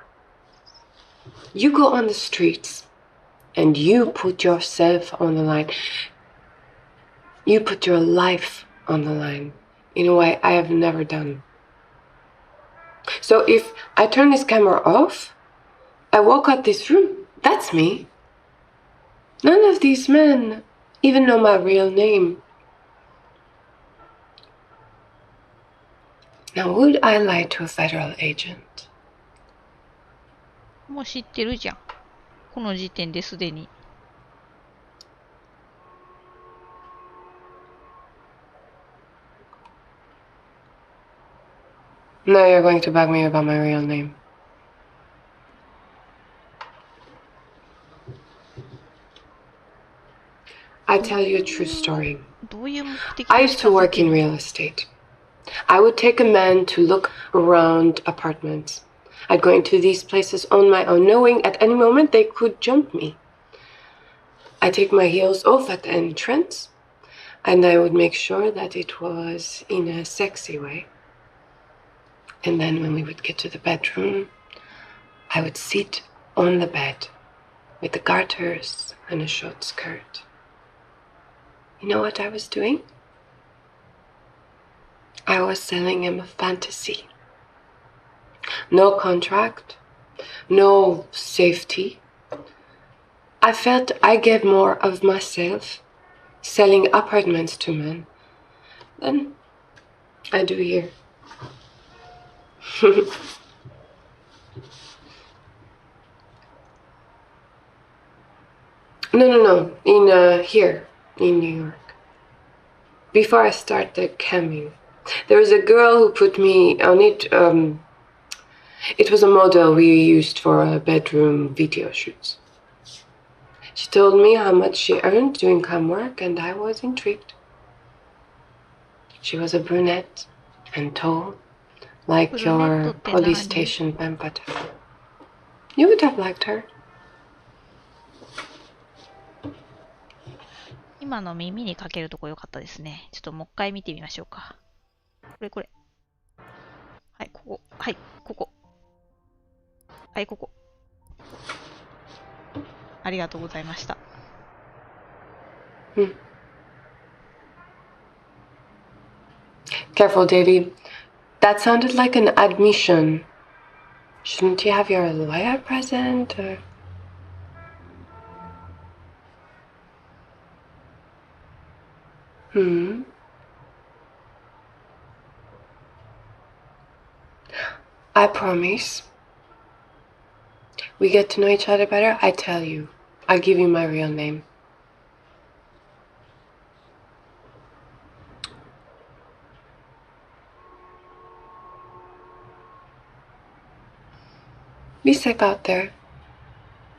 You go on the streets and you put yourself on the line. You put your life on the line in a way I have never done. So if I turn this camera off, I walk out this room. That's me. None of these men even know my real name. Now, would I lie to a federal agent? もう知ってるじゃん。この時点ですでに。Now you're going to bug me about my real name. I tell you a true story. どういう目的 I used to work in real estate. I would take a man to look around apartments. I'd go into these places on my own, knowing at any moment they could jump me. I take my heels off at the entrance, and I would make sure that it was in a sexy way. And then when we would get to the bedroom, I would sit on the bed with the garters and a short skirt. You know what I was doing? I was selling him a fantasy. No contract, no safety. I felt I gave more of myself selling apartments to men than I do here. No. In here, in New York. Before I started camming, there was a girl who put me on it. It was a model we used for bedroom video shoots. She told me how much she earned doing cam work, and I was intrigued. She was a brunette and tall, like your police station pen butter. You would have liked her. 今の耳にかけるとこ良かったですね。ちょっともう一回見てみましょうか。これ。はい、ここ。はい、ここ。はい、ここ。ありがとうございました。Careful, Davy. That sounded like an admission. Shouldn't you have your lawyer present, or... I promise. We get to know each other better, I tell you. I give you my real name. Be safe out there.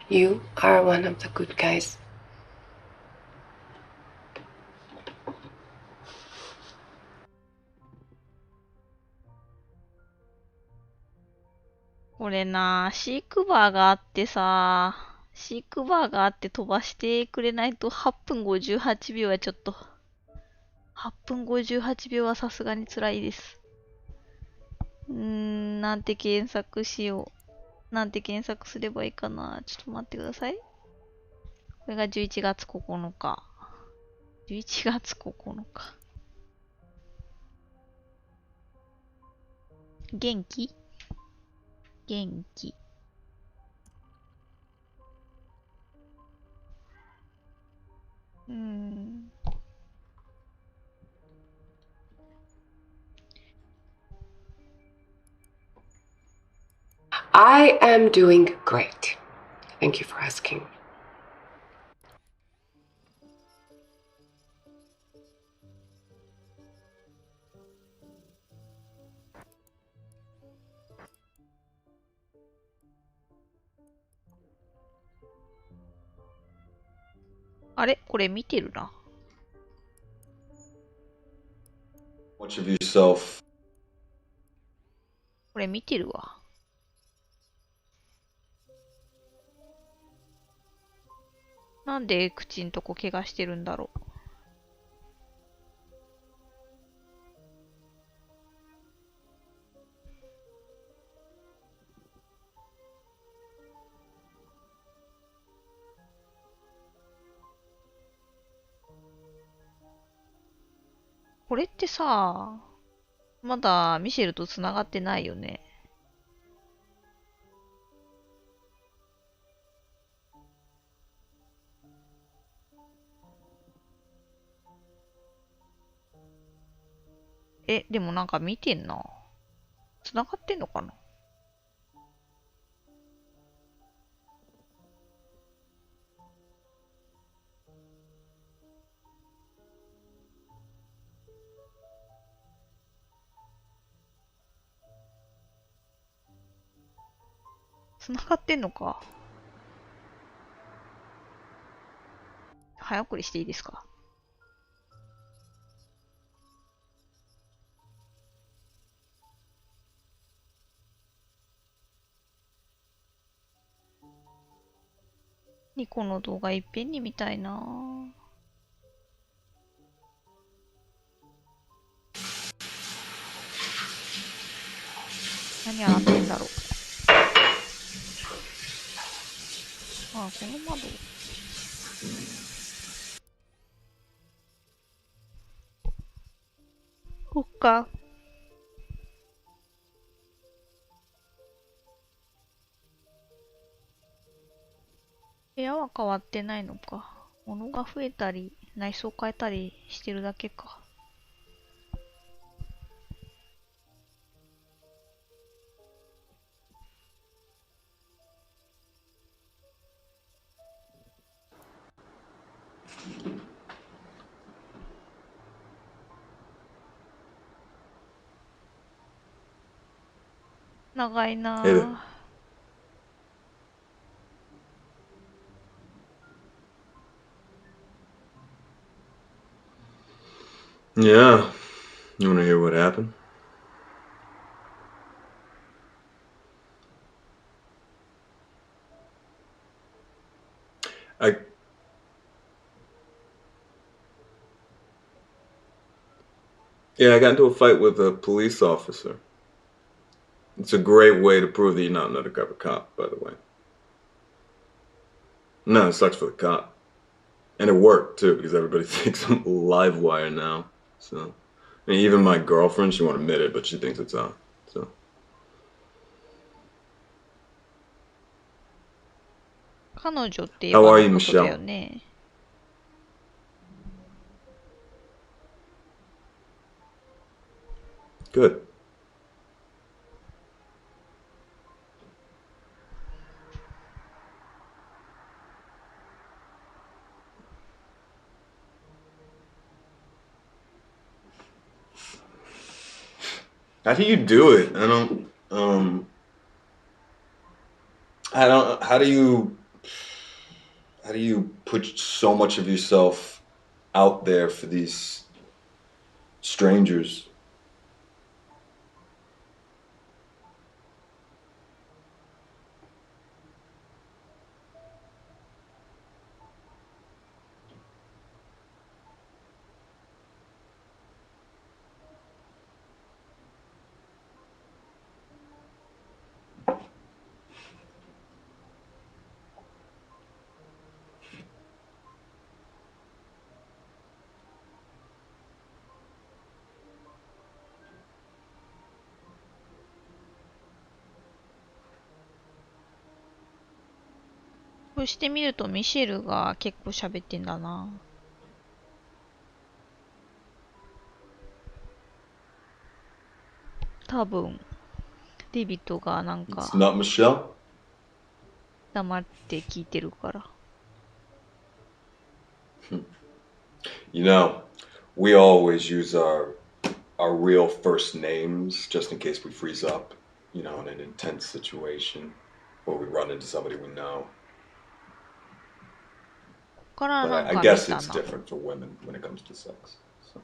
You are one of the good guys. Shake bar があってさ、シークバーがあって飛ばしてくれないと8分58秒はちょっと。8分58秒はさすがに辛いです。なんて検索しよう。なんて検索すればいいかな。ちょっと待ってください。これが11月9日。11月9日。元気元気。I am doing great. Thank you for asking. Aれこれ見てるな。Much of yourself. これ見てるわ。なんで口んとこ怪我してるんだろう。これってさ、まだミシェルと繋がってないよね。でもなんか見てんな。繋がってんのかな。繋がってんのか。早送りしていいですか。ニコの動画いっぺんに見たいなぁ。何洗ってんだろう。あ、この窓。そっか。部屋は変わってないのか。物が増えたり、内装変えたりしてるだけか。長いなぁ。Yeah. You want to hear what happened? I got into a fight with a police officer. It's a great way to prove that you're not an undercover cop, by the way. No, it sucks for the cop. And it worked, too, because everybody thinks I'm live wire now. So, I mean, even my girlfriend, she won't admit it, but she thinks it's on. So. How are you, Michelle? Good. How do you do it? I don't, I don't. How do you put so much of yourself out there for these strangers?そうしてみるとミシェルが結構喋ってんだな。多分、デビットがなん It's か not Michelle. 黙って聞いてるから。You know, we always use our real first names just in case we freeze up, you know, in an intense situation or we run into somebody we know. ここからな But ん I か guess 見た it's な。 different for women when it comes to sex. So.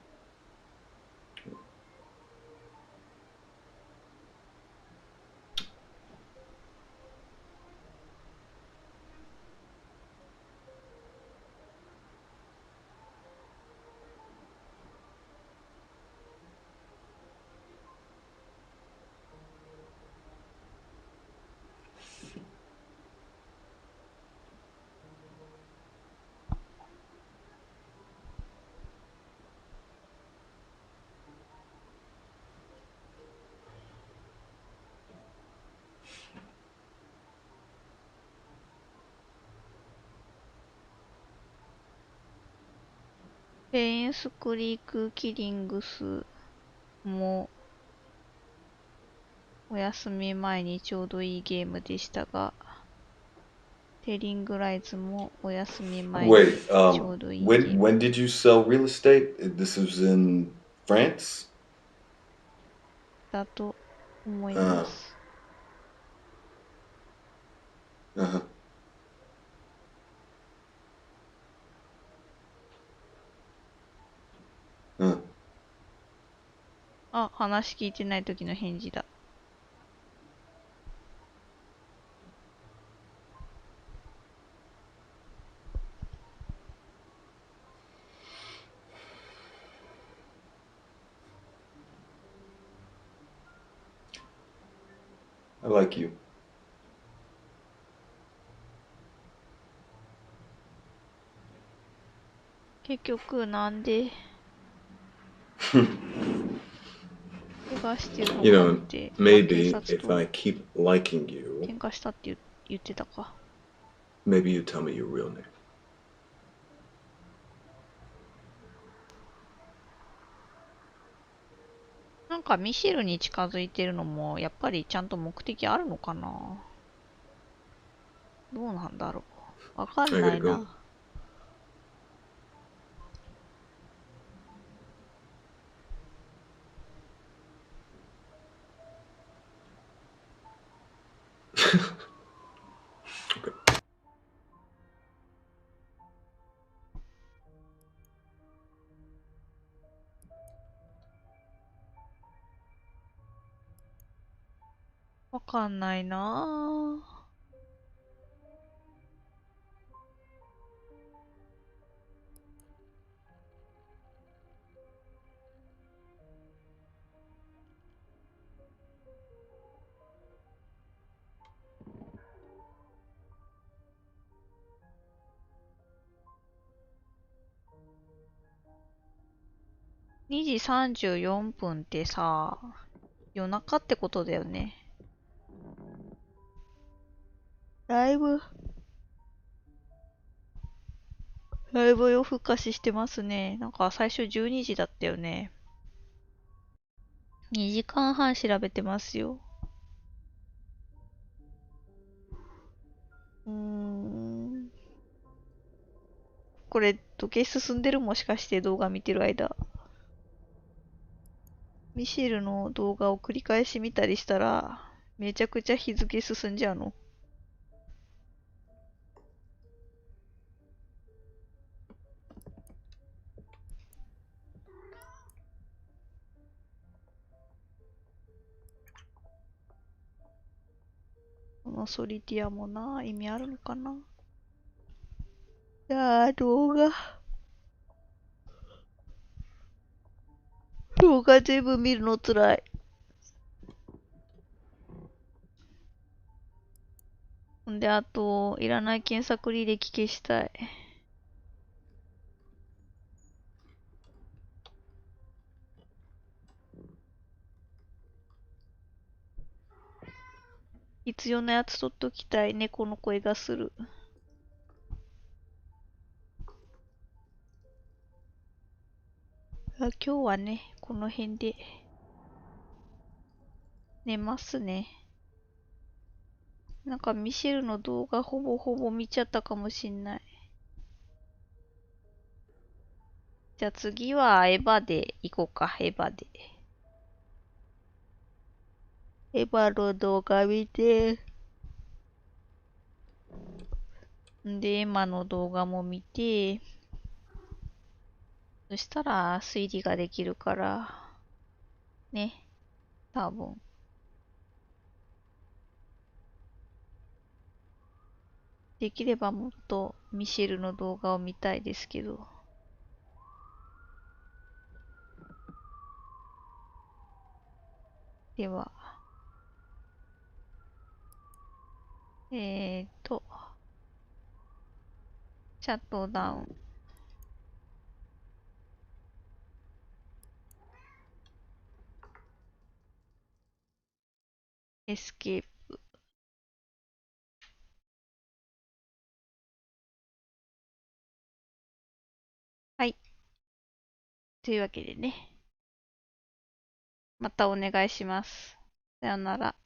ペインスクリークキリングスもお休み前にちょうどいいゲームでしたが、テリングライズもお休み前に Wait, ちょうどいいゲーム when did you sell real estate? This was in France? だと思います。Uh-huh. あ、話聞いてない時の返事だ。I like you. 結局なんで怪我してるの You かっ know, て、まあ、警 maybe 察 if と I keep liking you, 喧嘩したって言ってたか。 maybe you tell me your real name. なんかミシェルに近づいてるのもやっぱりちゃんと目的あるのかな。どうなんだろう。わかんない I gotta go. な。わかんないなぁ。2時34分ってさ、夜中ってことだよね。だいぶ夜更かししてますね。なんか最初12時だったよね。2時間半調べてますよ。これ、時計進んでるもしかして動画見てる間。ミシェルの動画を繰り返し見たりしたら、めちゃくちゃ日付進んじゃうの。このソリティアもな、意味あるのかな。じゃあ、動画全部見るのつらい。んで、あと、いらない検索履歴消したい。必要なやつ取っときたい。猫の声がする。今日はね、この辺で寝ますね。なんかミシェルの動画ほぼほぼ見ちゃったかもしんない。じゃあ次はエヴァで行こうか、エヴァで。エヴァの動画見て、で、エマの動画も見て、そしたら推理ができるから、ね、多分。できればもっとミシェルの動画を見たいですけど。では、シャットダウン。エスケープ。はい。というわけでね。またお願いします。さよなら。